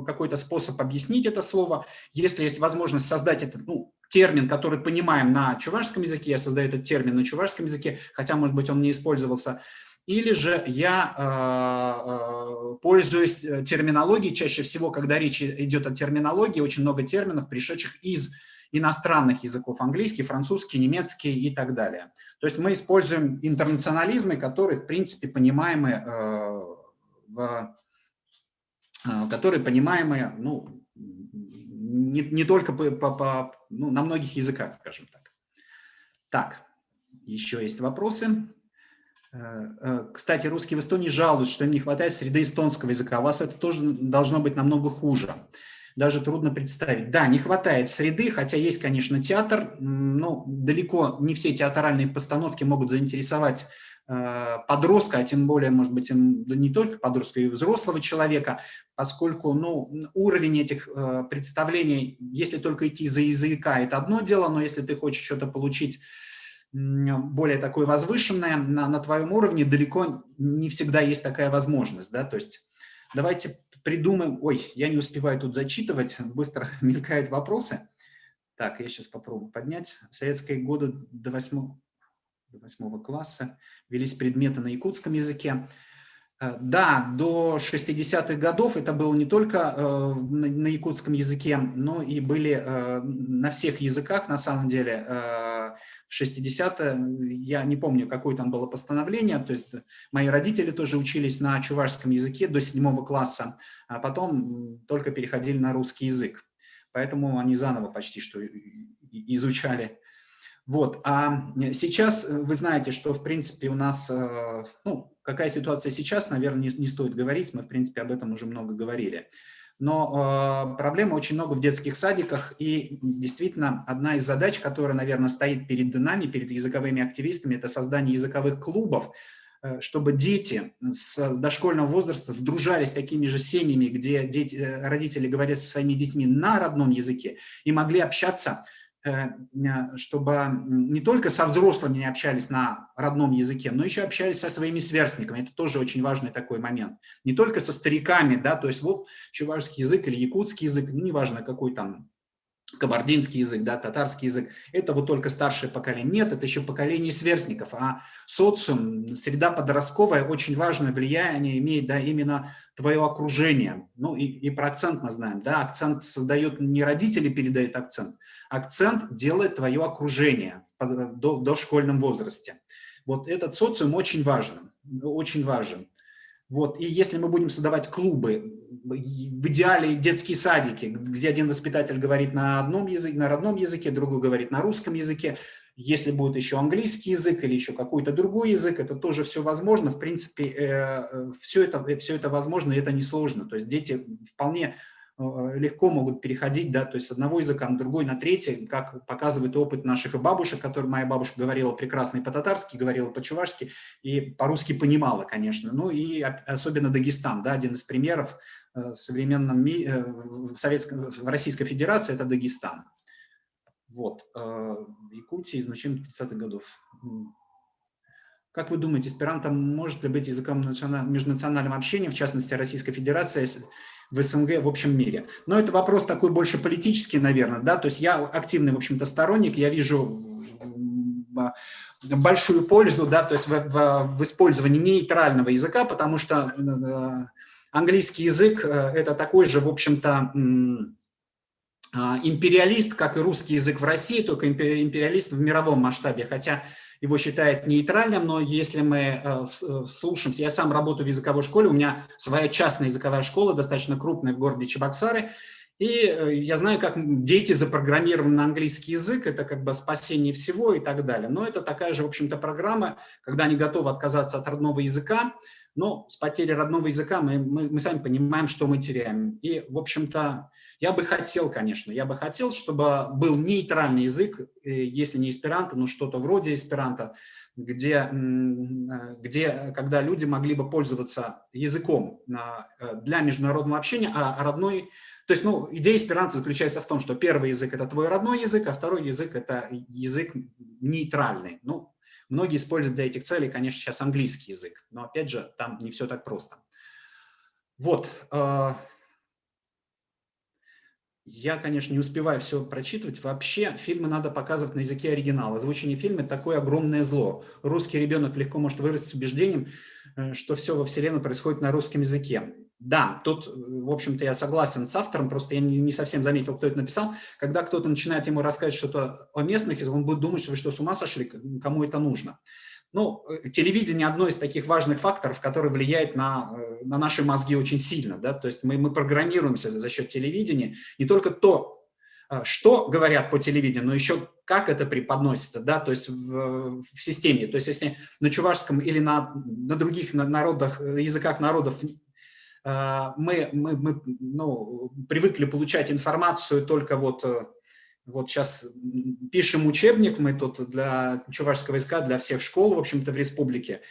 какой-то способ объяснить это слово. Если есть возможность создать этот, термин, который понимаем на чувашском языке, я создаю этот термин на чувашском языке, хотя, может быть, он не использовался. Или же я пользуюсь терминологией, чаще всего, когда речь идет о терминологии, очень много терминов, пришедших из иностранных языков, английский, французский, немецкий и так далее. То есть мы используем интернационализмы, которые, в принципе, понимаемы, не только на многих языках, скажем так. Так, еще есть вопросы. Кстати, русские в Эстонии жалуются, что им не хватает среды эстонского языка. У вас это тоже должно быть намного хуже. Даже трудно представить. Да, не хватает среды, хотя есть, конечно, театр, но далеко не все театральные постановки могут заинтересовать подростка, а тем более, может быть, не только подростка, и взрослого человека, поскольку уровень этих представлений, если только идти за языка, это одно дело, но если ты хочешь что-то получить более такое возвышенное на твоем уровне, далеко не всегда есть такая возможность, да, то есть давайте придумаем, я не успеваю тут зачитывать, быстро мелькают вопросы. Так, я сейчас попробую поднять. В советские годы до 8 класса велись предметы на якутском языке. Да, до 60-х годов это было не только на якутском языке, но и были на всех языках, на самом деле. В 60-е, я не помню, какое там было постановление, то есть мои родители тоже учились на чувашском языке до 7 класса, а потом только переходили на русский язык. Поэтому они заново почти что изучали. Вот, а сейчас вы знаете, что, в принципе, у нас, какая ситуация сейчас, наверное, не стоит говорить, мы, в принципе, об этом уже много говорили. Но проблема очень много в детских садиках, и действительно одна из задач, которая, наверное, стоит перед нами, перед языковыми активистами, это создание языковых клубов, чтобы дети с дошкольного возраста сдружались с такими же семьями, где родители говорят со своими детьми на родном языке и могли общаться чтобы не только со взрослыми общались на родном языке, но еще общались со своими сверстниками. Это тоже очень важный такой момент. Не только со стариками, да, то есть вот чувашский язык или якутский язык, ну, неважно какой там, кабардинский язык, да, татарский язык, это вот только старшее поколение. Нет, это еще поколение сверстников, а социум, среда подростковая очень важное влияние имеет, да, именно твое окружение. Ну и про акцент мы знаем, да, акцент создает не родители передают акцент делает твое окружение в дошкольном возрасте. Вот этот социум очень важен, очень важен. Вот, и если мы будем создавать клубы, в идеале детские садики, где один воспитатель говорит на одном языке, на родном языке, другой говорит на русском языке, если будет еще английский язык или еще какой-то другой язык, это тоже все возможно. В принципе, все это возможно, и это несложно. То есть дети вполне легко могут переходить, да, то есть с одного языка на другой, на третий, как показывает опыт наших бабушек, который моя бабушка говорила прекрасно и по-татарски, говорила по-чувашски, и по-русски понимала, конечно. Ну и особенно Дагестан, да, один из примеров в современном мире, в Российской Федерации, это Дагестан. Вот. Якутия изучим 30-х годов. Как вы думаете, эсперанто может ли быть языком межнационального общения, в частности, Российской Федерации, в СНГ, в общем мире? Но это вопрос такой больше политический, наверное, да, то есть я активный, в общем-то, сторонник, я вижу большую пользу, да, то есть в использовании нейтрального языка, потому что английский язык – это такой же, в общем-то, империалист, как и русский язык в России, только империалист в мировом масштабе, хотя его считают нейтральным, но если мы вслушаемся, я сам работаю в языковой школе, у меня своя частная языковая школа, достаточно крупная в городе Чебоксары, и я знаю, как дети запрограммированы на английский язык, это как бы спасение всего и так далее. Но это такая же, в общем-то, программа, когда они готовы отказаться от родного языка, но с потерей родного языка мы сами понимаем, что мы теряем. И, в общем-то, я бы хотел, конечно, чтобы был нейтральный язык, если не эсперанто, но что-то вроде эсперанто, где, когда люди могли бы пользоваться языком для международного общения, а родной... То есть, ну, идея эсперанто заключается в том, что первый язык – это твой родной язык, а второй язык – это язык нейтральный. Ну, многие используют для этих целей, конечно, сейчас английский язык, но, опять же, там не все так просто. Вот. Я, конечно, не успеваю все прочитывать. Вообще, фильмы надо показывать на языке оригинала. Озвучение фильма – это такое огромное зло. Русский ребенок легко может вырасти с убеждением, что все во Вселенной происходит на русском языке. Да, тут, в общем-то, я согласен с автором, просто я не совсем заметил, кто это написал. Когда кто-то начинает ему рассказывать что-то о местных языках, он будет думать, что вы что, с ума сошли, кому это нужно. Ну, телевидение – одно из таких важных факторов, который влияет на наши мозги очень сильно. Да? То есть мы программируемся за счет телевидения. Не только то, что говорят по телевидению, но еще как это преподносится, да? То есть в системе. То есть если на чувашском или на других языках народов мы привыкли получать информацию только вот сейчас пишем учебник, мы тут для чувашского языка, для всех школ, в общем-то, в республике.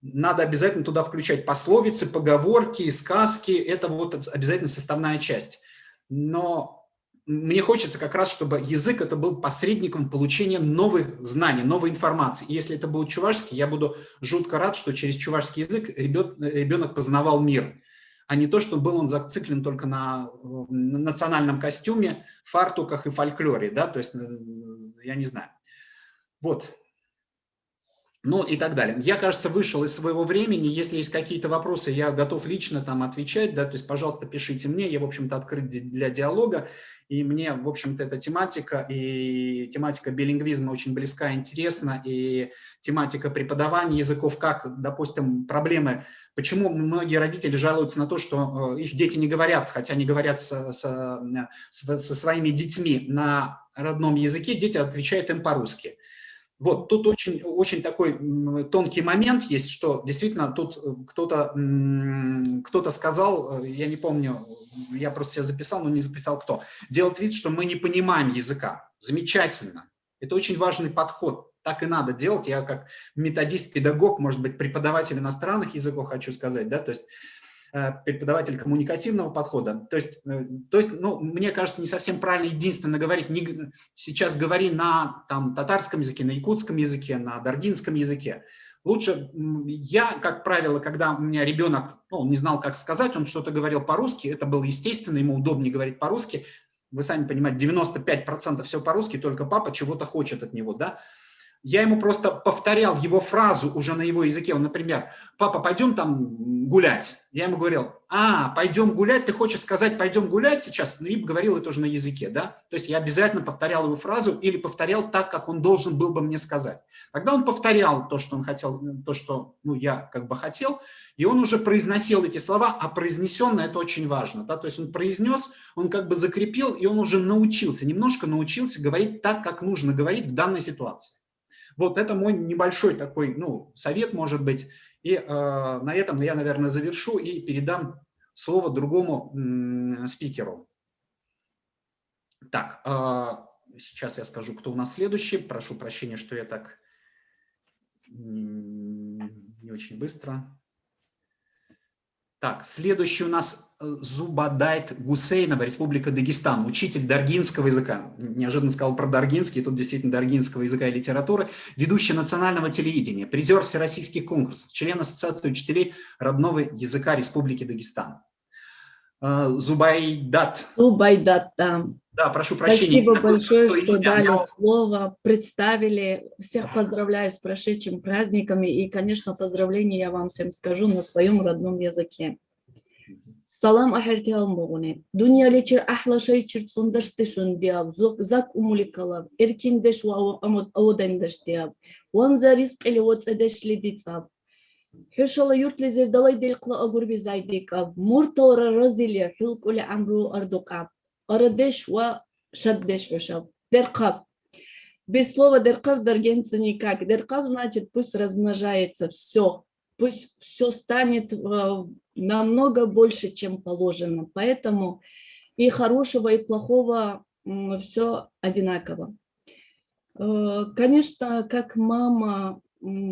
Надо обязательно туда включать пословицы, поговорки, сказки, это вот обязательно составная часть. Но мне хочется как раз, чтобы язык это был посредником получения новых знаний, новой информации. И если это будет чувашский, я буду жутко рад, что через чувашский язык ребенок познавал мир, а не то, что был он зациклен только на национальном костюме, фартуках и фольклоре, да, то есть, я не знаю. Вот. Ну и так далее. Я, кажется, вышел из своего времени. Если есть какие-то вопросы, я готов лично там отвечать, да, то есть, пожалуйста, пишите мне, я, в общем-то, открыт для диалога, и мне, в общем-то, эта тематика и тематика билингвизма очень близка, интересна, и тематика преподавания языков, как, допустим, проблемы, почему многие родители жалуются на то, что их дети не говорят, хотя они говорят со своими детьми на родном языке, дети отвечают им по-русски. Вот, тут очень такой тонкий момент есть, что действительно тут кто-то сказал, я не помню, я просто себя записал, но не записал кто, делать вид, что мы не понимаем языка. Замечательно. Это очень важный подход. Так и надо делать. Я как методист, педагог, может быть, преподаватель иностранных языков хочу сказать, да, то есть преподаватель коммуникативного подхода. То есть, ну, мне кажется, не совсем правильно единственно говорить, сейчас говори на там, татарском языке, на якутском языке, на даргинском языке. Лучше я, как правило, когда у меня ребенок, ну, не знал, как сказать, он что-то говорил по-русски, это было естественно, ему удобнее говорить по-русски. Вы сами понимаете, 95% все по-русски, только папа чего-то хочет от него, да. Я ему просто повторял его фразу уже на его языке. Он, например, папа, пойдем там гулять. Я ему говорил, пойдем гулять, ты хочешь сказать, пойдем гулять сейчас? И говорил это уже на языке, да. То есть я обязательно повторял его фразу или повторял так, как он должен был бы мне сказать. Тогда он повторял то, что он хотел, то, что я как бы хотел, и он уже произносил эти слова, а произнесенное это очень важно, да. То есть он произнес, он как бы закрепил, и он уже научился, немножко научился говорить так, как нужно говорить в данной ситуации. Вот это мой небольшой такой, ну, совет, может быть. И на этом я, наверное, завершу и передам слово другому спикеру. Так, сейчас я скажу, кто у нас следующий. Прошу прощения, что я так не очень быстро. Так, следующий у нас Зубадайт Гусейнова, Республика Дагестан, учитель даргинского языка. Неожиданно сказал про даргинский, тут действительно даргинского языка и литературы. Ведущий национального телевидения, призер всероссийских конкурсов, член Ассоциации учителей родного языка Республики Дагестан. Зубайдат. Зубайдат, да. Да, прошу прощения. Спасибо большое, что дали слово, представили. Всех поздравляю с прошедшими праздниками. И, конечно, поздравления я вам всем скажу на своем родном языке. Салам ахерти алмугуне. Дуния лечер ахла шайчер цундашты диаб. Зак умуликалав. Эркиндеш ва аудендеш диаб. Ванза риск или воцедеш лидицаб. Хешала юртли зердалай делкла агурби зайдикаб. Муртора разилия хилкули амру ардукаб. Арадеш ва шаддеш вешаб. Деркаб. Без слова деркаб даргенца никак. Деркаб значит пусть размножается все. Пусть все станет намного больше, чем положено. Поэтому и хорошего, и плохого все одинаково. Конечно, как мама,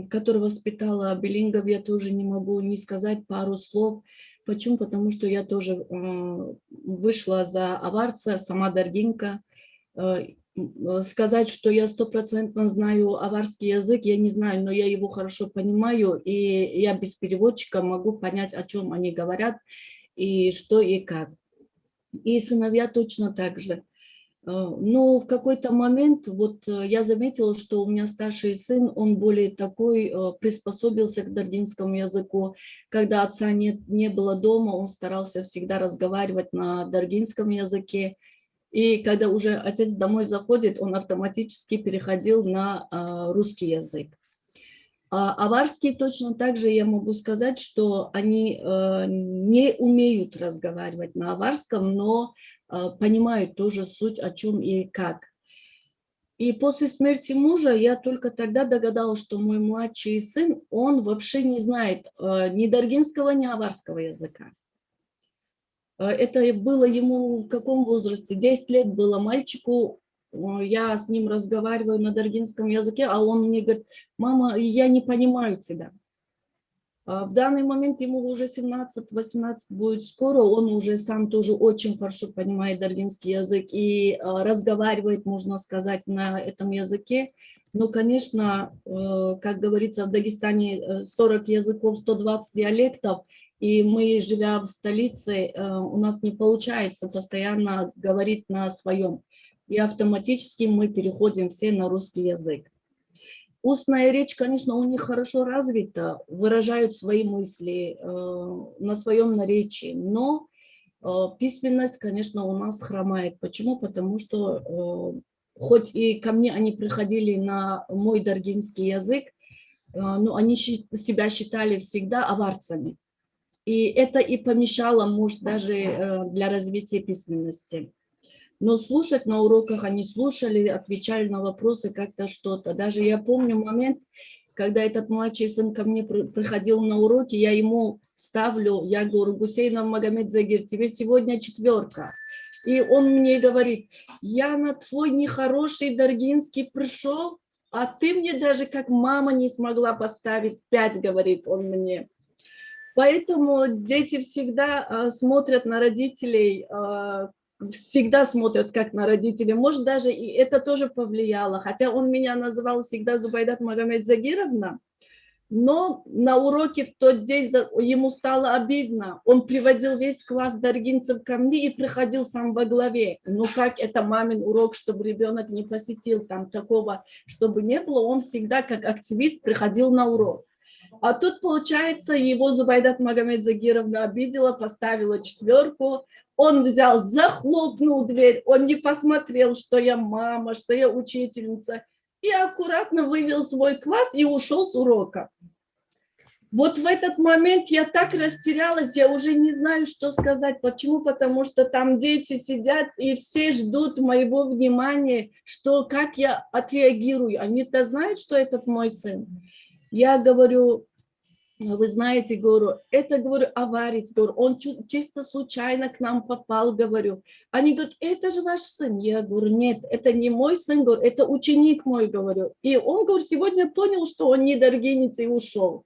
которая воспитала билингов, я тоже не могу не сказать пару слов. Почему? Потому что я тоже вышла за аварца, сама даргинка. Сказать, что я 100% знаю аварский язык, я не знаю, но я его хорошо понимаю, и я без переводчика могу понять, о чем они говорят, и что и как. И сыновья точно так же. Но в какой-то момент вот я заметила, что у меня старший сын, он более такой, приспособился к даргинскому языку. Когда отца не было дома, он старался всегда разговаривать на даргинском языке. И когда уже отец домой заходит, он автоматически переходил на русский язык. Аварский точно так же я могу сказать, что они не умеют разговаривать на аварском, но понимают тоже суть, о чем и как. И после смерти мужа я только тогда догадалась, что мой младший сын, он вообще не знает ни даргинского, ни аварского языка. Это было ему в каком возрасте? 10 лет было мальчику. Я с ним разговариваю на даргинском языке, а он мне говорит: мама, я не понимаю тебя. В данный момент ему уже 17-18 будет скоро, он уже сам тоже очень хорошо понимает даргинский язык и разговаривает, можно сказать, на этом языке. Но, конечно, как говорится, в Дагестане 40 языков, 120 диалектов, и мы, живя в столице, у нас не получается постоянно говорить на своем. И автоматически мы переходим все на русский язык. Устная речь, конечно, у них хорошо развита, выражают свои мысли на своем наречии, но письменность, конечно, у нас хромает. Почему? Потому что хоть и ко мне они приходили на мой даргинский язык, но они себя считали всегда аварцами. И это и помешало, может, даже для развития письменности. Но слушать на уроках они слушали, отвечали на вопросы как-то что-то. Даже я помню момент, когда этот младший сын ко мне приходил на уроки, я ему ставлю, я говорю: Гусейнов Магомед Загир, тебе сегодня 4. И он мне говорит: я на твой нехороший даргинский пришел, а ты мне даже как мама не смогла поставить 5, говорит он мне. Поэтому дети всегда смотрят на родителей, всегда смотрят как на родителей. Может, даже и это тоже повлияло. Хотя он меня называл всегда Зубайдат Магомед Загировна, но на уроке в тот день ему стало обидно. Он приводил весь класс даргинцев ко мне и приходил сам во главе. Ну как это мамин урок, чтобы ребенок не посетил, там такого, чтобы не было. Он всегда как активист приходил на урок. А тут, получается, его Зубайдат Магомед Загировна обидела, поставила 4. Он взял, захлопнул дверь, он не посмотрел, что я мама, что я учительница, и аккуратно вывел свой класс и ушел с урока. Вот в этот момент я так растерялась, я уже не знаю, что сказать. Почему? Потому что там дети сидят и все ждут моего внимания, что как я отреагирую. Они-то знают, что это мой сын. Я говорю, вы знаете, говорю, это, говорю, аварец, говорю, он чисто случайно к нам попал, говорю. Они говорят, это же ваш сын. Я говорю, нет, это не мой сын, говорю, это ученик мой, говорю. И он, говорю, сегодня понял, что он не даргинец и ушел.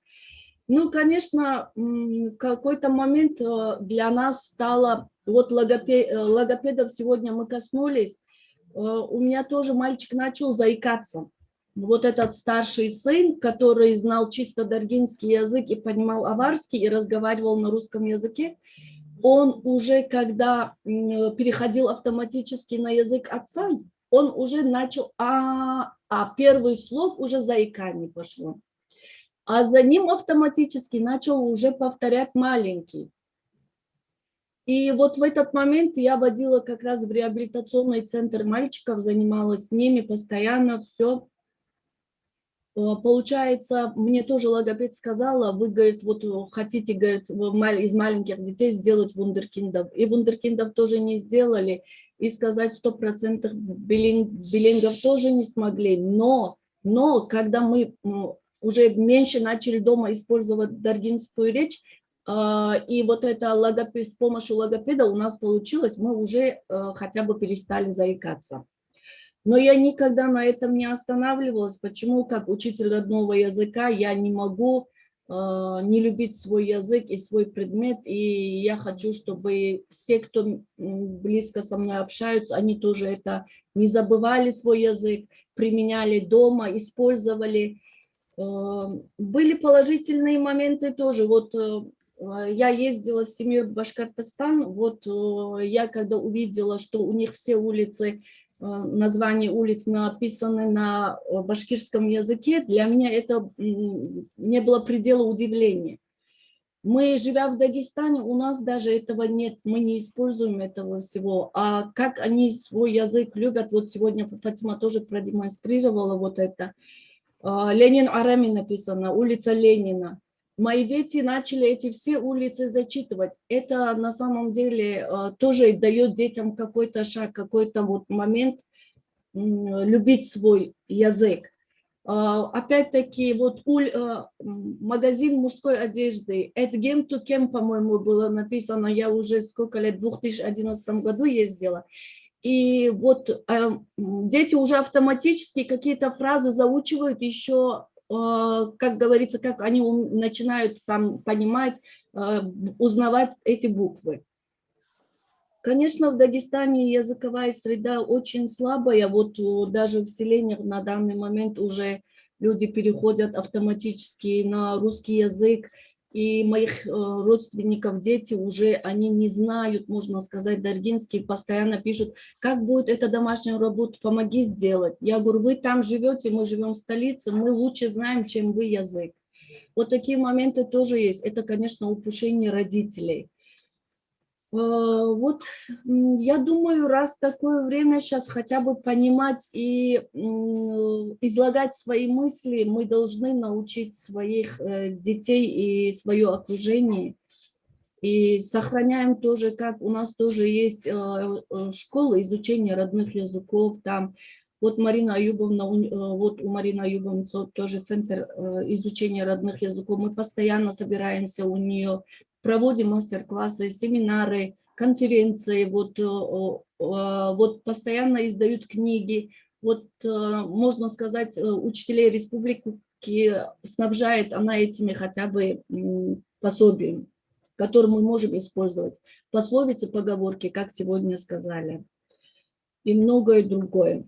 Ну, конечно, в какой-то момент для нас стало, вот логопедов сегодня мы коснулись, у меня тоже мальчик начал заикаться. Вот этот старший сын, который знал чисто даргинский язык и понимал аварский и разговаривал на русском языке, он уже, когда переходил автоматически на язык отца, он уже начал, первый слог уже заикание пошло. А за ним автоматически начал уже повторять маленький. И вот в этот момент я водила как раз в реабилитационный центр мальчиков, занималась с ними постоянно, все. Получается, мне тоже логопед сказала, вы, говорит, вот хотите, говорит, из маленьких детей сделать вундеркиндов. И вундеркиндов тоже не сделали. И сказать 100% билингов тоже не смогли. Но когда мы уже меньше начали дома использовать даргинскую речь, и вот это с помощью логопеда у нас получилось, мы уже хотя бы перестали заикаться. Но я никогда на этом не останавливалась. Почему? Как учитель родного языка я не могу не любить свой язык и свой предмет. И я хочу, чтобы все, кто близко со мной общаются, они тоже это не забывали свой язык, применяли дома, использовали. Были положительные моменты тоже. Вот я ездила с семьей в Башкортостан. Вот я когда увидела, что у них все улицы, названия улиц написаны на башкирском языке, для меня это не было предела удивления. Мы, живя в Дагестане, у нас даже этого нет, мы не используем этого всего. А как они свой язык любят, вот сегодня Фатима тоже продемонстрировала вот это. Ленин Арами написано, улица Ленина. Мои дети начали эти все улицы зачитывать. Это на самом деле тоже дает детям какой-то шаг, какой-то вот момент любить свой язык. Опять-таки, вот магазин мужской одежды, Эдгем Тукем, по-моему, было написано, я уже сколько лет, в 2011 году ездила. И вот дети уже автоматически какие-то фразы заучивают еще, как говорится, как они начинают там понимать, узнавать эти буквы. Конечно, в Дагестане языковая среда очень слабая. Вот даже в селениях на данный момент уже люди переходят автоматически на русский язык. И моих родственников дети уже, они не знают, можно сказать, даргинский, постоянно пишут, как будет эта домашняя работа, помоги сделать. Я говорю, вы там живете, мы живем в столице, мы лучше знаем, чем вы язык. Вот такие моменты тоже есть. Это, конечно, упущение родителей. Вот я думаю, раз такое время сейчас хотя бы понимать и излагать свои мысли, мы должны научить своих детей и свое окружение. И сохраняем тоже, как у нас тоже есть школа изучения родных языков, там вот Марина Аюбовна, вот у Марины Аюбовны тоже центр изучения родных языков, мы постоянно собираемся у нее, проводим мастер-классы, семинары, конференции, вот постоянно издают книги, вот можно сказать, учителей республики снабжает она этими хотя бы пособием, которые мы можем использовать. Пословицы, поговорки, как сегодня сказали, и многое другое.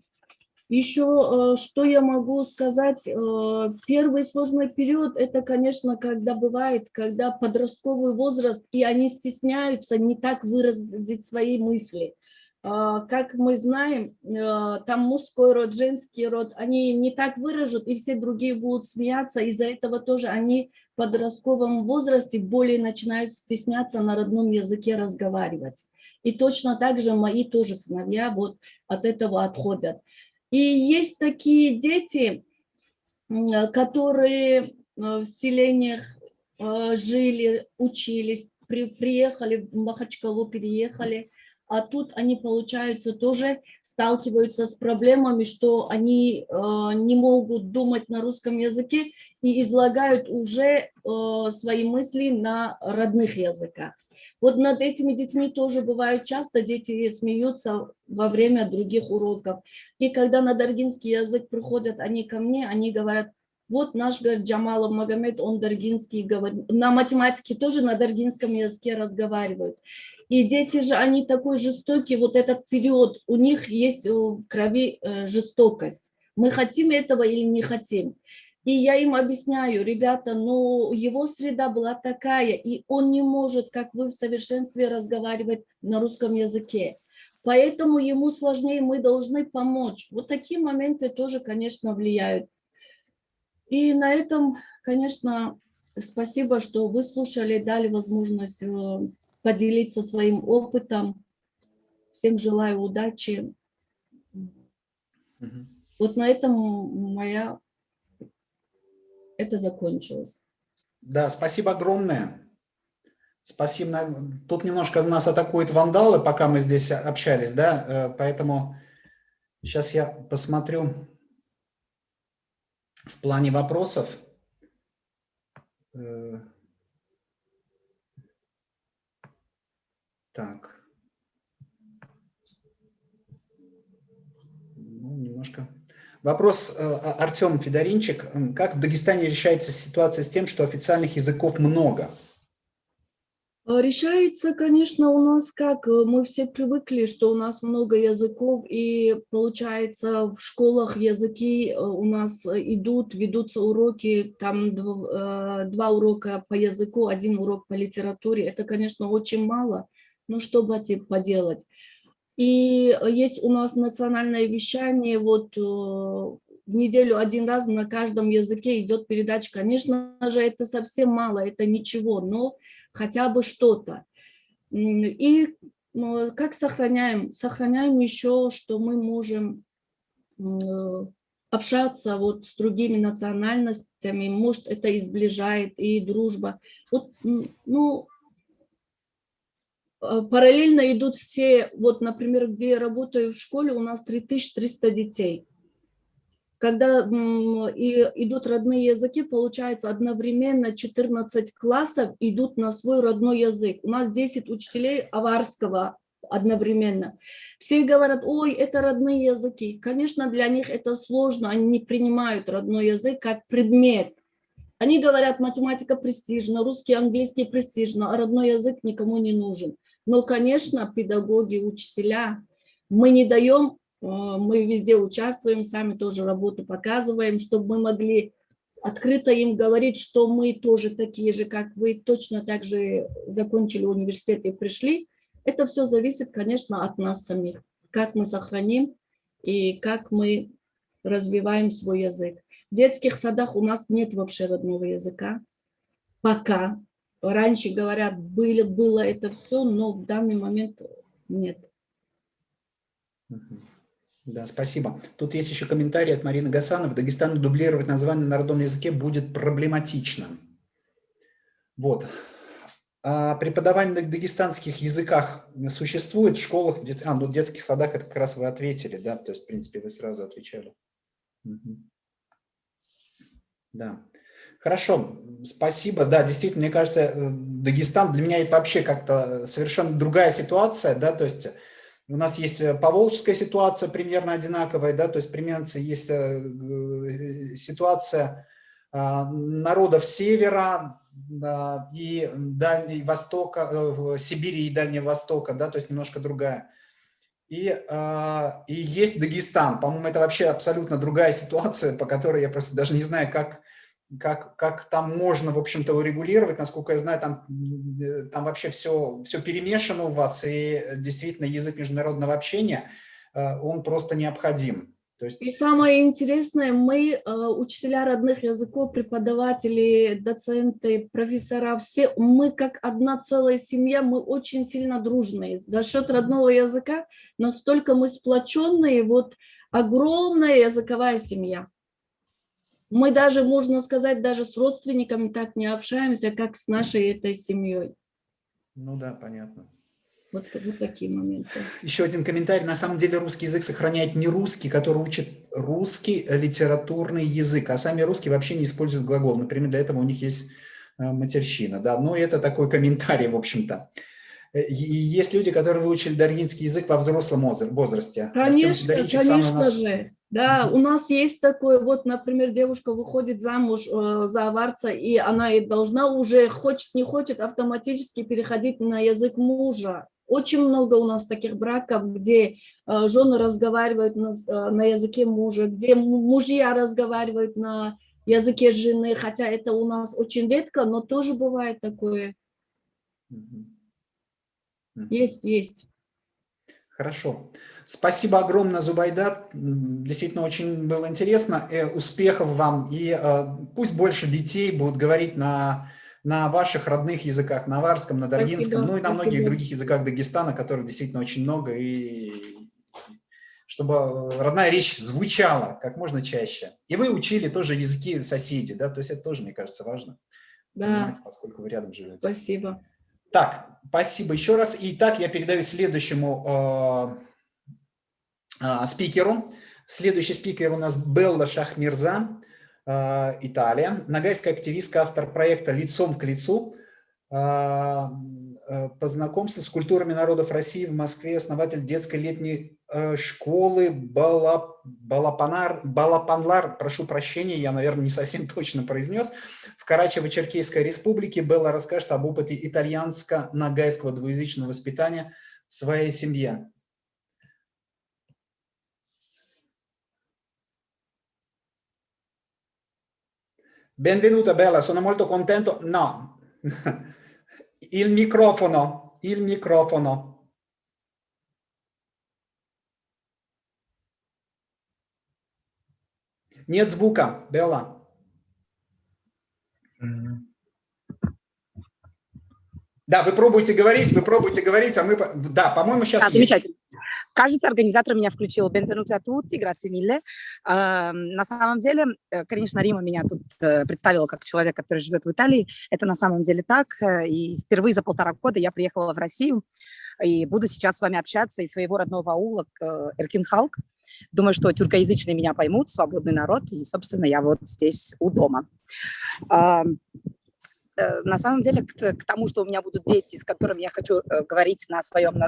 Еще что я могу сказать, первый сложный период, это, конечно, когда бывает, когда подростковый возраст, и они стесняются не так выразить свои мысли. Как мы знаем, там мужской род, женский род, они не так выражут, и все другие будут смеяться, из-за этого тоже они в подростковом возрасте более начинают стесняться на родном языке разговаривать. И точно так же мои тоже сыновья вот от этого отходят. И есть такие дети, которые в селениях жили, учились, приехали в Махачкалу, переехали, а тут они, получается, тоже сталкиваются с проблемами, что они не могут думать на русском языке и излагают уже свои мысли на родных языках. Вот над этими детьми тоже бывает часто, дети смеются во время других уроков. И когда на даргинский язык приходят они ко мне, они говорят, вот наш, говорит, Джамалов Магомед, он даргинский говорит. На математике тоже на даргинском языке разговаривают. И дети же, они такой жестокие, вот этот период, у них есть в крови жестокость. Мы хотим этого или не хотим. И я им объясняю, ребята, ну его среда была такая, и он не может, как вы, в совершенстве разговаривать на русском языке. Поэтому ему сложнее, мы должны помочь. Вот такие моменты тоже, конечно, влияют. И на этом, конечно, спасибо, что выслушали, дали возможность поделиться своим опытом. Всем желаю удачи. Вот на этом это закончилось. Да, спасибо огромное. Спасибо. Тут немножко нас атакуют вандалы, пока мы здесь общались, да, поэтому сейчас я посмотрю в плане вопросов. Так. Ну, немножко. Вопрос, Артем Федоринчик. Как в Дагестане решается ситуация с тем, что официальных языков много? Решается, конечно, у нас как, мы все привыкли, что у нас много языков, и получается в школах языки у нас ведутся уроки, там 2 урока по языку, 1 урок по литературе. Это, конечно, очень мало, но что поделать. И есть у нас национальное вещание, вот в неделю 1 раз на каждом языке идет передача. Конечно же, это совсем мало, это ничего, но хотя бы что-то. И как сохраняем? Сохраняем еще, что мы можем общаться вот с другими национальностями, может, это и сближает, и дружба. Вот, ну, параллельно идут все, вот, например, где я работаю в школе, у нас 3300 детей. Когда идут родные языки, получается одновременно 14 классов идут на свой родной язык. У нас 10 учителей аварского одновременно. Все говорят, ой, это родные языки. Конечно, для них это сложно, они не принимают родной язык как предмет. Они говорят, математика престижна, русский, английский престижно, а родной язык никому не нужен. Но, конечно, педагоги, учителя, мы не даем, мы везде участвуем, сами тоже работу показываем, чтобы мы могли открыто им говорить, что мы тоже такие же, как вы, точно так же закончили университет и пришли. Это все зависит, конечно, от нас самих, как мы сохраним и как мы развиваем свой язык. В детских садах у нас нет вообще родного языка. Пока. Раньше, говорят, было это все, но в данный момент нет. Да, спасибо. Тут есть еще комментарий от Марины Гасановой. В Дагестане дублировать название на родном языке будет проблематично. Вот. А преподавание на дагестанских языках существует в школах, в детских садах, это как раз вы ответили, да? То есть, в принципе, вы сразу отвечали. Да. Хорошо, спасибо. Да, действительно, мне кажется, Дагестан для меня это вообще как-то совершенно другая ситуация, да, то есть у нас есть поволжская ситуация примерно одинаковая, да, то есть примерно есть ситуация народов Севера и Дальнего Востока, Сибири и Дальнего Востока, да, то есть немножко другая. И есть Дагестан. По-моему, это вообще абсолютно другая ситуация, по которой я просто даже не знаю, как там можно, в общем-то, урегулировать. Насколько я знаю, там вообще все перемешано у вас, и действительно язык международного общения, он просто необходим. То есть... И самое интересное, мы, учителя родных языков, преподаватели, доценты, профессора, все, мы как одна целая семья, мы очень сильно дружные. За счет родного языка настолько мы сплоченные, вот огромная языковая семья. Мы даже, можно сказать, даже с родственниками так не общаемся, как с нашей этой семьей. Ну да, понятно. Вот такие моменты. Еще один комментарий. На самом деле русский язык сохраняет не русский, который учит русский литературный язык, а сами русские вообще не используют глагол. Например, для этого у них есть матерщина. Да? Но это такой комментарий, в общем-то. И есть люди, которые выучили даргинский язык во взрослом возрасте. Конечно же. Да, у нас есть такое, вот, например, девушка выходит замуж за аварца, и она и должна уже, хочет не хочет, автоматически переходить на язык мужа. Очень много у нас таких браков, где жены разговаривают на языке мужа, где мужья разговаривают на языке жены, хотя это у нас очень редко, но тоже бывает такое. Есть. Хорошо. Спасибо огромное, Зубайдар. Действительно, очень было интересно. Успехов вам. И пусть больше детей будут говорить на ваших родных языках, на аварском, на даргинском, ну и на многих других языках Дагестана, которых действительно очень много. И чтобы родная речь звучала как можно чаще. И вы учили тоже языки соседей, да? То есть это тоже, мне кажется, важно. Да. Понимать, поскольку вы рядом живете. Спасибо. Так, спасибо еще раз. Итак, я передаю следующему спикеру. Следующий спикер у нас Белла Шахмирза, Италия. Ногайская активистка, автор проекта «Лицом к лицу» по знакомству с культурами народов России в Москве, основатель детской летней школы Балапанлар, прошу прощения, я, наверное, не совсем точно произнес, в Карачаево-Черкесской республике. Белла расскажет об опыте итальянско-ногайского двуязычного воспитания в своей семье. Benvenuta Bella, sono molto contento. No, il microfono. Нет звука, Белла. Да, вы пробуйте говорить, а мы... Да, по-моему, сейчас... Замечательно. Кажется, организатор меня включил. Benvenuti a tutti, grazie mille. На самом деле, конечно, Рима меня тут представила как человек, который живет в Италии. Это на самом деле так. И впервые за 1,5 года я приехала в Россию и буду сейчас с вами общаться из своего родного аула Эркин-Халк. Думаю, что тюркоязычные меня поймут, свободный народ, и, собственно, я вот здесь у дома. На самом деле, к тому, что у меня будут дети, с которыми я хочу говорить на своем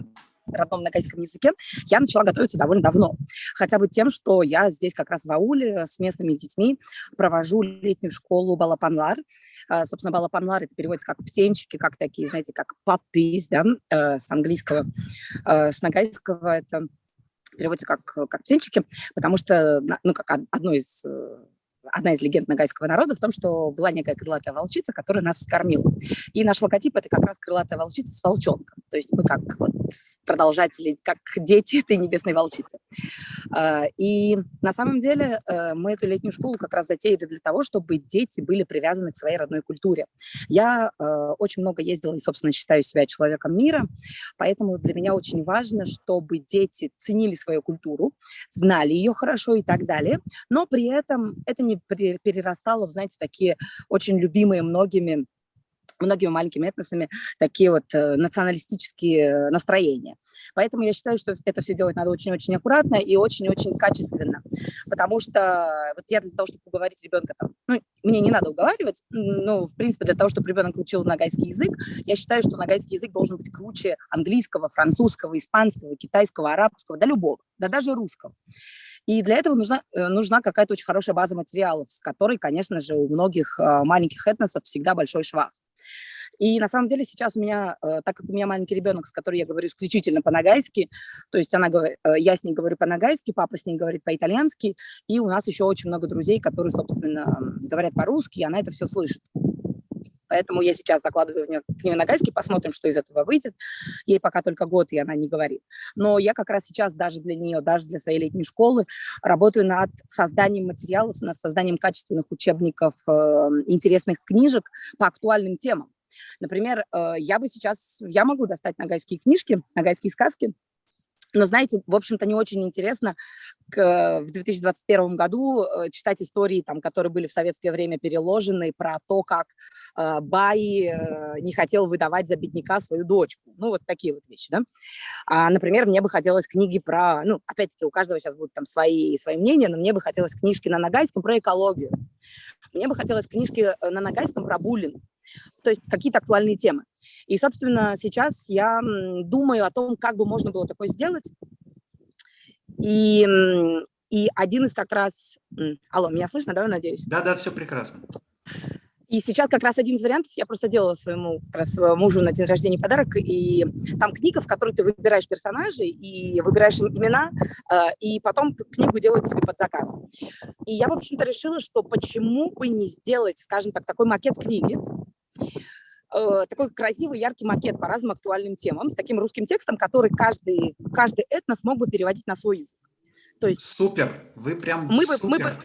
родном ногайском языке, я начала готовиться довольно давно. Хотя бы тем, что я здесь как раз в ауле с местными детьми провожу летнюю школу Балапанлар. Собственно, Балапанлар это переводится как птенчики, как такие, знаете, как puppies, да, с английского, с ногайского это переводится как птенчики, потому что, ну, как одна из легенд ногайского народа в том, что была некая крылатая волчица, которая нас вскормила. И наш логотип – это как раз крылатая волчица с волчонком. То есть мы как вот продолжатели, как дети этой небесной волчицы. И на самом деле мы эту летнюю школу как раз затеяли для того, чтобы дети были привязаны к своей родной культуре. Я очень много ездила и, собственно, считаю себя человеком мира, поэтому для меня очень важно, чтобы дети ценили свою культуру, знали ее хорошо и так далее, но при этом это не перерастало в, знаете, такие очень любимые многими маленькими этносами такие вот националистические настроения. Поэтому я считаю, что это все делать надо очень-очень аккуратно и очень-очень качественно. Потому что вот я для того, чтобы уговорить ребенка, там, ну, мне не надо уговаривать, но, в принципе, для того, чтобы ребенок учил ногайский язык, я считаю, что ногайский язык должен быть круче английского, французского, испанского, китайского, арабского, да любого, да даже русского. И для этого нужна какая-то очень хорошая база материалов, с которой, конечно же, у многих маленьких этносов всегда большой швах. И на самом деле сейчас у меня, так как у меня маленький ребенок, с которым я говорю исключительно по-ногайски, то есть я с ней говорю по-ногайски, папа с ней говорит по-итальянски, и у нас еще очень много друзей, которые, собственно, говорят по-русски, и она это все слышит. Поэтому я сейчас закладываю в нее ногайский, посмотрим, что из этого выйдет. Ей пока только год, и она не говорит. Но я как раз сейчас даже для нее, даже для своей летней школы работаю над созданием материалов, над созданием качественных учебников, интересных книжек по актуальным темам. Например, я могу достать ногайские книжки, ногайские сказки, но, знаете, в общем-то, не очень интересно в 2021 году читать истории, там, которые были в советское время переложены, про то, как Баи не хотел выдавать за бедняка свою дочку. Ну, вот такие вот вещи, да. Например, мне бы хотелось книги про... Ну, опять-таки, у каждого сейчас будут там свои мнения, но мне бы хотелось книжки на ногайском про экологию. Мне бы хотелось книжки на ногайском про буллинг. То есть какие-то актуальные темы. И, собственно, сейчас я думаю о том, как бы можно было такое сделать. И один из как раз... Алло, меня слышно, да, я надеюсь? Да, все прекрасно. И сейчас как раз один из вариантов я просто делала своему как раз мужу на день рождения подарок, и там книга, в которой ты выбираешь персонажей и выбираешь им имена, и потом книгу делают тебе под заказ. И я, в общем-то, решила, что почему бы не сделать, скажем так, такой макет книги, такой красивый, яркий макет по разным актуальным темам, с таким русским текстом, который каждый этнос мог бы переводить на свой язык. То есть супер, вы прям мы бы, в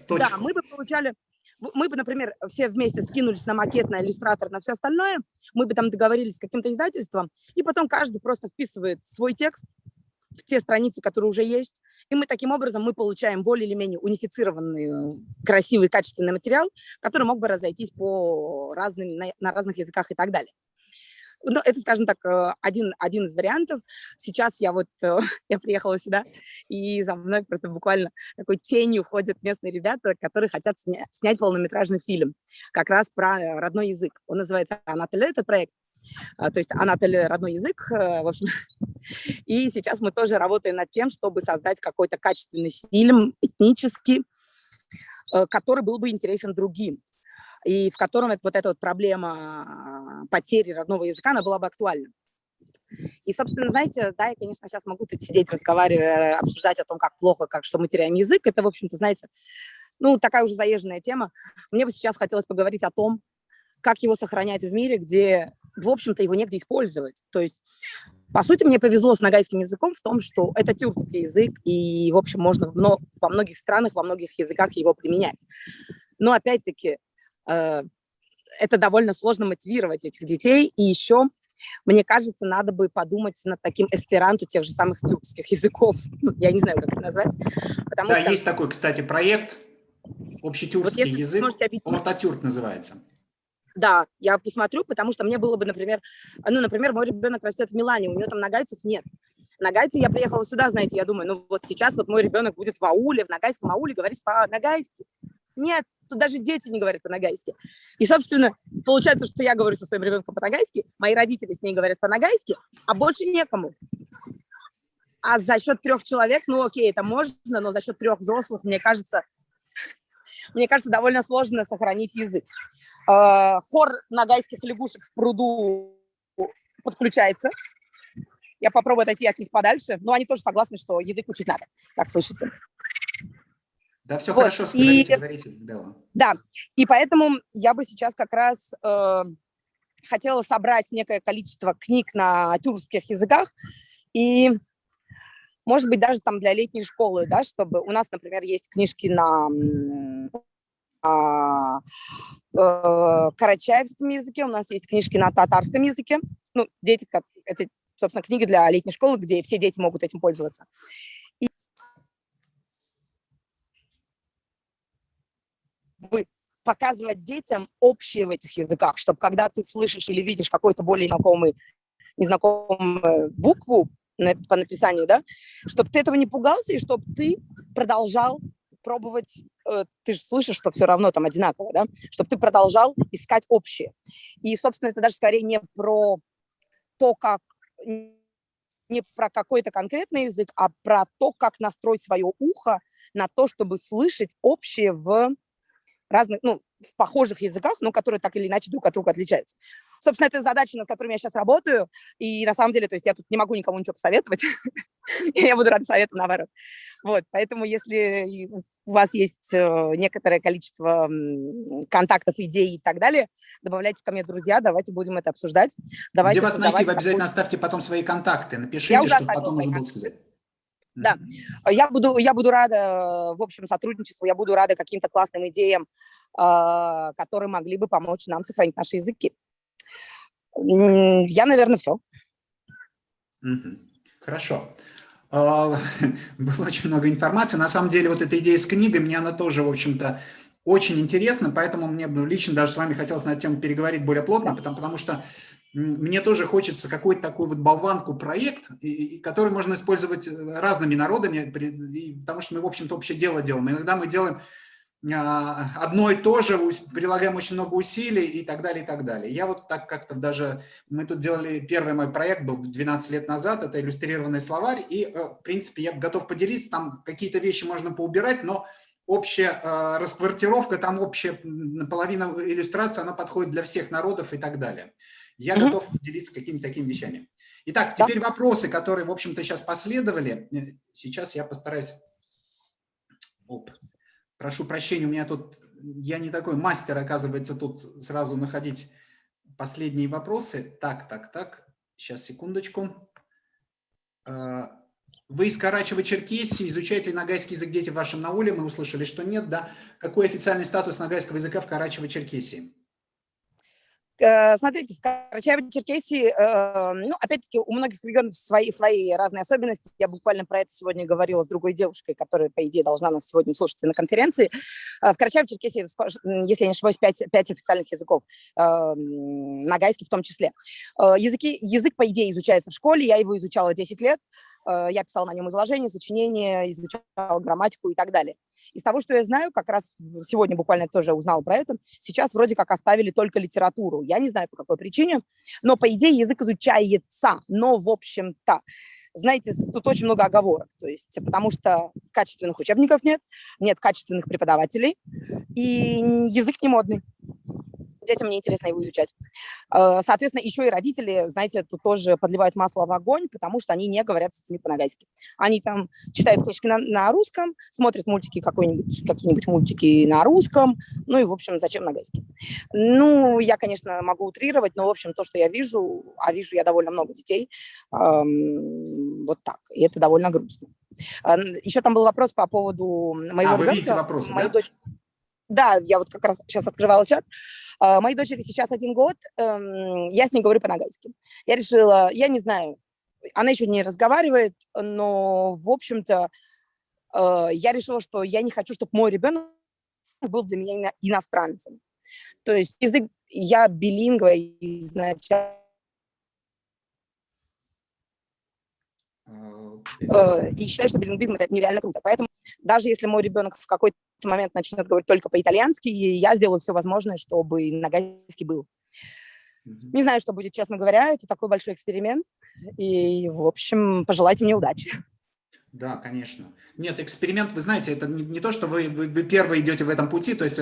точку. Да, мы бы, например, все вместе скинулись на макет, на иллюстратор, на все остальное, мы бы там договорились с каким-то издательством, и потом каждый просто вписывает свой текст в те страницы, которые уже есть, и мы таким образом получаем более или менее унифицированный, красивый, качественный материал, который мог бы разойтись на разных языках и так далее. Ну, это, скажем так, один из вариантов. Сейчас я приехала сюда, и за мной просто буквально такой тенью ходят местные ребята, которые хотят снять полнометражный фильм как раз про родной язык. Он называется «Анатолия», этот проект. То есть «Анатолия» — родной язык, в общем. И сейчас мы тоже работаем над тем, чтобы создать какой-то качественный фильм этнический, который был бы интересен другим, и в котором вот эта вот проблема потери родного языка, она была бы актуальна. И, собственно, знаете, да, я, конечно, сейчас могу тут сидеть, разговаривать, обсуждать о том, как плохо, что мы теряем язык. Это, в общем-то, знаете, такая уже заезженная тема. Мне бы сейчас хотелось поговорить о том, как его сохранять в мире, где, в общем-то, его негде использовать. То есть, по сути, мне повезло с ногайским языком в том, что это тюркский язык, и, в общем, можно во многих странах, во многих языках его применять. Но, опять-таки, это довольно сложно мотивировать этих детей. И еще, мне кажется, надо бы подумать над таким эсперанто тех же самых тюркских языков. Я не знаю, как это назвать. Да, есть такой, кстати, проект, общетюркский язык, Ортатюрк называется. Да, я посмотрю, потому что мне было бы, например, мой ребенок растет в Милане, у него там ногайцев нет. Ногайцы, я приехала сюда, знаете, я думаю, сейчас мой ребенок будет в ауле, в ногайском ауле говорить по-ногайски. Нет, тут даже дети не говорят по-ногайски. И, собственно, получается, что я говорю со своим ребенком по-ногайски, мои родители с ней говорят по-ногайски, а больше некому. А за счет 3 человек, окей, это можно, но за счет 3 взрослых, мне кажется, довольно сложно сохранить язык. Хор ногайских лягушек в пруду подключается. Я попробую отойти от них подальше, но они тоже согласны, что язык учить надо, как слышите. Да, все хорошо, говорите, Белла. Да, и поэтому я бы сейчас как раз хотела собрать некое количество книг на тюркских языках, и, может быть, даже там для летней школы, да, чтобы у нас, например, есть книжки на карачаевском языке, у нас есть книжки на татарском языке. Дети, это, собственно, книги для летней школы, где все дети могут этим пользоваться. Показывать детям общее в этих языках, чтобы когда ты слышишь или видишь какой-то более незнакомую букву по написанию, да, чтобы ты этого не пугался и чтобы ты продолжал пробовать, ты же слышишь, что все равно там одинаково, да, чтобы ты продолжал искать общее. И, собственно, это даже скорее не про какой-то конкретный язык, а про то, как настроить свое ухо на то, чтобы слышать общее в разных, ну, в похожих языках, но которые так или иначе друг от друга отличаются. Собственно, это задача, над которой я сейчас работаю, и на самом деле, то есть я тут не могу никому ничего посоветовать, я буду рада совету, наоборот. Вот, поэтому если у вас есть некоторое количество контактов, идей и так далее, добавляйте ко мне друзья, давайте будем это обсуждать. Где вас найти? Вы обязательно оставьте потом свои контакты, напишите, чтобы потом можно было сказать. Да, я буду рада, в общем, сотрудничеству, я буду рада каким-то классным идеям, которые могли бы помочь нам сохранить наши языки. Я, наверное, все. Хорошо. Было очень много информации. На самом деле, вот эта идея с книгой, мне она тоже, в общем-то, очень интересна, поэтому мне лично даже с вами хотелось на эту тему переговорить более плотно, потому что мне тоже хочется какой-то такой вот болванку проект, который можно использовать разными народами, потому что мы, в общем-то, общее дело делаем. Иногда мы делаем одно и то же, прилагаем очень много усилий и так далее, и так далее. Я вот так как-то даже, мы тут делали, первый мой проект был 12 лет назад, это иллюстрированный словарь, и, в принципе, я готов поделиться, там какие-то вещи можно поубирать, но общая расквартировка, там общая половина иллюстрации, она подходит для всех народов и так далее. Я готов поделиться какими-то такими вещами. Итак, теперь вопросы, которые, в общем-то, сейчас последовали. Сейчас я постараюсь... Прошу прощения, у меня тут, я не такой мастер, оказывается, тут сразу находить последние вопросы. Так, сейчас, секундочку. Вы из Карачево-Черкесии, изучаете ли ногайский язык дети в вашем науле? Мы услышали, что нет, да. Какой официальный статус ногайского языка в Карачево-Черкесии? Смотрите, в Карачаево-Черкесии, ну, опять-таки, у многих регионов свои разные особенности. Я буквально про это сегодня говорила с другой девушкой, которая, по идее, должна нас сегодня слушать на конференции. В Карачаево-Черкесии, если я не ошибаюсь, 5 официальных языков, ногайский в том числе. Язык, по идее, изучается в школе, я его изучала 10 лет. Я писала на нем изложения, сочинения, изучала грамматику и так далее. Из того, что я знаю, как раз сегодня буквально тоже узнала про это, сейчас вроде как оставили только литературу. Я не знаю, по какой причине, но, по идее, язык изучается. Но, в общем-то, знаете, тут очень много оговорок. То есть, потому что качественных учебников нет качественных преподавателей, и язык не модный. Детям неинтересно его изучать. Соответственно, еще и родители, знаете, тут тоже подливают масло в огонь, потому что они не говорят с детьми по-ногайски. Они там читают книжки на русском, смотрят мультики, какие-нибудь мультики на русском, ну и, в общем, зачем ногайский? Ну, я, конечно, могу утрировать, но, в общем, то, что я вижу, а вижу я довольно много детей, вот так, и это довольно грустно. Еще там был вопрос по поводу моего ребенка. Вы видите вопросы, да? Да, я вот как раз сейчас открывала чат. Моей дочери сейчас 1 год, я с ней говорю по-ногайски. Я решила, я не знаю, она еще не разговаривает, но, в общем-то, я решила, что я не хочу, чтобы мой ребенок был для меня иностранцем. То есть язык, я билингва изначально. И считаю, что билингвизм – это нереально круто. Поэтому даже если мой ребенок в какой-то момент начнет говорить только по-итальянски, я сделаю все возможное, чтобы ногайский был. Не знаю, что будет, честно говоря. Это такой большой эксперимент. И, в общем, пожелайте мне удачи. Да, конечно. Нет, эксперимент, вы знаете, это не то, что вы первые идете в этом пути, то есть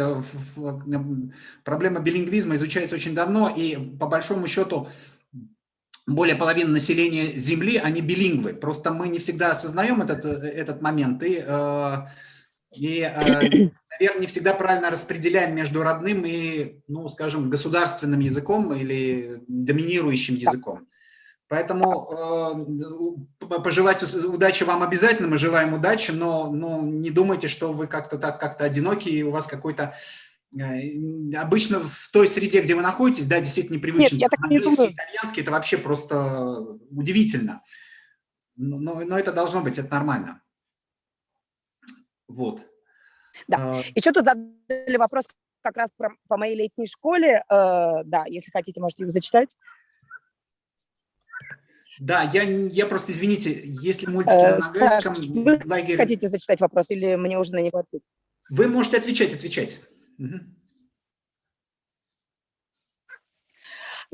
проблема билингвизма изучается очень давно, и по большому счету более половины населения Земли, они билингвы. Просто мы не всегда осознаем этот момент и, наверное, не всегда правильно распределяем между родным и, ну, скажем, государственным языком или доминирующим языком. Поэтому пожелать удачи вам обязательно, мы желаем удачи, но не думайте, что вы как-то одиноки, и у вас какой-то... Обычно в той среде, где вы находитесь, да, действительно непривычно. Нет, я так не думаю. Итальянский, это вообще просто удивительно. Но это должно быть, это нормально. Вот. Да. Еще тут задали вопрос как раз по моей летней школе. Да, если хотите, можете их зачитать. Да, я просто, извините, если мультики на ногайском... Вы хотите зачитать вопрос или мне уже на него ответить? Вы можете отвечать. Угу.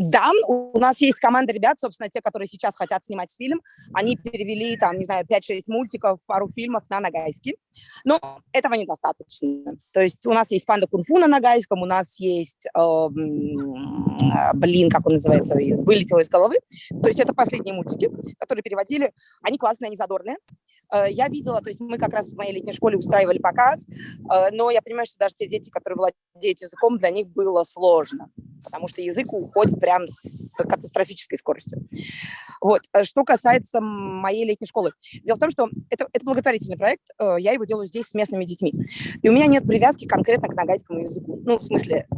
Да, у нас есть команда ребят, собственно, те, которые сейчас хотят снимать фильм. Они перевели, там, не знаю, 5-6 мультиков, пару фильмов на нагайский. Но этого недостаточно. То есть у нас есть «Панда кунг-фу» на нагайском, у нас есть, как он называется, «Вылетело из головы». То есть это последние мультики, которые переводили. Они классные, они задорные. Я видела, то есть мы как раз в моей летней школе устраивали показ, но я понимаю, что даже те дети, которые владеют языком, для них было сложно, потому что язык уходит прям с катастрофической скоростью. Вот. Что касается моей летней школы. Дело в том, что это благотворительный проект, я его делаю здесь с местными детьми. И у меня нет привязки конкретно к нагайскому языку. Ну, в смысле,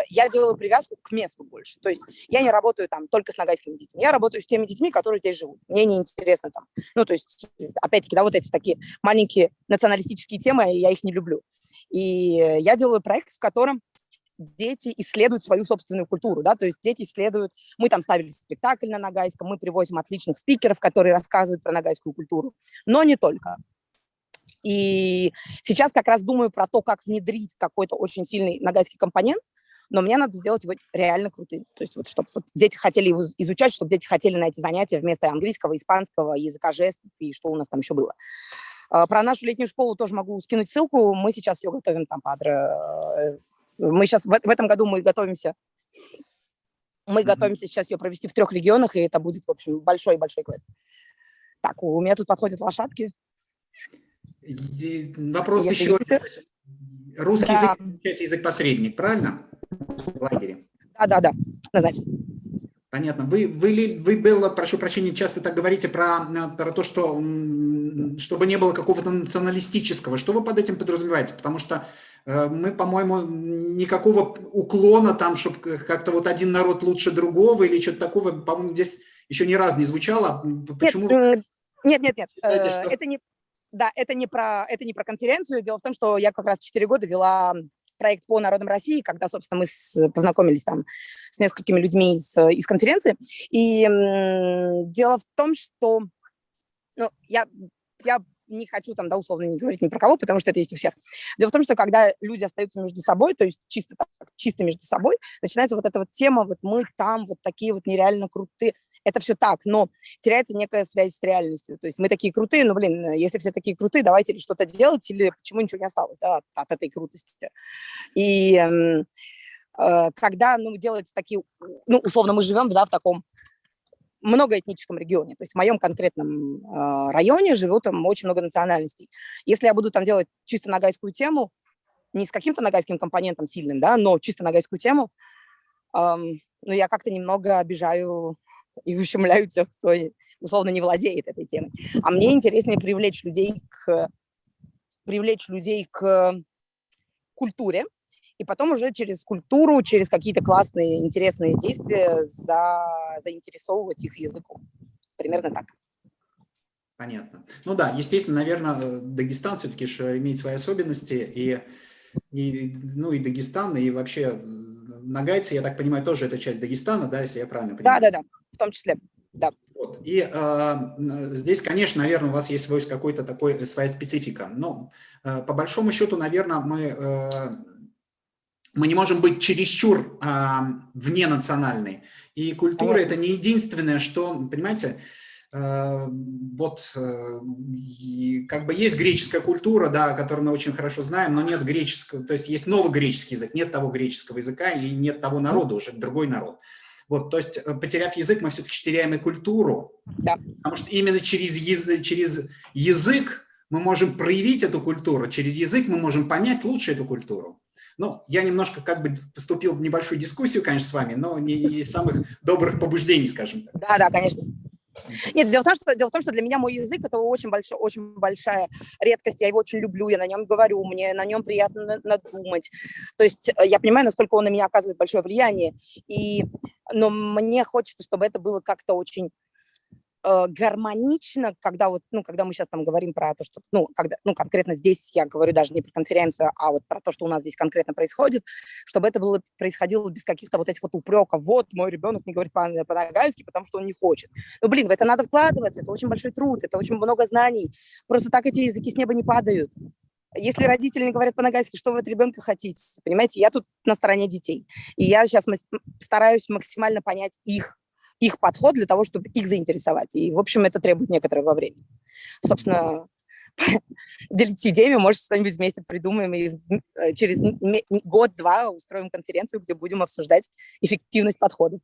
я делаю привязку к месту больше. То есть я не работаю там только с нагайскими детьми, я работаю с теми детьми, которые здесь живут. Мне неинтересно там. Ну, то есть, опять-таки, да, вот эти такие маленькие националистические темы, я их не люблю. И я делаю проект, в котором дети исследуют свою собственную культуру, да, то есть дети исследуют, мы там ставили спектакль на нагайском, мы привозим отличных спикеров, которые рассказывают про нагайскую культуру, но не только. И сейчас как раз думаю про то, как внедрить какой-то очень сильный нагайский компонент, но мне надо сделать его реально крутым, то есть вот чтобы вот дети хотели его изучать, чтобы дети хотели на эти занятия вместо английского, испанского, языка жестов и что у нас там еще было. Про нашу летнюю школу тоже могу скинуть ссылку, мы сейчас ее готовим там, мы сейчас в этом году мы готовимся сейчас ее провести в 3 регионах, и это будет, в общем, большой-большой квест. Так, у меня тут подходят лошадки. Вопрос еще. Русский язык, получается, язык-посредник, правильно? В лагере. Да, однозначно. Понятно. Вы, Белла, прошу прощения, часто так говорите про то, что чтобы не было какого-то националистического. Что вы под этим подразумеваете? Потому что мы, по-моему, никакого уклона там, чтобы как-то вот один народ лучше другого или что-то такого, по-моему, здесь еще ни разу не звучало. Почему? Нет. Это не про конференцию. Дело в том, что я как раз 4 года вела проект по народам России, когда, собственно, мы познакомились там с несколькими людьми из конференции. И дело в том, что я не хочу там, да, условно не говорить ни про кого, потому что это есть у всех. Дело в том, что когда люди остаются между собой, то есть чисто между собой, начинается вот эта вот тема, вот мы там вот такие вот нереально крутые. Это все так, но теряется некая связь с реальностью. То есть мы такие крутые, но, блин, если все такие крутые, давайте или что-то делать, или почему ничего не осталось, да, от этой крутости. И когда, делаются такие, условно, мы живем, да, в таком многоэтническом регионе. То есть в моем конкретном районе живут там очень много национальностей. Если я буду там делать чисто нагайскую тему, не с каким-то нагайским компонентом сильным, да, но чисто нагайскую тему, я как-то немного обижаю и ущемляю тех, кто условно не владеет этой темой. А мне интереснее привлечь людей к культуре, и потом уже через культуру, через какие-то классные, интересные действия заинтересовывать их языком. Примерно так. Понятно. Ну да, естественно, наверное, Дагестан все-таки же имеет свои особенности, и Дагестан, и вообще нагайцы, я так понимаю, тоже это часть Дагестана, да, если я правильно понимаю? Да, в том числе, да. Вот. И здесь, конечно, наверное, у вас есть своя специфика, но по большому счету, наверное, мы не можем быть чересчур вненациональной. И культура – это не единственное, что, понимаете, как бы есть греческая культура, да, которую мы очень хорошо знаем, но нет греческого, то есть есть новый греческий язык, нет того греческого языка и нет того народа, уже другой народ. Вот, то есть, потеряв язык, мы все-таки теряем и культуру, да. Потому что именно через язык мы можем проявить эту культуру, через язык мы можем понять лучше эту культуру. Ну, я немножко как бы поступил в небольшую дискуссию, конечно, с вами, но не из самых добрых побуждений, скажем так. Да, конечно. Нет, дело в том, что для меня мой язык – это очень большая редкость, я его очень люблю, я на нем говорю, мне на нем приятно надумать. То есть я понимаю, насколько он на меня оказывает большое влияние, но мне хочется, чтобы это было как-то очень гармонично, когда мы сейчас там говорим про то, что, конкретно здесь я говорю даже не про конференцию, а вот про то, что у нас здесь конкретно происходит, чтобы это происходило без каких-то вот этих вот упреков. Вот, мой ребенок не говорит по-нагайски, потому что он не хочет. В это надо вкладываться, это очень большой труд, это очень много знаний. Просто так эти языки с неба не падают. Если родители не говорят по-ногайски, что вы от ребенка хотите, понимаете, я тут на стороне детей. И я сейчас стараюсь максимально понять их подход для того, чтобы их заинтересовать. И, в общем, это требует некоторого времени. Собственно, делитесь идеями, может, что-нибудь вместе придумаем, и через год-два устроим конференцию, где будем обсуждать эффективность подхода.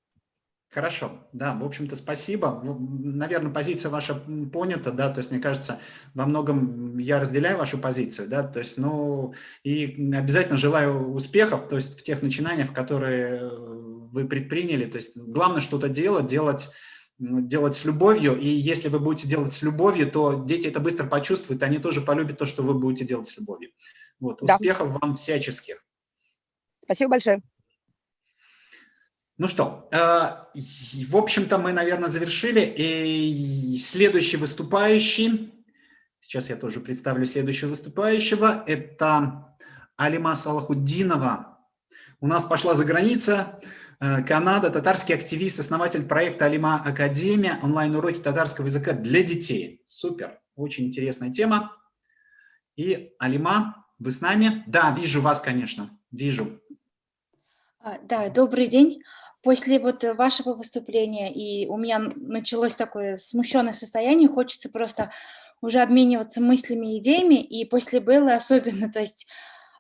Хорошо, да, в общем-то, спасибо. Наверное, позиция ваша понята, да, то есть, мне кажется, во многом я разделяю вашу позицию, да, то есть, ну, и обязательно желаю успехов, то есть, в тех начинаниях, которые вы предприняли, то есть, главное что-то делать с любовью, и если вы будете делать с любовью, то дети это быстро почувствуют, они тоже полюбят то, что вы будете делать с любовью. Вот, Да. успехов вам всяческих. Спасибо большое. Ну что, в общем-то, мы, наверное, завершили. И следующий выступающий, сейчас я тоже представлю следующего выступающего, это Алима Салахуддинова. У нас пошла за граница, Канада, татарский активист, основатель проекта Алима Академия, онлайн-уроки татарского языка для детей. Супер, очень интересная тема. И, Алима, вы с нами? Да, вижу вас, конечно, вижу. Да, добрый день. После вот вашего выступления и у меня началось такое смущенное состояние, хочется просто уже обмениваться мыслями и идеями, и после Беллы особенно, то есть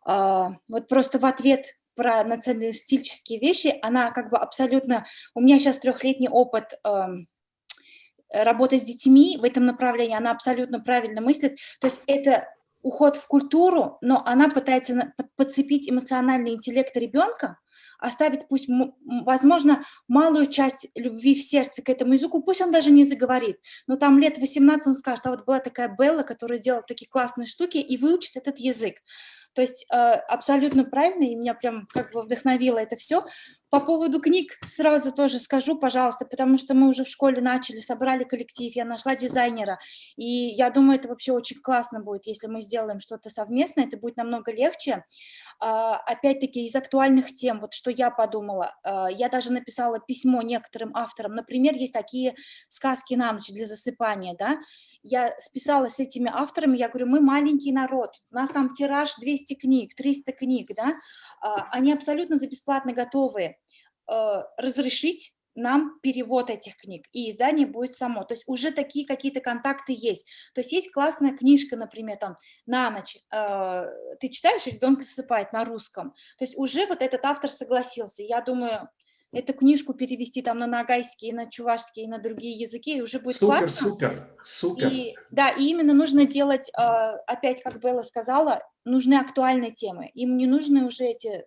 вот просто в ответ про националистические вещи, она как бы абсолютно... У меня сейчас 3-летний опыт работы с детьми в этом направлении, она абсолютно правильно мыслит, то есть это уход в культуру, но она пытается подцепить эмоциональный интеллект ребенка, оставить пусть, возможно, малую часть любви в сердце к этому языку, пусть он даже не заговорит, но там лет 18 он скажет, а вот была такая Белла, которая делала такие классные штуки и выучит этот язык. То есть абсолютно правильно, и меня прям как бы вдохновило это все. По поводу книг сразу тоже скажу, пожалуйста, потому что мы уже в школе начали, собрали коллектив, я нашла дизайнера, и я думаю, это вообще очень классно будет, если мы сделаем что-то совместно, это будет намного легче. Опять-таки из актуальных тем, вот что я подумала, я даже написала письмо некоторым авторам, например, есть такие сказки на ночь для засыпания, да, я списалась с этими авторами, я говорю, мы маленький народ, у нас там тираж 200 книг, 300 книг, да, они абсолютно за бесплатно готовы разрешить нам перевод этих книг, и издание будет само. То есть уже такие какие-то контакты есть. То есть есть классная книжка, например, там, на ночь, ты читаешь, и ребенок засыпает на русском. То есть уже вот этот автор согласился. Я думаю, эту книжку перевести там на ногайский, на чувашский, и на другие языки, и уже будет супер, классно. Супер. И, да, и именно нужно делать, опять, как Белла сказала, нужны актуальные темы. Им не нужны уже эти...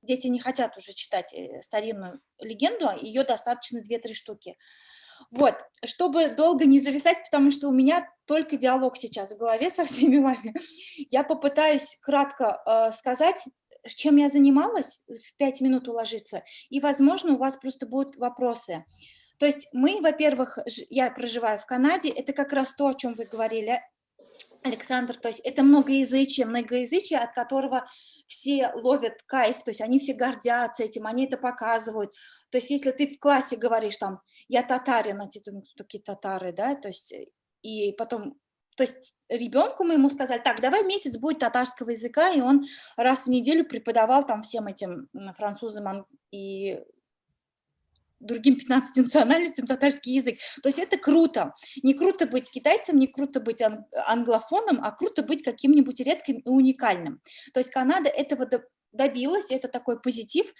Дети не хотят уже читать старинную легенду, ее достаточно 2-3 штуки. Вот, чтобы долго не зависать, потому что у меня только диалог сейчас в голове со всеми вами, я попытаюсь кратко сказать, чем я занималась, в 5 минут уложиться, и, возможно, у вас просто будут вопросы. То есть мы, во-первых, я проживаю в Канаде, это как раз то, о чем вы говорили, Александр, то есть это многоязычие, от которого все ловят кайф, то есть они все гордятся этим, они это показывают. То есть если ты в классе говоришь там, я татарин, а те думают, кто такие татары, да, то есть и потом, то есть ребенку моему сказали, так, давай месяц будет татарского языка, и он раз в неделю преподавал там всем этим французам и другим 15 национальностям татарский язык. То есть это круто. Не круто быть китайцем, не круто быть англофоном, а круто быть каким-нибудь редким и уникальным. То есть Канада этого добилась, это такой позитив.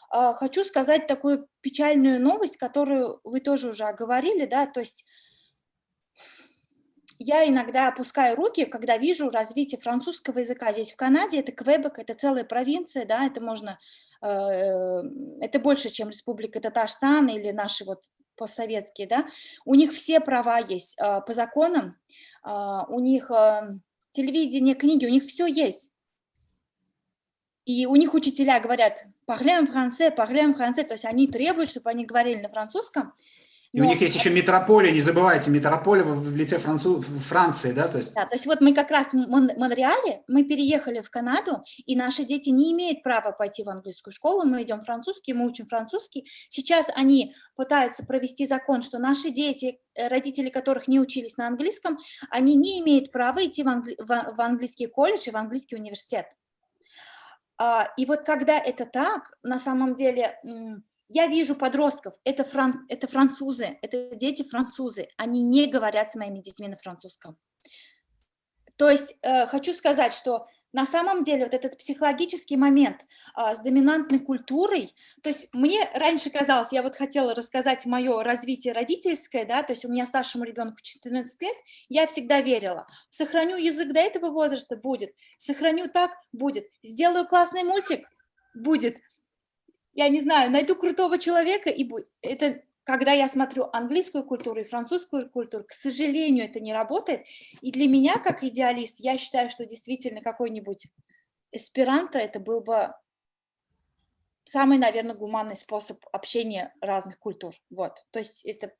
Хочу сказать такую печальную новость, которую вы тоже уже оговорили, да, то есть я иногда опускаю руки, когда вижу развитие французского языка здесь в Канаде, это Квебек, это целая провинция, да, это можно... это больше, чем Республика Татарстан или наши вот постсоветские, да, у них все права есть по законам, у них телевидение, книги, у них все есть. И у них учителя говорят «parlez en français», то есть они требуют, чтобы они говорили на французском. И у них есть еще метрополия, не забывайте, метрополия в лице Франции, да? То есть... Да, то есть вот мы как раз в Монреале, мы переехали в Канаду, и наши дети не имеют права пойти в английскую школу, мы идем французский, мы учим французский. Сейчас они пытаются провести закон, что наши дети, родители которых не учились на английском, они не имеют права идти в английский колледж и в английский университет. И вот когда это так, на самом деле... Я вижу подростков, это французы, это дети французы, они не говорят с моими детьми на французском. То есть хочу сказать, что на самом деле вот этот психологический момент с доминантной культурой, то есть мне раньше казалось, я вот хотела рассказать мое развитие родительское, да, то есть у меня старшему ребенку 14 лет, я всегда верила, сохраню язык до этого возраста, будет, сохраню так, будет, сделаю классный мультик, будет. Я не знаю, найду крутого человека, и будет. Это когда я смотрю английскую культуру и французскую культуру, к сожалению, это не работает. И для меня, как идеалист, я считаю, что действительно какой-нибудь эсперанто, это был бы самый, наверное, гуманный способ общения разных культур. Вот. То есть это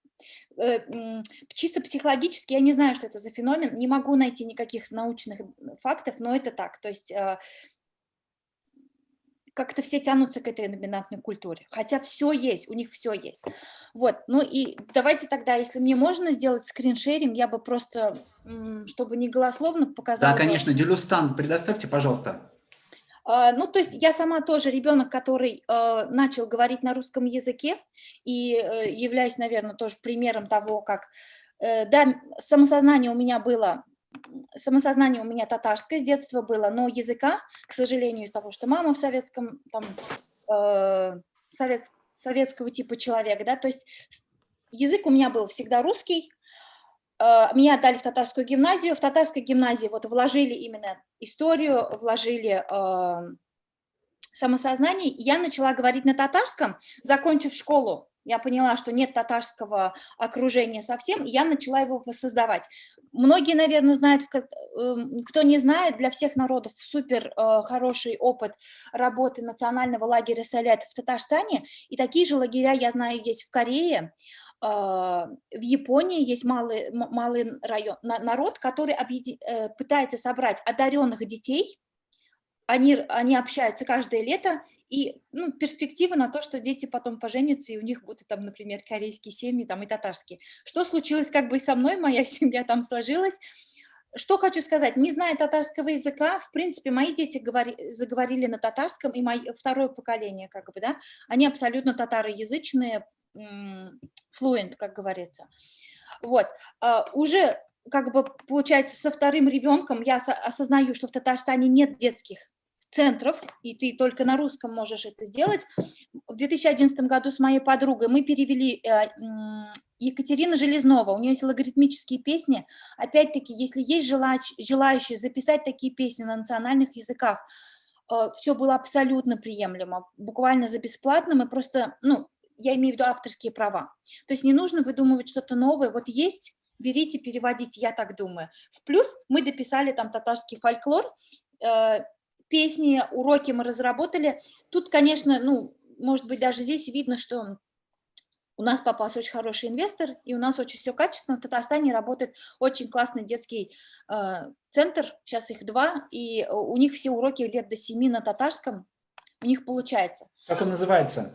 чисто психологически, я не знаю, что это за феномен, не могу найти никаких научных фактов, но это так. То есть... как-то все тянутся к этой доминантной культуре. Хотя все есть, у них все есть. Вот, ну и давайте тогда, если мне можно сделать скриншеринг, я бы просто, чтобы не голословно показала. Да, конечно, Дилюстан, предоставьте, пожалуйста. Ну, то есть я сама тоже ребенок, который начал говорить на русском языке и являюсь, наверное, тоже примером того, как, да, самосознание у меня было, самосознание у меня татарское с детства было, но языка, к сожалению, из-за того, что мама в советском, там, советского типа человек, да, то есть язык у меня был всегда русский, меня отдали в татарскую гимназию, в татарской гимназии вот вложили именно историю, вложили самосознание, и я начала говорить на татарском, закончив школу. Я поняла, что нет татарского окружения совсем, и я начала его воссоздавать. Многие, наверное, знают, кто не знает, для всех народов супер хороший опыт работы национального лагеря Салет в Татарстане, и такие же лагеря, я знаю, есть в Корее, в Японии есть малый район, народ, который пытается собрать одаренных детей, они общаются каждое лето, и перспектива на то, что дети потом поженятся, и у них будут там, например, корейские семьи там, и татарские. Что случилось как бы и со мной, моя семья там сложилась. Что хочу сказать, не зная татарского языка, в принципе, мои дети заговорили на татарском, и второе поколение, как бы, да, они абсолютно татароязычные, fluent, как говорится. Вот, уже, как бы, получается, со вторым ребенком я осознаю, что в Татарстане нет детских центров, и ты только на русском можешь это сделать. В 2011 году с моей подругой мы перевели Екатерина Железнова, у нее есть логарифмические песни. Опять-таки, если есть желающие записать такие песни на национальных языках, все было абсолютно приемлемо, буквально за бесплатно, мы просто, я имею в виду авторские права. То есть не нужно выдумывать что-то новое, вот есть, берите, переводите, я так думаю. В плюс мы дописали там татарский фольклор, песни, уроки мы разработали. Тут, конечно, может быть, даже здесь видно, что у нас попался очень хороший инвестор, и у нас очень все качественно. В Татарстане работает очень классный детский центр, сейчас их 2, и у них все уроки лет до 7 на татарском, у них получается. Как он называется?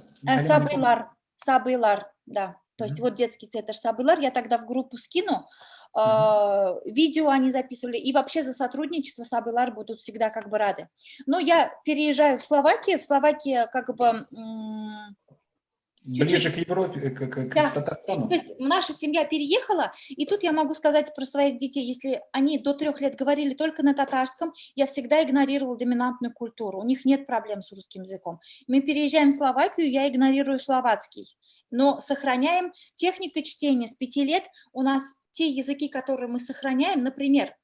Сабыйлар, да. То есть вот детский центр Сабыйлар, я тогда в группу скину, видео они записывали, и вообще за сотрудничество Сабыйлар будут всегда как бы рады. Но я переезжаю в Словакию как бы... Ближе к Европе, к Татарстану. То есть наша семья переехала, и тут я могу сказать про своих детей, если они до 3 лет говорили только на татарском, я всегда игнорировала доминантную культуру, у них нет проблем с русским языком. Мы переезжаем в Словакию, я игнорирую словацкий, но сохраняем технику чтения с 5 лет, у нас те языки, которые мы сохраняем, например,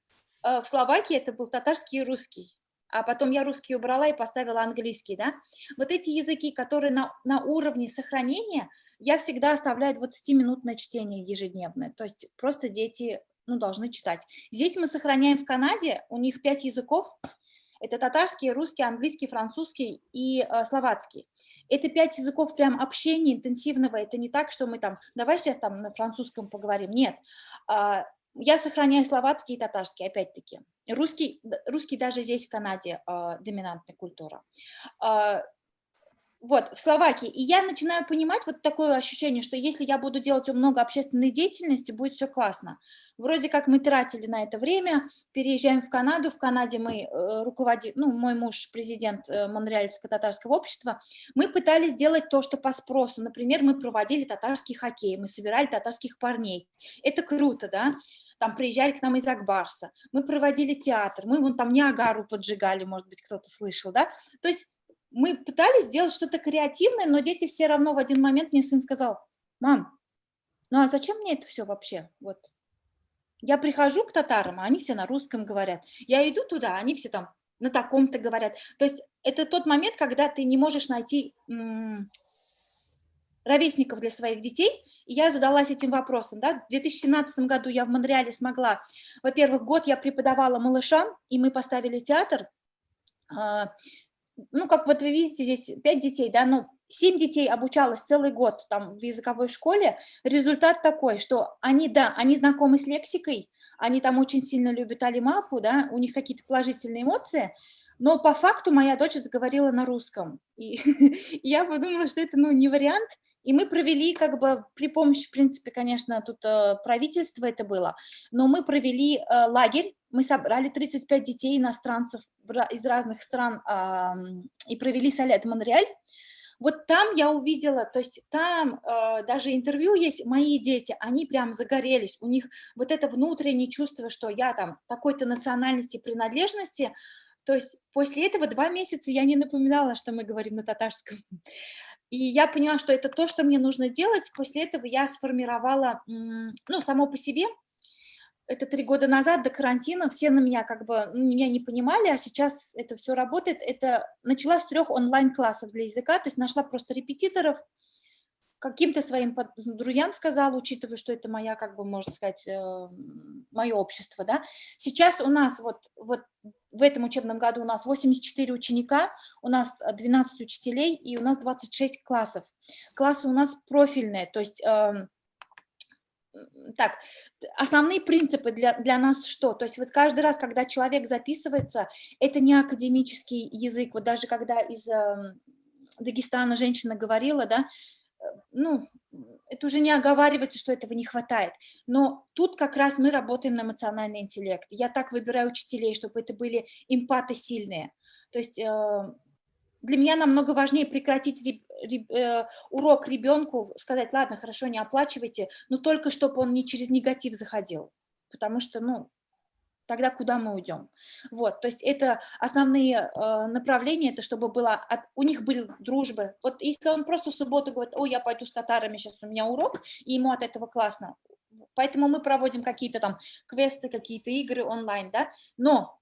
в Словакии это был татарский и русский, а потом я русский убрала и поставила английский, да. Вот эти языки, которые на уровне сохранения, я всегда оставляю 20-минутное чтение ежедневное, то есть просто дети должны читать. Здесь мы сохраняем в Канаде, у них 5 языков, это татарский, русский, английский, французский и словацкий. Это 5 языков прям общения интенсивного. Это не так, что мы там, давай сейчас там на французском поговорим. Нет. Я сохраняю словацкий и татарский, опять-таки. Русский даже здесь, в Канаде, доминантная культура. Вот, в Словакии. И я начинаю понимать вот такое ощущение, что если я буду делать много общественной деятельности, будет все классно. Вроде как мы тратили на это время, переезжаем в Канаду. В Канаде мы руководим, ну, мой муж президент Монреальского татарского общества. Мы пытались сделать то, что по спросу. Например, мы проводили татарский хоккей, мы собирали татарских парней. Это круто, да? Там приезжали к нам из Акбарса. Мы проводили театр, мы вон там Ниагару поджигали, может быть, кто-то слышал, да? То есть мы пытались сделать что-то креативное, но дети все равно в один момент, мне сын сказал: мам, ну а зачем мне это все вообще? Вот. Я прихожу к татарам, а они все на русском говорят. Я иду туда, они все там на таком-то говорят. То есть это тот момент, когда ты не можешь найти ровесников для своих детей. И я задалась этим вопросом. Да? В 2017 году я в Монреале смогла, во-первых, год я преподавала малышам, и мы поставили театр. Ну, как вот вы видите, здесь 5 детей, да, но 7 детей обучалось целый год там в языковой школе. Результат такой, что они, да, они знакомы с лексикой, они там очень сильно любят алимапу, да, у них какие-то положительные эмоции, но по факту моя дочь заговорила на русском. И я подумала, что это, ну, не вариант. И мы провели как бы при помощи, в принципе, конечно, тут правительство это было, но мы провели лагерь, мы собрали 35 детей иностранцев из разных стран и провели Солет Монреаль. Вот там я увидела, то есть там даже интервью есть, мои дети, они прям загорелись, у них вот это внутреннее чувство, что я там такой-то национальности, принадлежности. То есть после этого 2 месяца я не напоминала, что мы говорим на татарском. И я поняла, что это то, что мне нужно делать. После этого я сформировала, ну, само по себе, это 3 года назад, до карантина, все на меня как бы, меня не понимали, а сейчас это все работает. Это начала с 3 онлайн-классов для языка, то есть нашла просто репетиторов, каким-то своим друзьям сказала, учитывая, что это моя, как бы, можно сказать, мое общество, да. Сейчас у нас вот в этом учебном году у нас 84 ученика, у нас 12 учителей и у нас 26 классов. Классы у нас профильные, то есть так, основные принципы для нас что? То есть вот каждый раз, когда человек записывается, это не академический язык, вот даже когда из Дагестана женщина говорила, да, ну, это уже не оговаривается, что этого не хватает. Но тут как раз мы работаем на эмоциональный интеллект. Я так выбираю учителей, чтобы это были эмпаты сильные. То есть для меня намного важнее прекратить урок ребенку, сказать: ладно, хорошо, не оплачивайте, но только чтобы он не через негатив заходил. Потому что, ну, тогда куда мы уйдем? Вот, то есть это основные направления, это чтобы у них были дружбы. Вот если он просто в субботу говорит: ой, я пойду с татарами, сейчас у меня урок, и ему от этого классно. Поэтому мы проводим какие-то там квесты, какие-то игры онлайн, да, но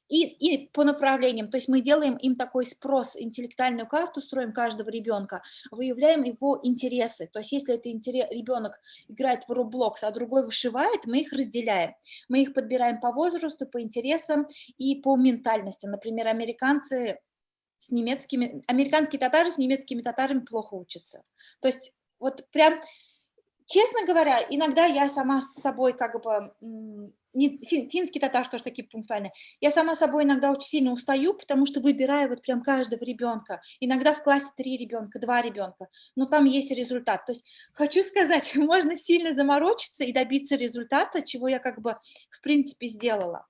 и по направлениям, то есть мы делаем им такой спрос, интеллектуальную карту, строим каждого ребенка, выявляем его интересы. То есть если это ребенок играет в Roblox, а другой вышивает, мы их разделяем. Мы их подбираем по возрасту, по интересам и по ментальности. Например, американские татары с немецкими татарами плохо учатся. То есть вот прям, честно говоря, иногда я сама с собой как бы... Финский татар тоже такие пунктуальные. Я сама собой иногда очень сильно устаю, потому что выбираю вот прям каждого ребенка. Иногда в классе 3 ребенка, 2 ребенка, но там есть результат. То есть хочу сказать, можно сильно заморочиться и добиться результата, чего я как бы в принципе сделала.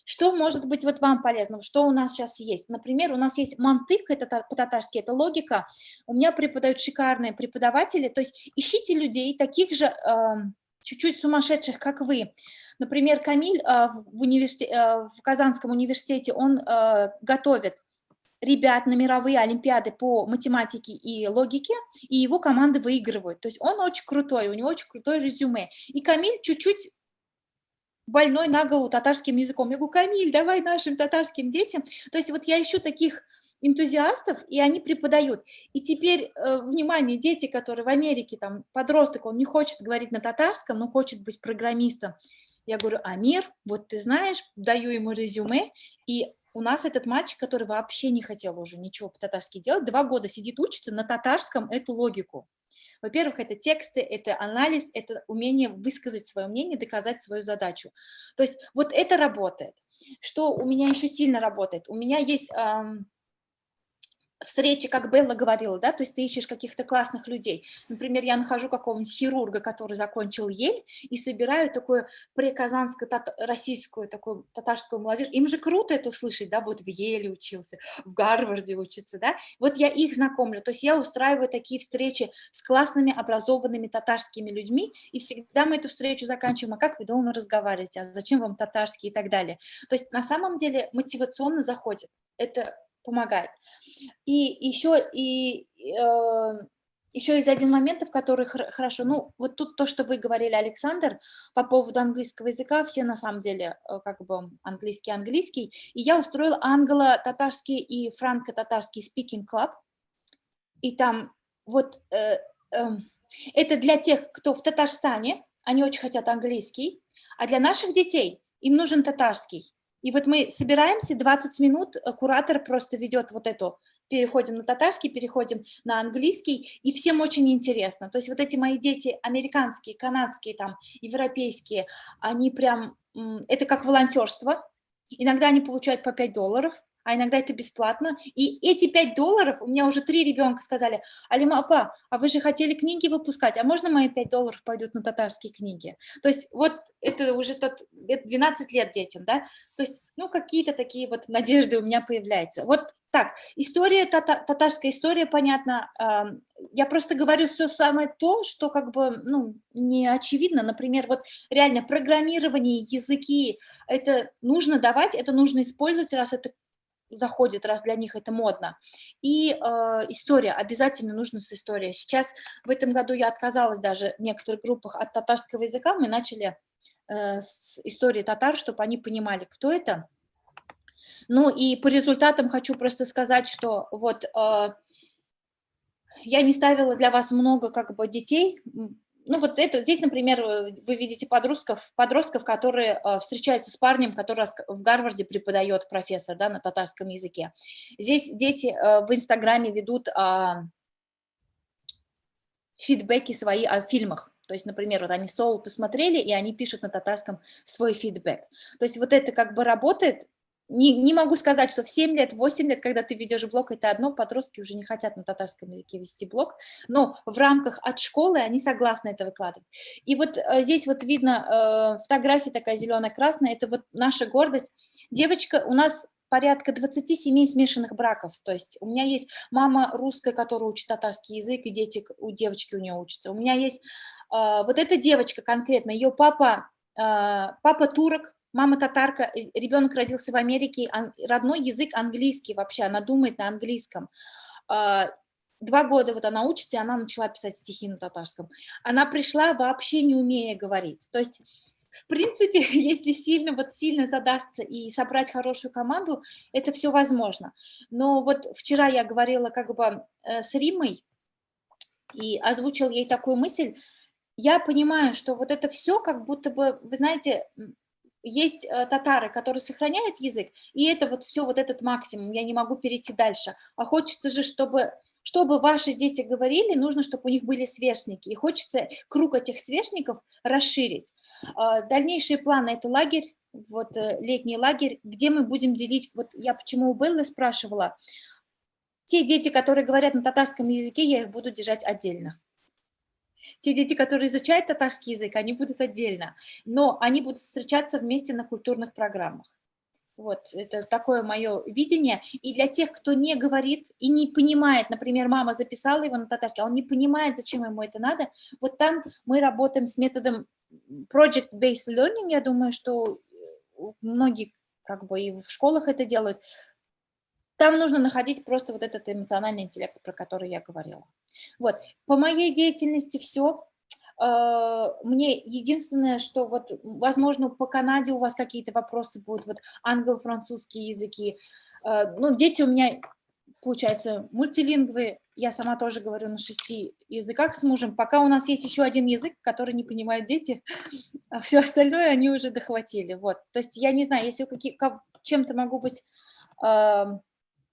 Что может быть вот вам полезно? Что у нас сейчас есть? Например, у нас есть мантык, это по-татарски, это логика. У меня преподают шикарные преподаватели. То есть ищите людей, таких же чуть-чуть сумасшедших, как вы. Например, Камиль в Казанском университете, он готовит ребят на мировые олимпиады по математике и логике, и его команды выигрывают. То есть он очень крутой, у него очень крутое резюме. И Камиль чуть-чуть больной на голову татарским языком. Я говорю: Камиль, давай нашим татарским детям. То есть вот я ищу таких энтузиастов, и они преподают. И теперь, внимание, дети, которые в Америке, там, подросток, он не хочет говорить на татарском, но хочет быть программистом. Я говорю, Амир, вот ты знаешь, даю ему резюме, и у нас этот мальчик, который вообще не хотел уже ничего по-татарски делать, 2 года сидит, учится на татарском эту логику. Во-первых, это тексты, это анализ, это умение высказать свое мнение, доказать свою задачу. То есть вот это работает. Что у меня еще сильно работает? У меня есть встречи, как Белла говорила, да, то есть ты ищешь каких-то классных людей. Например, я нахожу какого-нибудь хирурга, который закончил Ель, и собираю такую преказанско-российскую, такую татарскую молодежь. Им же круто это услышать, да, вот в Еле учился, в Гарварде учится, да. Вот я их знакомлю, то есть я устраиваю такие встречи с классными, образованными татарскими людьми, и всегда мы эту встречу заканчиваем, а как вы дома разговариваете, а зачем вам татарский и так далее. То есть на самом деле мотивационно заходит, это помогает. И еще есть один момент, в который хорошо, ну, вот тут то, что вы говорили, Александр, по поводу английского языка, все на самом деле как бы английский, и я устроила англо-татарский и франко-татарский speaking club, и там вот это для тех, кто в Татарстане, они очень хотят английский, а для наших детей им нужен татарский. И вот мы собираемся 20 минут, куратор просто ведет вот эту, переходим на татарский, переходим на английский, и всем очень интересно. То есть вот эти мои дети американские, канадские, там, европейские, они прям, это как волонтерство. Иногда они получают по $5, а иногда это бесплатно. И эти $5, у меня уже 3 ребенка сказали, Алима апа, а вы же хотели книги выпускать, а можно мои $5 пойдут на татарские книги? То есть вот это уже 12 лет детям, да? То есть, ну, какие-то такие вот надежды у меня появляются. Вот так, история, татарская история, понятно. Я просто говорю все самое то, что как бы, ну, не очевидно. Например, вот реально программирование, языки, это нужно давать, это нужно использовать, раз это заходит, раз для них это модно. И история, обязательно нужно с историей. Сейчас в этом году я отказалась даже в некоторых группах от татарского языка, мы начали с истории татар, чтобы они понимали, кто это. Ну и по результатам хочу просто сказать, что вот я не ставила для вас много как бы детей. Ну вот это, здесь, например, вы видите подростков, которые встречаются с парнем, который в Гарварде преподает профессор, да, на татарском языке. Здесь дети в Инстаграме ведут фидбэки свои о фильмах. То есть, например, вот они «Соул» посмотрели, и они пишут на татарском свой фидбэк. То есть вот это как бы работает. Не могу сказать, что в 7 лет, 8 лет, когда ты ведешь блог, это одно, подростки уже не хотят на татарском языке вести блог, но в рамках от школы они согласны это выкладывать. И вот здесь вот видно фотография такая зелено-красная, это вот наша гордость. Девочка, у нас порядка 20 семей смешанных браков, то есть у меня есть мама русская, которая учит татарский язык, и дети у девочки у нее учатся. У меня есть вот эта девочка конкретно, ее папа турок, мама татарка, ребенок родился в Америке, родной язык английский вообще, она думает на английском. 2 года вот она учится, и она начала писать стихи на татарском. Она пришла вообще не умея говорить. То есть, в принципе, если сильно задастся и собрать хорошую команду, это все возможно. Но вот вчера я говорила как бы с Римой и озвучила ей такую мысль. Я понимаю, что вот это все как будто бы, вы знаете, есть татары, которые сохраняют язык, и это вот все, вот этот максимум, я не могу перейти дальше. А хочется же, чтобы ваши дети говорили, нужно, чтобы у них были сверстники, и хочется круг этих сверстников расширить. Дальнейшие планы – это лагерь, вот летний лагерь, где мы будем делить, вот я почему у Беллы спрашивала, те дети, которые говорят на татарском языке, я их буду держать отдельно. Те дети, которые изучают татарский язык, они будут отдельно, но они будут встречаться вместе на культурных программах. Вот, это такое мое видение. И для тех, кто не говорит и не понимает, например, мама записала его на татарский, а он не понимает, зачем ему это надо, вот там мы работаем с методом project-based learning, я думаю, что многие как бы и в школах это делают. Там нужно находить просто вот этот эмоциональный интеллект, про который я говорила. Вот. По моей деятельности все. Мне единственное, что вот, возможно, по Канаде у вас какие-то вопросы будут, вот англо-французские языки. Ну, дети у меня, получается, мультилингвы. Я сама тоже говорю на 6 языках с мужем. Пока у нас есть еще один язык, который не понимают дети. а все остальное они уже дохватили. Вот. То есть я не знаю, если чем-то могу быть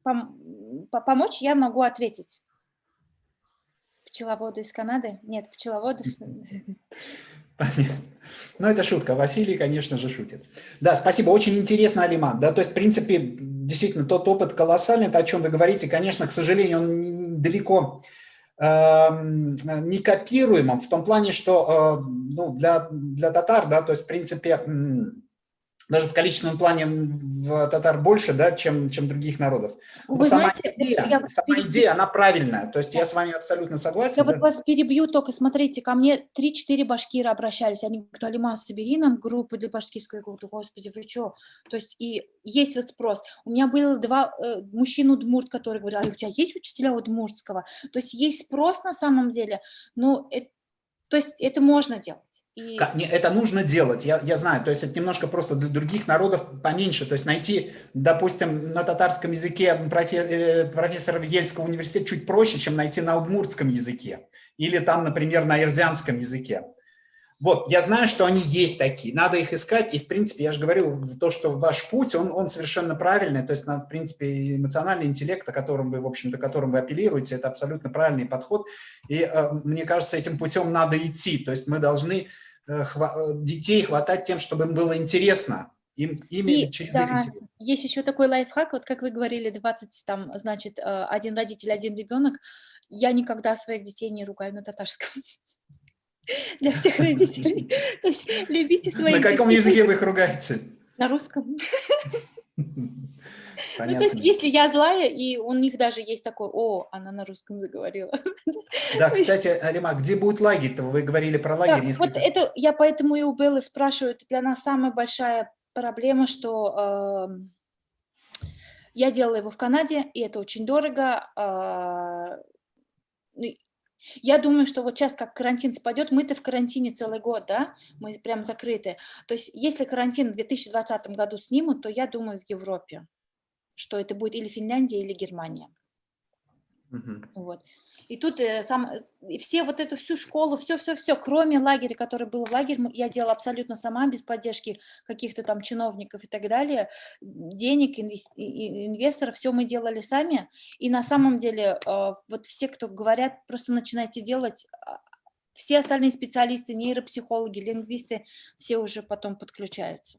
помочь, я могу ответить. Пчеловоды из Канады? Нет, пчеловоды. Понятно. Ну, это шутка. Василий, конечно же, шутит. Да, спасибо. Очень интересно, Алиман. Да, то есть, в принципе, действительно, тот опыт колоссальный, это о чем вы говорите. Конечно, к сожалению, он далеко не копируемым в том плане, что ну, для татар, да, то есть, в принципе, даже в количественном плане в татар больше, да, чем других народов. Но сама идея, она правильная. То есть я с вами абсолютно согласен. Я вот вас перебью только, смотрите, ко мне 3-4 башкира обращались. Они говорят, Алима, собери нам группу для башкирской. Я говорю, господи, вы что? То есть и есть вот спрос. У меня было 2 мужчин удмурт, которые говорят, а у тебя есть учителя удмуртского? То есть есть спрос на самом деле, но то есть это можно делать. Это нужно делать, я знаю, то есть это немножко просто для других народов поменьше, то есть найти, допустим, на татарском языке профессора в Ельского университета чуть проще, чем найти на удмуртском языке или там, например, на эрзянском языке. Вот, я знаю, что они есть такие, надо их искать, и, в принципе, я же говорю, то, что ваш путь, он совершенно правильный, то есть, в принципе, эмоциональный интеллект, которым вы апеллируете, это абсолютно правильный подход, и мне кажется, этим путем надо идти, то есть мы должны детей хватать тем, чтобы им было интересно, ими через их интерес. Есть еще такой лайфхак, вот как вы говорили, 20, там, значит, 1 родитель, 1 ребенок, я никогда своих детей не ругаю на татарском. Для всех родителей. То есть любите своих детей. На каком языке вы их ругаете? На русском. Понятно. Ну, то есть если я злая, и у них даже есть такой, она на русском заговорила. Да, кстати, Алима, где будет лагерь-то? Вы говорили про лагерь. Вот это, я поэтому и у Беллы спрашиваю, это для нас самая большая проблема, что я делала его в Канаде, и это очень дорого. Я думаю, что вот сейчас, как карантин спадет, мы-то в карантине целый год, да, мы прям закрыты. То есть если карантин в 2020 году снимут, то я думаю в Европе, что это будет или Финляндия, или Германия. Вот. И тут все вот эту всю школу, все, кроме лагеря, который был в лагере, я делала абсолютно сама, без поддержки каких-то там чиновников и так далее, денег, инвесторов, все мы делали сами. И на самом деле вот все, кто говорят, просто начинайте делать, все остальные специалисты, нейропсихологи, лингвисты, все уже потом подключаются.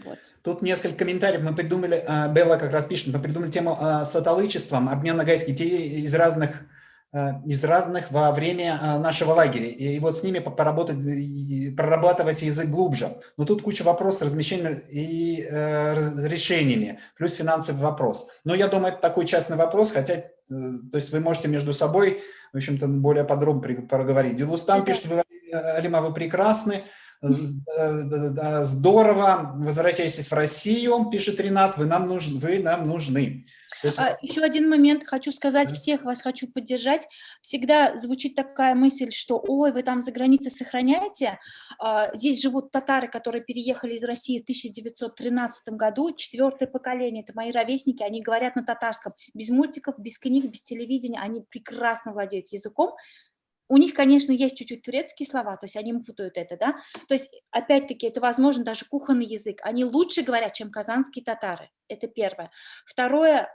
Вот. Тут несколько комментариев мы придумали, Белла как раз пишет, мы придумали тему с аталычеством, обмен нагайских детей из разных во время нашего лагеря. И вот с ними прорабатывать язык глубже. Но тут куча вопросов с размещением и решениями, плюс финансовый вопрос. Но я думаю, это такой частный вопрос, хотя, то есть вы можете между собой, в общем-то, более подробно проговорить. Дилустам пишет, Алима, вы прекрасны. Здорово, возвращайтесь в Россию, пишет Ренат, вы нам нужны. Еще один момент хочу сказать, всех вас хочу поддержать. Всегда звучит такая мысль, что ой, вы там за границей сохраняете. Здесь живут татары, которые переехали из России в 1913 году, 4-е поколение, это мои ровесники, они говорят на татарском, без мультиков, без книг, без телевидения, они прекрасно владеют языком. У них, конечно, есть чуть-чуть турецкие слова, то есть они путают это, да. То есть, опять-таки, это, возможно, даже кухонный язык. Они лучше говорят, чем казанские татары. Это первое. Второе,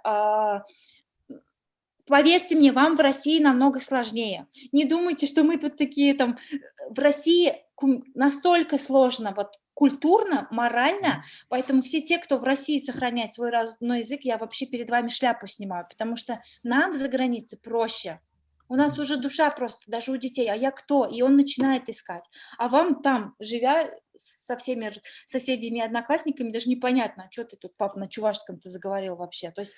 поверьте мне, вам в России намного сложнее. Не думайте, что мы тут такие там... В России настолько сложно, вот, культурно, морально, поэтому все те, кто в России сохраняет свой родной язык, я вообще перед вами шляпу снимаю, потому что нам за границей проще. У нас уже душа просто, даже у детей, а я кто? И он начинает искать. А вам там, живя со всеми соседями и одноклассниками, даже непонятно, что ты тут, пап, на чувашском-то заговорил вообще. То есть,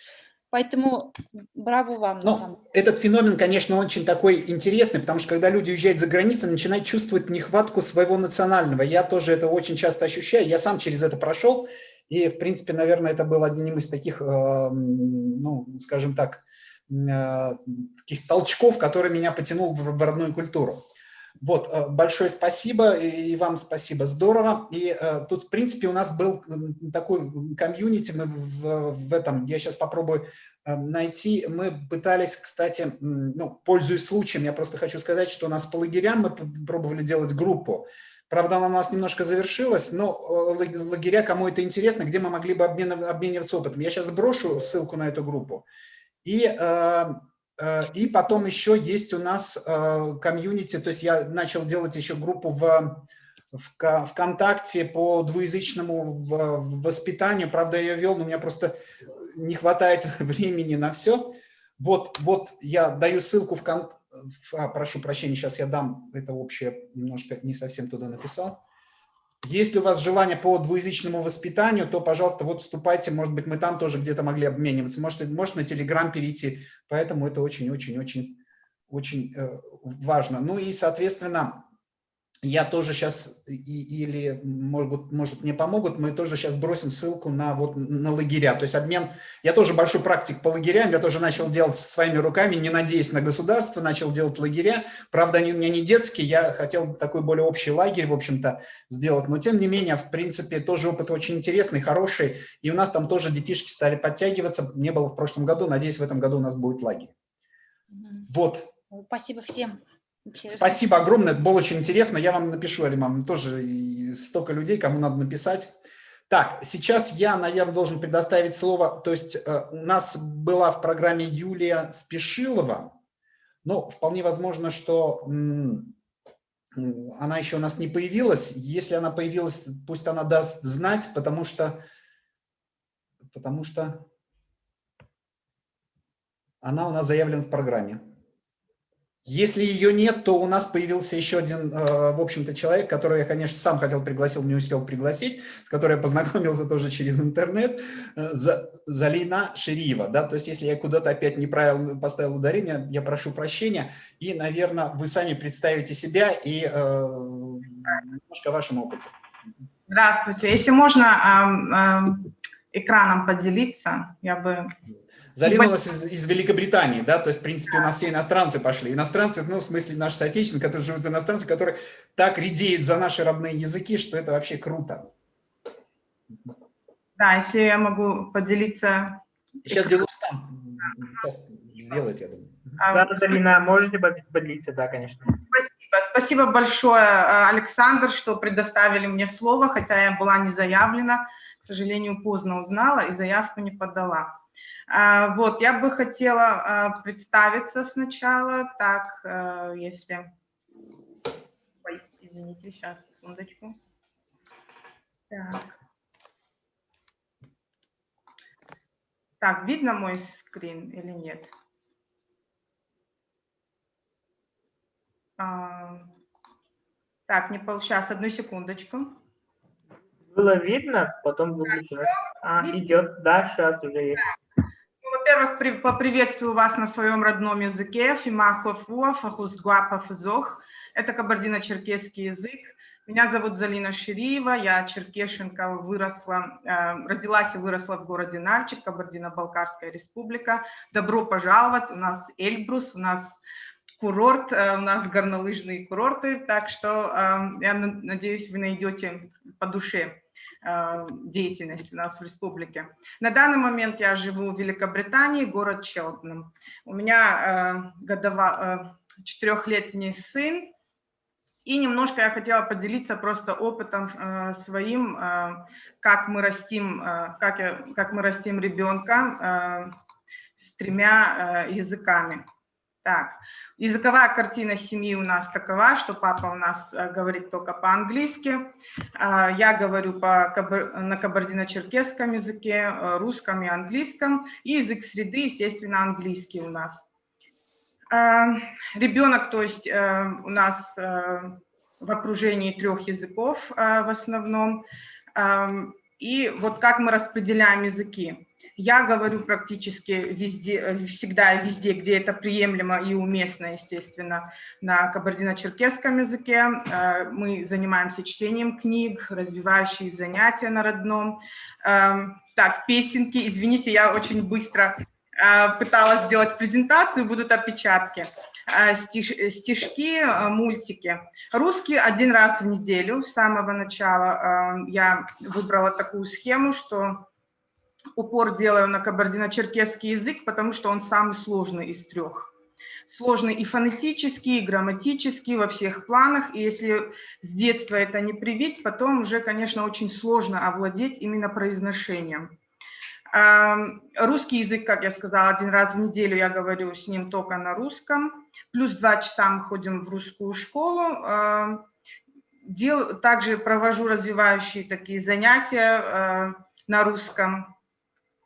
поэтому браво вам. На самом деле. Этот феномен, конечно, очень такой интересный, потому что когда люди уезжают за границу, начинают чувствовать нехватку своего национального. Я тоже это очень часто ощущаю, я сам через это прошел, и, в принципе, наверное, это был одним из таких, ну, скажем так, таких толчков, который меня потянул в родную культуру. Вот, большое спасибо, и вам спасибо, здорово. И тут, в принципе, у нас был такой комьюнити, мы в этом, я сейчас попробую найти, мы пытались, кстати, ну, пользуясь случаем, я просто хочу сказать, что у нас по лагерям мы пробовали делать группу. Правда, она у нас немножко завершилась, но лагеря, кому это интересно, где мы могли бы обмениваться опытом. Я сейчас сброшу ссылку на эту группу. И потом еще есть у нас комьюнити, то есть я начал делать еще группу в ВКонтакте по двуязычному воспитанию. Правда, я ее вел, но у меня просто не хватает времени на все. Вот я даю ссылку прошу прощения, сейчас я дам, это общее, немножко не совсем туда написал. Если у вас желание по двуязычному воспитанию, то, пожалуйста, вот вступайте, может быть, мы там тоже где-то могли обмениваться, может на Telegram перейти, поэтому это очень-очень-очень важно. Ну и, соответственно, я тоже сейчас, или, может, мне помогут, мы тоже сейчас бросим ссылку на лагеря. То есть обмен, я тоже большой практик по лагерям, я тоже начал делать своими руками, не надеясь на государство, начал делать лагеря. Правда, они у меня не детские, я хотел такой более общий лагерь, в общем-то, сделать. Но, тем не менее, в принципе, тоже опыт очень интересный, хороший. И у нас там тоже детишки стали подтягиваться. Не было в прошлом году, надеюсь, в этом году у нас будет лагерь. Вот. Спасибо всем. Спасибо огромное, это было очень интересно. Я вам напишу, Алиман, тоже столько людей, кому надо написать. Так, сейчас я, наверное, должен предоставить слово. То есть у нас была в программе Юлия Спешилова, но вполне возможно, что она еще у нас не появилась. Если она появилась, пусть она даст знать, потому что она у нас заявлена в программе. Если ее нет, то у нас появился еще один, в общем-то, человек, которого я, конечно, сам хотел пригласить, не успел пригласить, с которой я познакомился тоже через интернет, Залина Шириева. Да? То есть, если я куда-то опять неправильно поставил ударение, я прошу прощения. И, наверное, вы сами представите себя и немножко о вашем опыте. Здравствуйте. Если можно экраном поделиться, я бы... Залина у нас из Великобритании, да, то есть, в принципе, у нас все иностранцы пошли. Иностранцы, ну, в смысле, наши соотечественники, которые живут за иностранцы, которые так редеют за наши родные языки, что это вообще круто. Да, если я могу поделиться... Сейчас Делустан сделает, я думаю. Да, Залина, можете поделиться, да, конечно. Спасибо большое, Александр, что предоставили мне слово, хотя я была не заявлена, к сожалению, поздно узнала и заявку не подала. Вот, я бы хотела представиться сначала, так, если... Ой, извините, сейчас, секундочку. Так, видно мой скрин или нет? Так, не получается, одну секундочку. Было видно, потом выключилось. Идет, да, сейчас уже есть. Во-первых, поприветствую вас на своем родном языке. Это кабардино-черкесский язык. Меня зовут Залина Шириева, я черкешенка, родилась и выросла в городе Нальчик, Кабардино-Балкарская республика. Добро пожаловать, у нас Эльбрус, у нас курорт, у нас горнолыжные курорты, так что я надеюсь, вы найдете по душе деятельность у нас в республике. На данный момент я живу в Великобритании, город Челтенхэм. У меня 4-летний сын, и немножко я хотела поделиться просто опытом своим, как мы растим ребенка с 3 языками. Так, языковая картина семьи у нас такова, что папа у нас говорит только по-английски, я говорю на кабардино-черкесском языке, русском и английском, и язык среды, естественно, английский у нас. Ребенок, то есть у нас в окружении 3 языков в основном, и вот как мы распределяем языки. Я говорю практически везде, всегда и везде, где это приемлемо и уместно, естественно, на кабардино-черкесском языке. Мы занимаемся чтением книг, развивающие занятия на родном. Так, песенки. Извините, я очень быстро пыталась сделать презентацию, будут опечатки. Стишки, мультики. Русский 1 раз в неделю. С самого начала я выбрала такую схему, что упор делаю на кабардино-черкесский язык, потому что он самый сложный из 3. сложный и фонетически, и грамматически, во всех планах. И если с детства это не привить, потом уже, конечно, очень сложно овладеть именно произношением. Русский язык, как я сказала, 1 раз в неделю я говорю с ним только на русском. Плюс 2 часа мы ходим в русскую школу. Также провожу развивающие такие занятия на русском.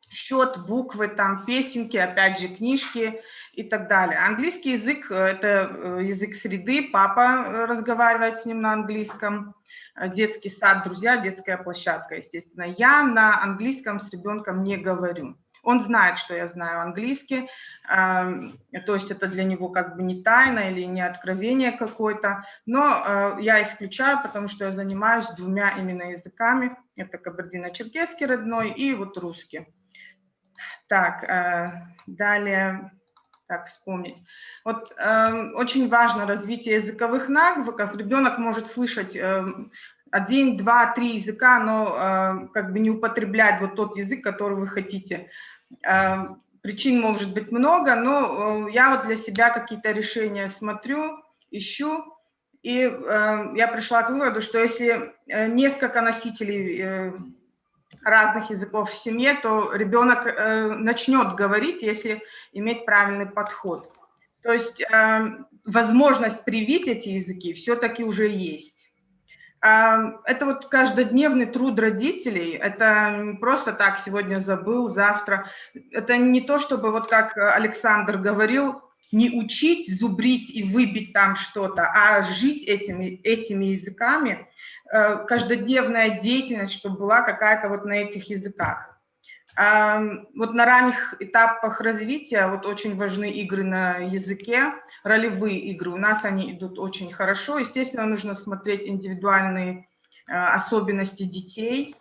Счет, буквы, там песенки, опять же книжки и так далее. Английский язык – это язык среды, папа разговаривает с ним на английском, детский сад, друзья, детская площадка, естественно. Я на английском с ребенком не говорю. Он знает, что я знаю английский, то есть это для него как бы не тайна или не откровение какое-то, но я исключаю, потому что я занимаюсь 2 именно языками, это кабардино-черкесский родной и вот русский. Так, далее, так вспомнить. Вот очень важно развитие языковых навыков. Ребенок может слышать 1, 2, 3 языка, но как бы не употреблять вот тот язык, который вы хотите. Причин может быть много, но я вот для себя какие-то решения смотрю, ищу, и я пришла к выводу, что если несколько носителей разных языков в семье, то ребенок начнет говорить, если иметь правильный подход. То есть возможность привить эти языки все-таки уже есть. Это вот каждодневный труд родителей, это не просто так сегодня забыл, завтра. Это не то, чтобы вот как Александр говорил, не учить, зубрить и выбить там что-то, а жить этими языками, каждодневная деятельность, чтобы была какая-то вот на этих языках. Вот на ранних этапах развития вот очень важны игры на языке, ролевые игры. У нас они идут очень хорошо. Естественно, нужно смотреть индивидуальные особенности детей,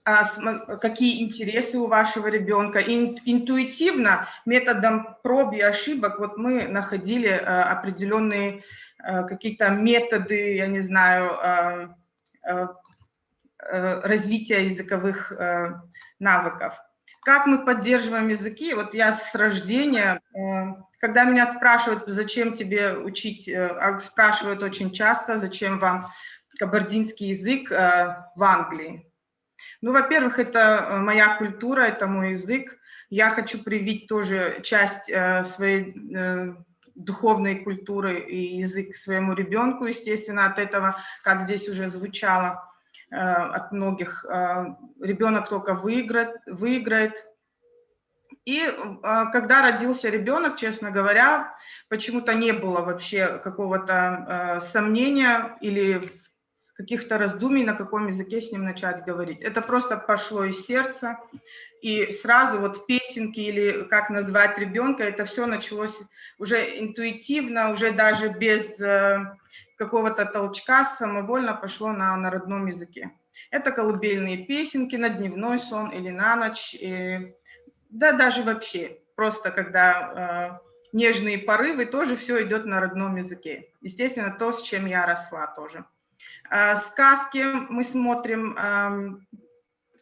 какие интересы у вашего ребенка. Интуитивно, методом проб и ошибок, вот мы находили определенные какие-то методы, я не знаю, развития языковых навыков. Как мы поддерживаем языки? Вот я с рождения, когда меня спрашивают, зачем тебе учить, спрашивают очень часто, зачем вам кабардинский язык в Англии. Ну, во-первых, это моя культура, это мой язык. Я хочу привить тоже часть своей духовной культуры и язык своему ребенку, естественно, от этого, как здесь уже звучало, от многих, ребенок только выиграет. И когда родился ребенок, честно говоря, почему-то не было вообще какого-то сомнения или каких-то раздумий, на каком языке с ним начать говорить. Это просто пошло из сердца, и сразу вот песенки или как назвать ребенка, это все началось уже интуитивно, уже даже без какого-то толчка, самовольно пошло на родном языке. Это колыбельные песенки на дневной сон или на ночь, да даже вообще, просто когда нежные порывы, тоже все идет на родном языке. Естественно, то, с чем я росла тоже. Сказки мы смотрим,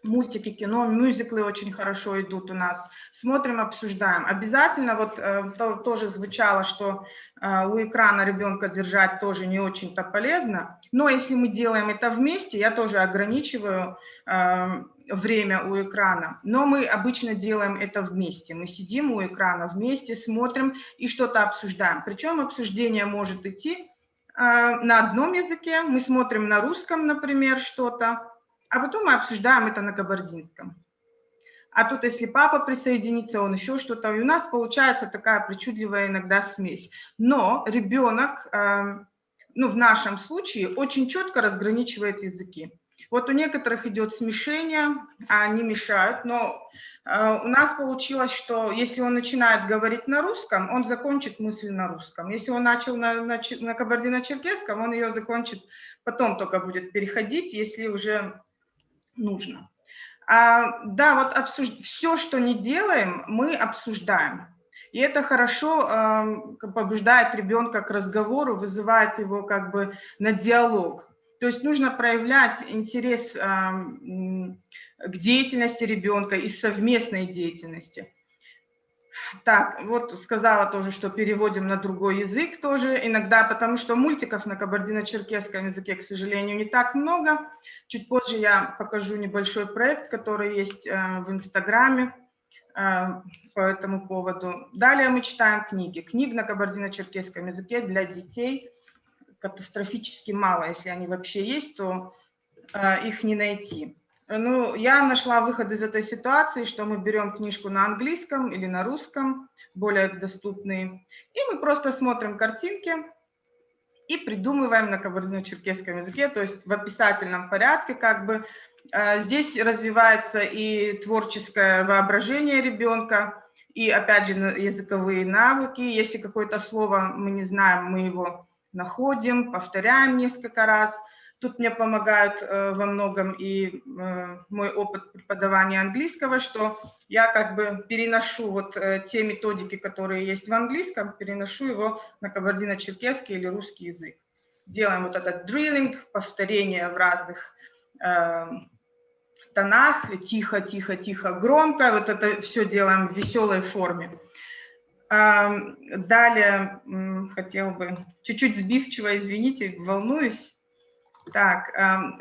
мультики, кино, мюзиклы очень хорошо идут у нас. Смотрим, обсуждаем. Обязательно, вот тоже звучало, что у экрана ребенка держать тоже не очень-то полезно, но если мы делаем это вместе, я тоже ограничиваю время у экрана, но мы обычно делаем это вместе. Мы сидим у экрана вместе, смотрим и что-то обсуждаем. Причем обсуждение может идти на одном языке, мы смотрим на русском, например, что-то, а потом мы обсуждаем это на кабардинском. А тут, если папа присоединится, он еще что-то, и у нас получается такая причудливая иногда смесь. Но ребенок, ну, в нашем случае, очень четко разграничивает языки. Вот у некоторых идет смешение, они мешают, но у нас получилось, что если он начинает говорить на русском, он закончит мысль на русском. Если он начал на кабардино-черкесском, он ее закончит, потом только будет переходить, если уже нужно. Да, вот все, что не делаем, мы обсуждаем. И это хорошо побуждает ребенка к разговору, вызывает его как бы на диалог. То есть нужно проявлять интерес к деятельности ребенка и совместной деятельности. Так, вот сказала тоже, что переводим на другой язык тоже иногда, потому что мультиков на кабардино-черкесском языке, к сожалению, не так много. Чуть позже я покажу небольшой проект, который есть в Инстаграме по этому поводу. Далее мы читаем книги. Книг на кабардино-черкесском языке для детей катастрофически мало. Если они вообще есть, то их не найти. Ну, я нашла выход из этой ситуации, что мы берем книжку на английском или на русском, более доступные, и мы просто смотрим картинки и придумываем на кабардино-черкесском языке, то есть в описательном порядке как бы. Здесь развивается и творческое воображение ребенка, и опять же языковые навыки. Если какое-то слово мы не знаем, мы его находим, повторяем несколько раз. Тут мне помогает во многом и мой опыт преподавания английского, что я как бы переношу вот те методики, которые есть в английском, переношу его на кабардино-черкесский или русский язык. Делаем вот этот дриллинг, повторение в разных тонах, тихо, тихо, тихо, громко. Вот это все делаем в веселой форме. Далее хотел бы чуть-чуть сбивчиво, извините, волнуюсь. Так,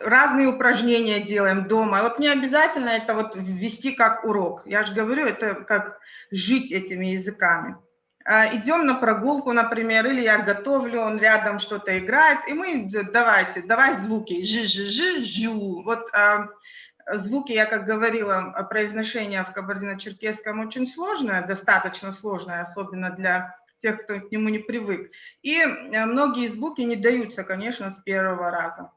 разные упражнения делаем дома. Вот не обязательно это вот ввести как урок. Я же говорю, это как жить этими языками. Идем на прогулку, например, или я готовлю, он рядом что-то играет, и мы давай звуки, жи-жи-жи-жу. Вот звуки, я как говорила, произношение в кабардино-черкесском очень сложное, достаточно сложное, особенно для тех, кто к нему не привык. И многие звуки не даются, конечно, с первого раза.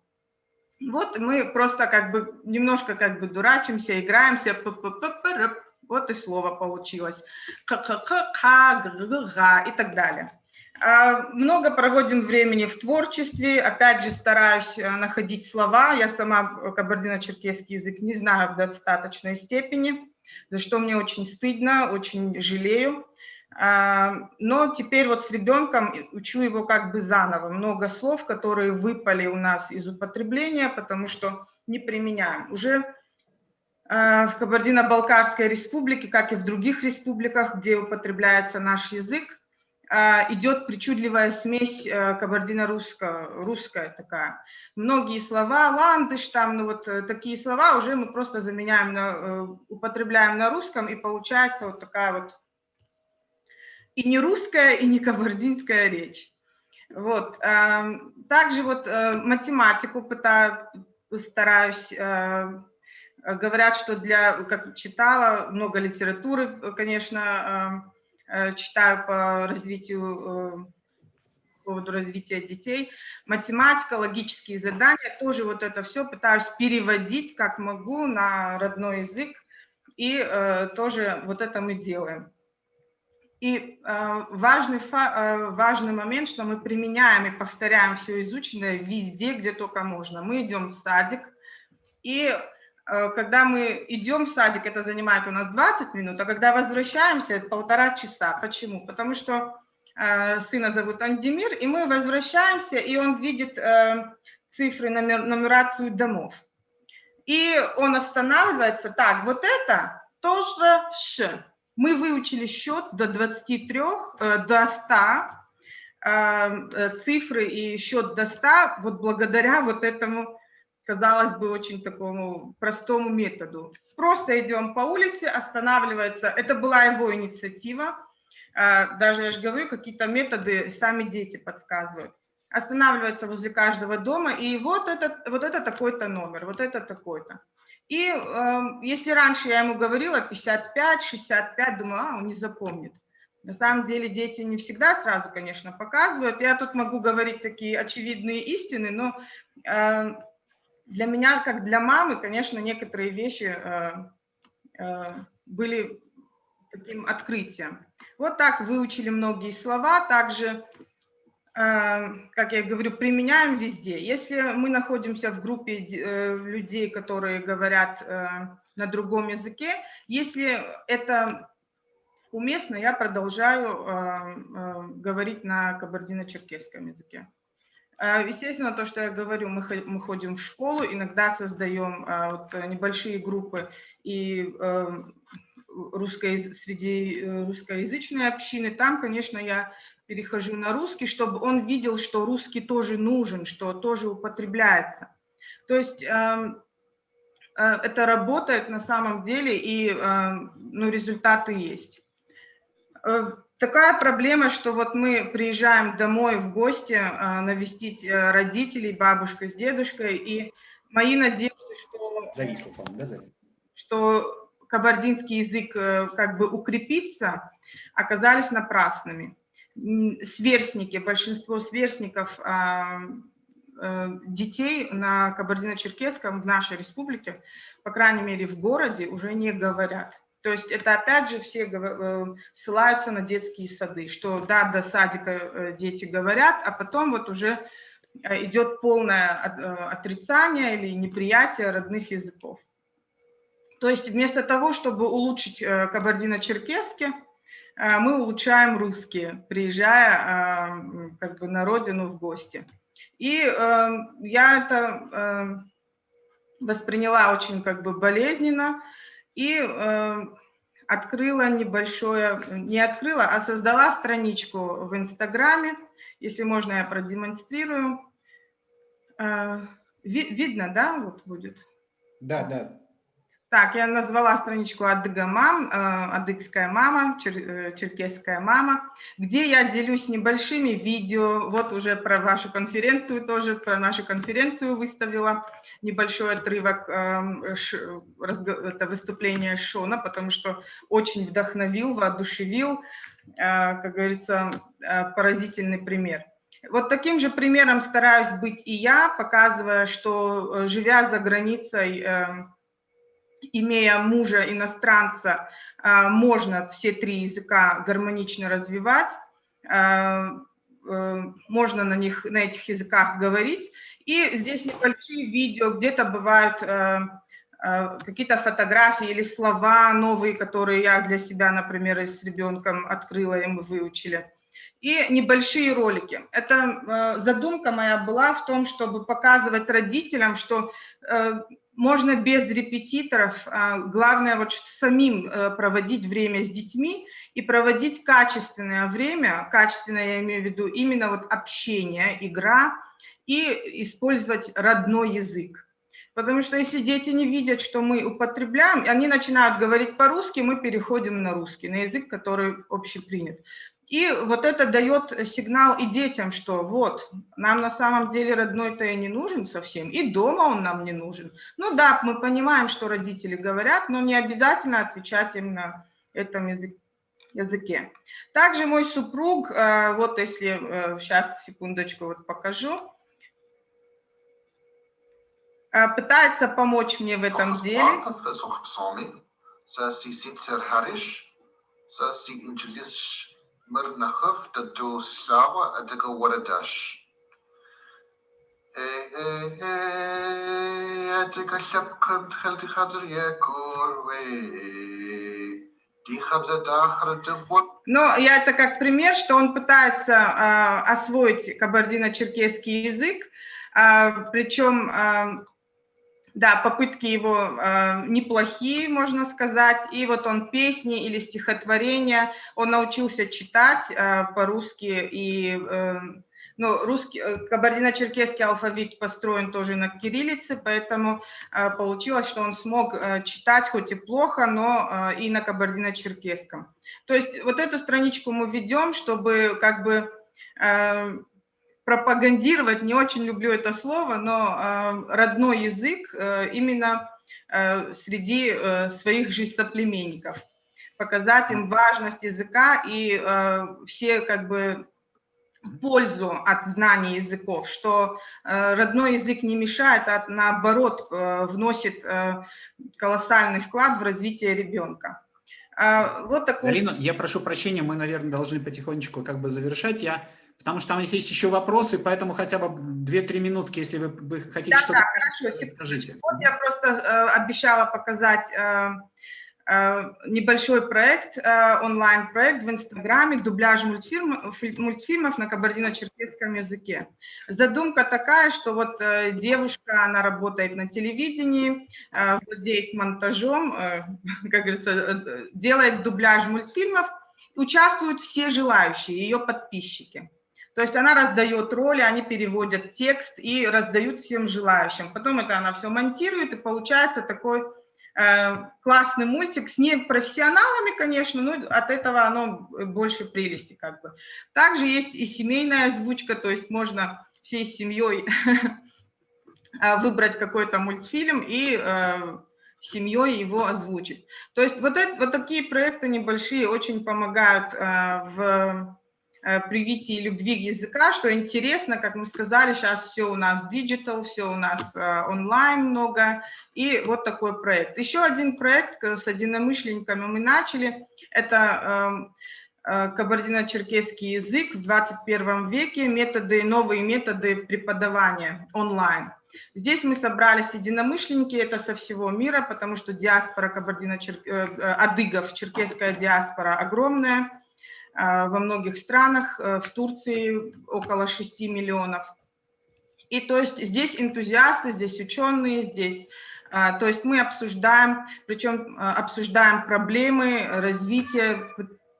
Вот мы просто как бы немножко как бы дурачимся, играемся, вот и слово получилось, ка-ка-ка-ка, га-га-га и так далее. Много проводим времени в творчестве, опять же стараюсь находить слова, я сама кабардино-черкесский язык не знаю в достаточной степени, за что мне очень стыдно, очень жалею. Но теперь вот с ребенком учу его как бы заново. Много слов, которые выпали у нас из употребления, потому что не применяем. Уже в Кабардино-Балкарской республике, как и в других республиках, где употребляется наш язык, идет причудливая смесь кабардино-русская такая. Многие слова, ландыш, там, ну вот такие слова уже мы просто заменяем, употребляем на русском, и получается вот такая вот и не русская, и не кабардинская речь. Вот. Также вот математику стараюсь. Говорят, что как читала, много литературы, конечно, читаю по поводу развития детей. Математика, логические задания, тоже вот это все пытаюсь переводить, как могу, на родной язык. И тоже вот это мы делаем. И важный момент, что мы применяем и повторяем все изученное везде, где только можно. Мы идем в садик, и когда мы идем в садик, это занимает у нас 20 минут, а когда возвращаемся, это 1,5 часа. Почему? Потому что сына зовут Андемир, и мы возвращаемся, и он видит цифры, нумерацию домов. И он останавливается, так, вот это тоже ш. Мы выучили счет до 23, до 100, цифры и счет до 100, вот благодаря вот этому, казалось бы, очень такому простому методу. Просто идем по улице, останавливается, это была его инициатива, даже, я же говорю, какие-то методы сами дети подсказывают. Останавливается возле каждого дома, и вот это такой-то номер, вот это такой-то. И если раньше я ему говорила 55, 65, думаю, он не запомнит. На самом деле дети не всегда сразу, конечно, показывают. Я тут могу говорить такие очевидные истины, но для меня, как для мамы, конечно, некоторые вещи были таким открытием. Вот так выучили многие слова, также, как я говорю, применяем везде. Если мы находимся в группе людей, которые говорят на другом языке, если это уместно, я продолжаю говорить на кабардино-черкесском языке. Естественно, то, что я говорю, мы ходим в школу, иногда создаем вот небольшие группы и среди русскоязычной общины, там, конечно, я перехожу на русский, чтобы он видел, что русский тоже нужен, что тоже употребляется. То есть это работает на самом деле, и результаты есть. Такая проблема, что вот мы приезжаем домой в гости навестить родителей, бабушку с дедушкой, и мои надежды, что кабардинский язык как бы укрепится, оказались напрасными. Сверстники, большинство сверстников детей на кабардино-черкесском в нашей республике, по крайней мере в городе, уже не говорят. То есть это опять же все ссылаются на детские сады, что да, до садика дети говорят, а потом вот уже идет полное отрицание или неприятие родных языков. То есть вместо того, чтобы улучшить кабардино-черкесский, мы улучшаем русские, приезжая как бы на родину в гости. И я это восприняла очень как бы болезненно и открыла создала страничку в Инстаграме. Если можно, я продемонстрирую. Видно, да, вот будет? Да, да. Так, я назвала страничку «Адыга мам», «Адыгская мама», «Черкесская мама», где я делюсь небольшими видео. Вот уже про вашу конференцию тоже, про нашу конференцию выставила небольшой отрывок, это выступление Шона, потому что очень вдохновил, воодушевил, как говорится, поразительный пример. Вот таким же примером стараюсь быть и я, показывая, что, живя за границей, имея мужа иностранца, можно все три языка гармонично развивать, можно на этих языках говорить. И здесь небольшие видео, где-то бывают какие-то фотографии или слова новые, которые я для себя, например, с ребенком открыла, и мы выучили. И небольшие ролики. Это задумка моя была в том, чтобы показывать родителям, что можно без репетиторов, главное вот самим проводить время с детьми и проводить качественное время, качественное я имею в виду именно вот общение, игра, и использовать родной язык. Потому что если дети не видят, что мы употребляем, они начинают говорить по-русски, мы переходим на русский, на язык, который общепринят. И вот это дает сигнал и детям, что вот, нам на самом деле родной-то и не нужен совсем, и дома он нам не нужен. Ну да, мы понимаем, что родители говорят, но не обязательно отвечать им на этом языке. Также мой супруг, вот если, сейчас, секундочку, вот покажу, пытается помочь мне в этом деле. Но я это как пример, что он пытается освоить кабардино-черкесский язык, причем, да, попытки его неплохие, можно сказать, и вот он песни или стихотворения, он научился читать по-русски, и кабардино-черкесский алфавит построен тоже на кириллице, поэтому получилось, что он смог читать хоть и плохо, но и на кабардино-черкесском. То есть вот эту страничку мы ведем, чтобы как бы пропагандировать, не очень люблю это слово, но родной язык именно среди своих же соплеменников, показать им важность языка и все как бы пользу от знания языков, что родной язык не мешает, а наоборот вносит колоссальный вклад в развитие ребенка. Вот такой... Зарина, я прошу прощения, мы, наверное, должны потихонечку как бы завершать. Потому что там есть еще вопросы, поэтому хотя бы 2-3 минутки, если вы хотите что-то... Да, хорошо, скажите. Вот я просто обещала показать небольшой проект, онлайн-проект в Инстаграме, дубляж мультфильмов на кабардино-черкесском языке. Задумка такая, что вот девушка, она работает на телевидении, владеет монтажом, как говорится, делает дубляж мультфильмов, участвуют все желающие, ее подписчики. То есть она раздает роли, они переводят текст и раздают всем желающим. Потом это она все монтирует, и получается такой классный мультик с непрофессионалами, конечно, но от этого оно больше прелести как бы. Также есть и семейная озвучка, то есть можно всей семьей выбрать какой-то мультфильм и семьей его озвучить. То есть вот такие проекты небольшие очень помогают в привитии любви к языка, что интересно, как мы сказали, сейчас все у нас диджитал, все у нас онлайн много, и вот такой проект. Еще один проект с единомышленниками мы начали, это кабардино-черкесский язык в 21 веке, новые методы преподавания онлайн. Здесь мы собрались единомышленники, это со всего мира, потому что диаспора адыгов, черкесская диаспора огромная, во многих странах, в Турции около 6 миллионов. И то есть здесь энтузиасты, здесь ученые, здесь, то есть мы обсуждаем, причем обсуждаем проблемы развития,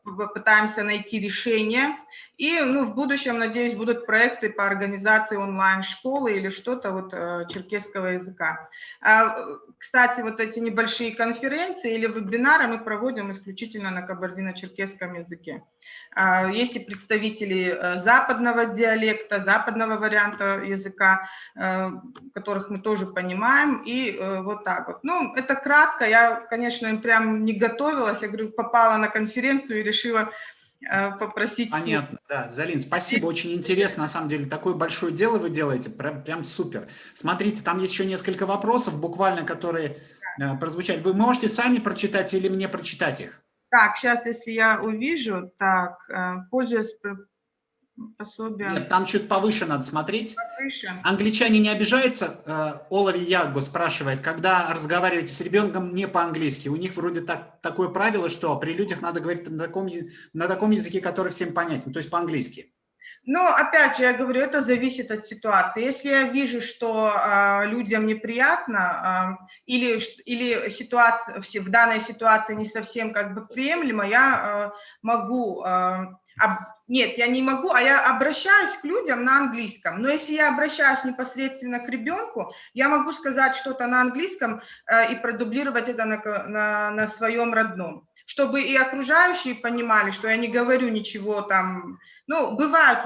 пытаемся найти решения. И в будущем, надеюсь, будут проекты по организации онлайн-школы или что-то вот черкесского языка. Кстати, вот эти небольшие конференции или вебинары мы проводим исключительно на кабардино-черкесском языке. Есть и представители западного диалекта, западного варианта языка, которых мы тоже понимаем, и вот так вот. Ну, это кратко, я, конечно, прям не готовилась, я говорю, попала на конференцию и решила попросить... Понятно, да. Залин, спасибо, очень интересно, на самом деле, такое большое дело вы делаете, прям супер. Смотрите, там есть еще несколько вопросов, буквально, которые прозвучали. Вы можете сами прочитать или мне прочитать их? Так, сейчас, если я увижу, так, пользуясь пособием... Нет, там чуть повыше надо смотреть. Повыше. Англичане не обижаются? Олави Ягго спрашивает, когда разговариваете с ребенком не по-английски. У них вроде такое правило, что при людях надо говорить на таком языке, который всем понятен, то есть по-английски. Но, опять же, я говорю, это зависит от ситуации. Если я вижу, что людям неприятно или ситуация, в данной ситуации не совсем как бы приемлема, я могу... Нет, я не могу, а я обращаюсь к людям на английском. Но если я обращаюсь непосредственно к ребенку, я могу сказать что-то на английском и продублировать это на своем родном, чтобы и окружающие понимали, что я не говорю ничего там. Ну,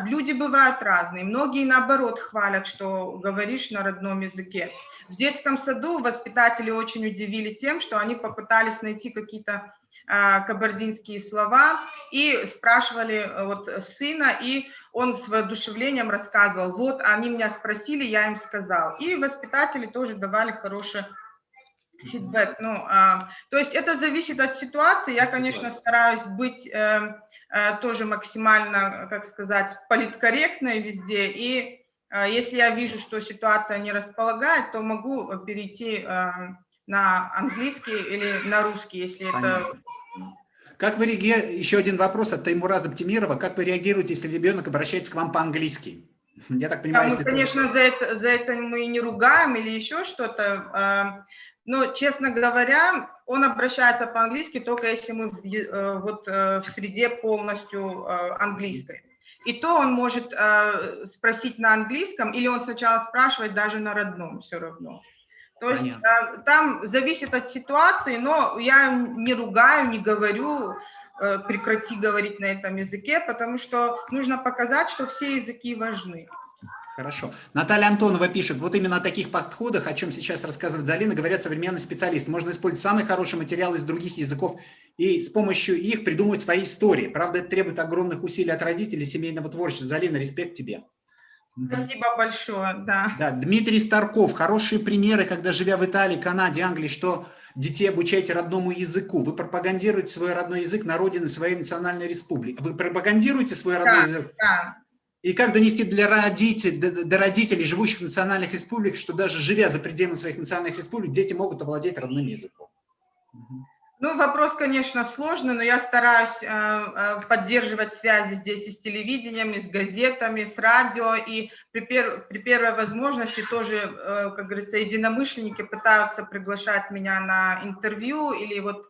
люди бывают разные. Многие, наоборот, хвалят, что говоришь на родном языке. В детском саду воспитатели очень удивили тем, что они попытались найти какие-то кабардинские слова и спрашивали вот сына, и он с воодушевлением рассказывал, вот они меня спросили, я им сказал. И воспитатели тоже давали хороший фидбэк. Ну, то есть это зависит от ситуации. Я, конечно, стараюсь быть тоже максимально, как сказать, политкорректной везде. И если я вижу, что ситуация не располагает, то могу перейти на английский или на русский, если это... Как вы реагируете? Еще один вопрос от Таймура Заптимирова. Как вы реагируете, если ребенок обращается к вам по-английски? Я так понимаю, мы, конечно, за это мы не ругаем или еще что-то. Но, честно говоря, он обращается по-английски только если мы в среде полностью английской. И то он может спросить на английском, или он сначала спрашивает даже на родном все равно. То есть там зависит от ситуации, но я не ругаю, не говорю, прекрати говорить на этом языке, потому что нужно показать, что все языки важны. Хорошо. Наталья Антонова пишет, вот именно о таких подходах, о чем сейчас рассказывает Залина, говорят современные специалисты. Можно использовать самый хороший материал из других языков и с помощью их придумывать свои истории. Правда, это требует огромных усилий от родителей семейного творчества. Залина, респект тебе. Спасибо большое, да. Да, Дмитрий Старков. Хорошие примеры, когда, живя в Италии, Канаде, Англии, что детей обучаете родному языку. Вы пропагандируете свой родной язык на родине своей национальной республики. Вы пропагандируете свой родной язык? Да. И как донести до родителей, живущих в национальных республиках, что даже живя за пределами своих национальных республик, дети могут овладеть родным языком? Ну, вопрос, конечно, сложный, но я стараюсь поддерживать связи здесь и с телевидением, и с газетами, с радио, и при первой возможности тоже, как говорится, единомышленники пытаются приглашать меня на интервью или вот,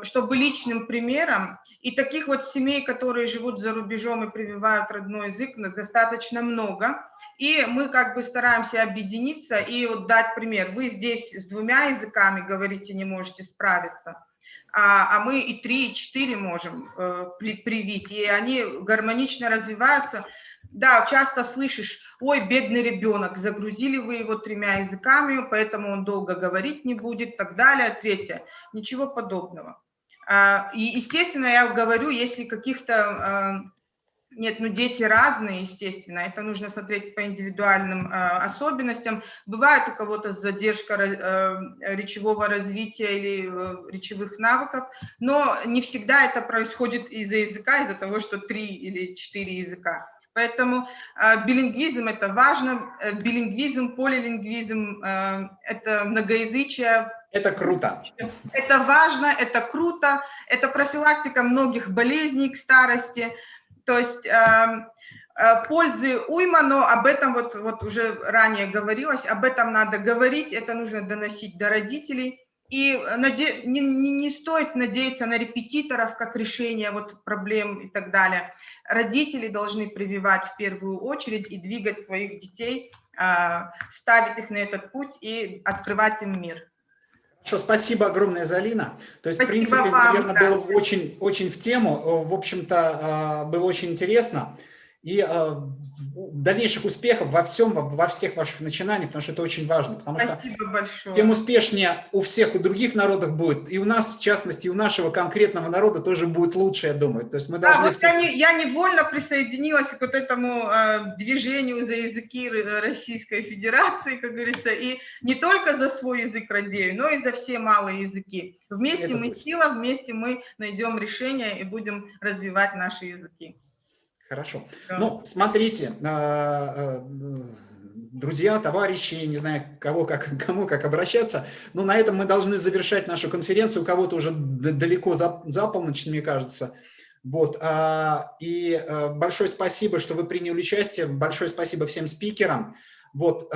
чтобы личным примером. И таких вот семей, которые живут за рубежом и прививают родной язык, достаточно много. И мы как бы стараемся объединиться и вот дать пример. Вы здесь с 2 языками говорите, не можете справиться, а мы и 3, и 4 можем привить, и они гармонично развиваются. Да, часто слышишь: ой, бедный ребенок, загрузили вы его 3 языками, поэтому он долго говорить не будет, и так далее. 3. Ничего подобного. И, естественно, я говорю, если каких-то... Нет, ну дети разные, естественно, это нужно смотреть по индивидуальным особенностям. Бывает у кого-то задержка речевого развития или речевых навыков, но не всегда это происходит из-за языка, из-за того, что 3 или 4 языка. Поэтому билингвизм – это важно, билингвизм, полилингвизм – это многоязычие. Это круто. Это важно, это круто, это профилактика многих болезней к старости. То есть пользы уйма, но об этом вот уже ранее говорилось, об этом надо говорить, это нужно доносить до родителей. И не стоит надеяться на репетиторов как решение вот проблем и так далее. Родители должны прививать в первую очередь и двигать своих детей, ставить их на этот путь и открывать им мир. Хорошо, спасибо огромное, Залина. То есть, Спасибо в принципе, вам, наверное, да. было очень в тему. В общем-то, было очень интересно. И дальнейших успехов во всем, во всех ваших начинаниях, потому что это очень важно. Потому Спасибо что большое. тем успешнее у всех, у других народов будет, и у нас, в частности, у нашего конкретного народа тоже будет лучше, я думаю. То есть мы должны... Да, вот я невольно присоединилась к вот этому движению за языки Российской Федерации, как говорится, и не только за свой язык радею, но и за все малые языки. Вместе Это мы точно. сила, вместе мы найдем решение и будем развивать наши языки. Хорошо. Да. Ну, смотрите, друзья, товарищи, не знаю, кому как обращаться, но на этом мы должны завершать нашу конференцию. У кого-то уже далеко за полночь, мне кажется. Вот. И большое спасибо, что вы приняли участие. Большое спасибо всем спикерам. Вот.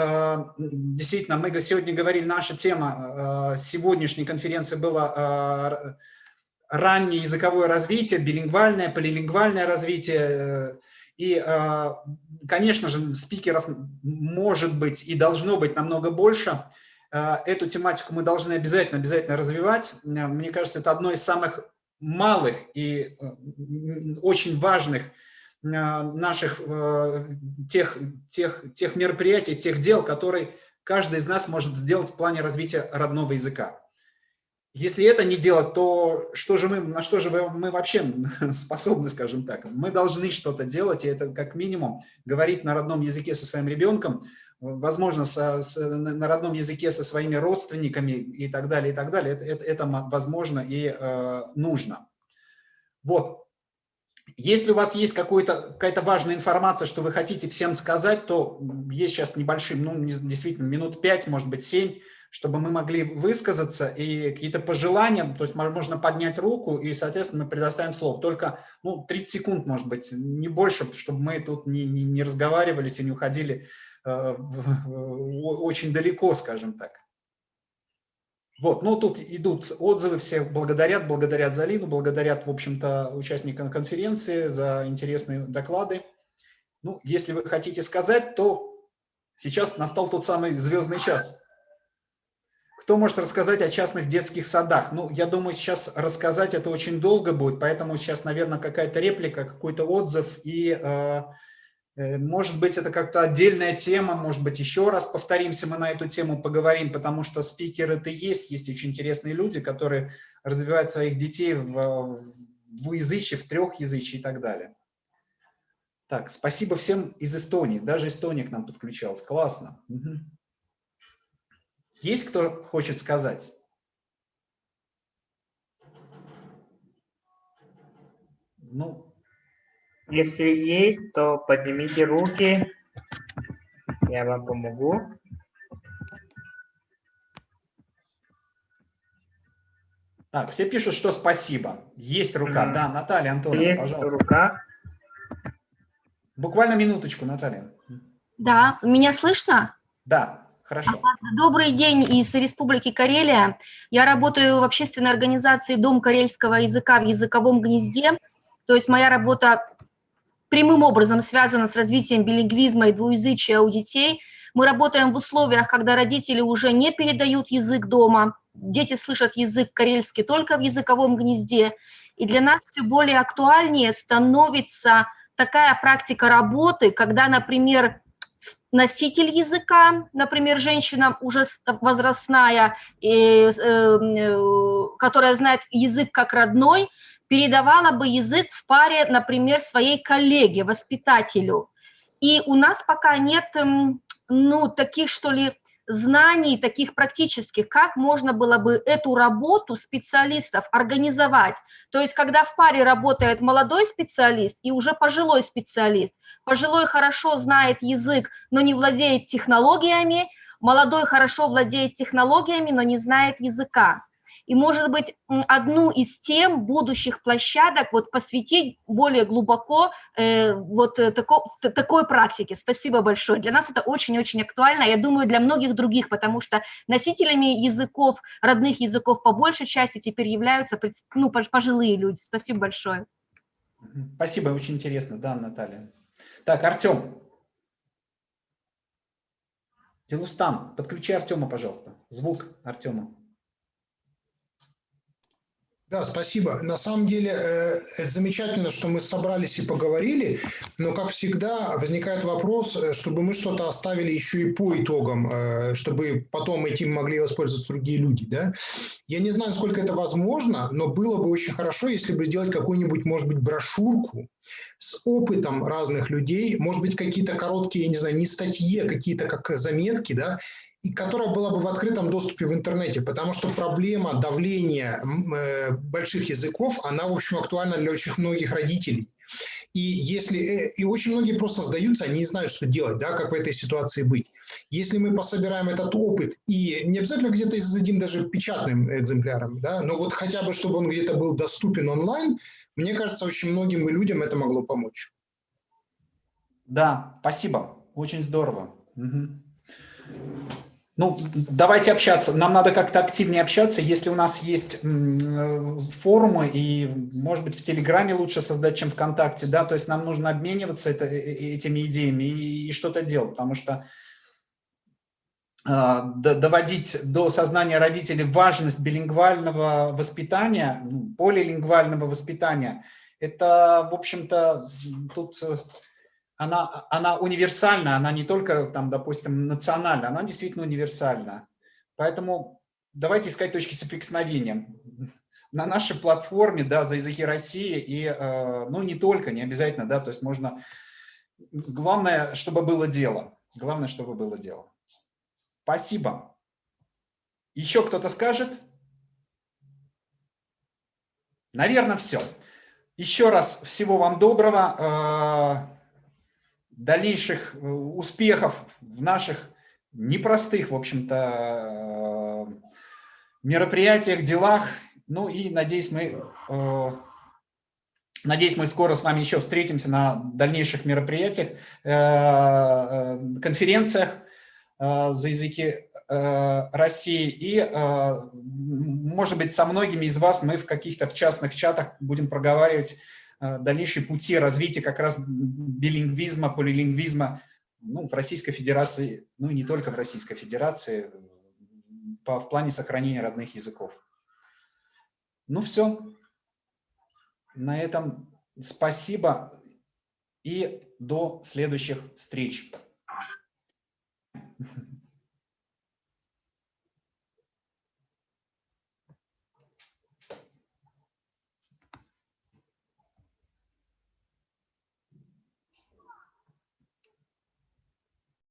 Действительно, мы сегодня говорили, наша тема сегодняшней конференции была раннее языковое развитие, билингвальное, полилингвальное развитие. И, конечно же, спикеров может быть и должно быть намного больше. Эту тематику мы должны обязательно развивать. Мне кажется, это одно из самых малых и очень важных наших тех мероприятий, тех дел, которые каждый из нас может сделать в плане развития родного языка. Если это не делать, то на что же мы вообще способны, скажем так? Мы должны что-то делать, и это как минимум говорить на родном языке со своим ребенком, возможно, на родном языке со своими родственниками и так далее, и так далее. Это возможно и нужно. Вот. Если у вас есть какая-то важная информация, что вы хотите всем сказать, то есть сейчас небольшие, действительно, минут 5, может быть, 7, чтобы мы могли высказаться, и какие-то пожелания, то есть можно поднять руку, и, соответственно, мы предоставим слово. Только 30 секунд, может быть, не больше, чтобы мы тут не разговаривались и не уходили очень далеко, скажем так. Вот, тут идут отзывы, все благодарят Залину, благодарят, в общем-то, участникам конференции за интересные доклады. Если вы хотите сказать, то сейчас настал тот самый звездный час. Кто может рассказать о частных детских садах? Я думаю, сейчас рассказать это очень долго будет, поэтому сейчас, наверное, какая-то реплика, какой-то отзыв, и, может быть, это как-то отдельная тема, может быть, еще раз повторимся, мы на эту тему поговорим, потому что спикеры-то есть очень интересные люди, которые развивают своих детей в двуязычии, в трехязычии и так далее. Так, спасибо всем из Эстонии, даже Эстония к нам подключалась, классно. Угу. Есть кто хочет сказать? Если есть, то поднимите руки, я вам помогу. Так, все пишут, что спасибо. Есть рука. Да, Наталья Антоновна, Есть пожалуйста. рука. Буквально минуточку, Наталья. Да, меня слышно? Да, хорошо. Добрый день из Республики Карелия. Я работаю в общественной организации «Дом карельского языка» в языковом гнезде. То есть моя работа прямым образом связана с развитием билингвизма и двуязычия у детей. Мы работаем в условиях, когда родители уже не передают язык дома, дети слышат язык карельский только в языковом гнезде. И для нас все более актуальнее становится такая практика работы, когда, например, носитель языка, например, женщина уже возрастная, которая знает язык как родной, передавала бы язык в паре, например, своей коллеге, воспитателю. И у нас пока нет, таких, что ли, знаний, таких практических, как можно было бы эту работу специалистов организовать. То есть, когда в паре работает молодой специалист и уже пожилой специалист, пожилой хорошо знает язык, но не владеет технологиями, молодой хорошо владеет технологиями, но не знает языка. И, может быть, одну из тем будущих площадок посвятить более глубоко такой практике. Спасибо большое. Для нас это очень-очень актуально, я думаю, для многих других, потому что носителями языков, родных языков по большей части теперь являются пожилые люди. Спасибо большое. Спасибо, очень интересно, да, Наталья. Так, Артем. Делустам, подключи Артема, пожалуйста. Звук Артема. Да, спасибо. На самом деле, это замечательно, что мы собрались и поговорили, но, как всегда, возникает вопрос, чтобы мы что-то оставили еще и по итогам, чтобы потом этим могли воспользоваться другие люди. Да? Я не знаю, насколько это возможно, но было бы очень хорошо, если бы сделать какую-нибудь, может быть, брошюрку с опытом разных людей, может быть, какие-то короткие, я не знаю, не статьи, а какие-то как заметки, да, и которая была бы в открытом доступе в интернете, потому что проблема давления больших языков, она, в общем, актуальна для очень многих родителей. И очень многие просто сдаются, они не знают, что делать, да, как в этой ситуации быть. Если мы пособираем этот опыт, и не обязательно где-то издадим даже печатным экземпляром, да, но вот хотя бы, чтобы он где-то был доступен онлайн, мне кажется, очень многим людям это могло помочь. Да, спасибо, очень здорово. Угу. Ну, давайте общаться. Нам надо как-то активнее общаться. Если у нас есть форумы, и, может быть, в Телеграме лучше создать, чем ВКонтакте, да, то есть нам нужно обмениваться этими идеями и что-то делать, потому что доводить до сознания родителей важность билингвального воспитания, полилингвального воспитания, это, в общем-то, тут... Она универсальна, она не только, там, допустим, национальна, она действительно универсальна. Поэтому давайте искать точки соприкосновения. На нашей платформе, да, «За языки России», и, ну, не только, не обязательно, да, то есть можно... Главное, чтобы было дело. Главное, чтобы было дело. Спасибо. Еще кто-то скажет? Наверное, все. Еще раз всего вам доброго. Дальнейших успехов в наших непростых, в общем-то, мероприятиях, делах. Ну и надеюсь, мы скоро с вами еще встретимся на дальнейших мероприятиях, конференциях «За языки России». И, может быть, со многими из вас мы в каких-то частных чатах будем проговаривать дальнейшие пути развития как раз билингвизма, полилингвизма, ну, в Российской Федерации, ну и не только в Российской Федерации, в плане сохранения родных языков. Ну все, на этом спасибо и до следующих встреч.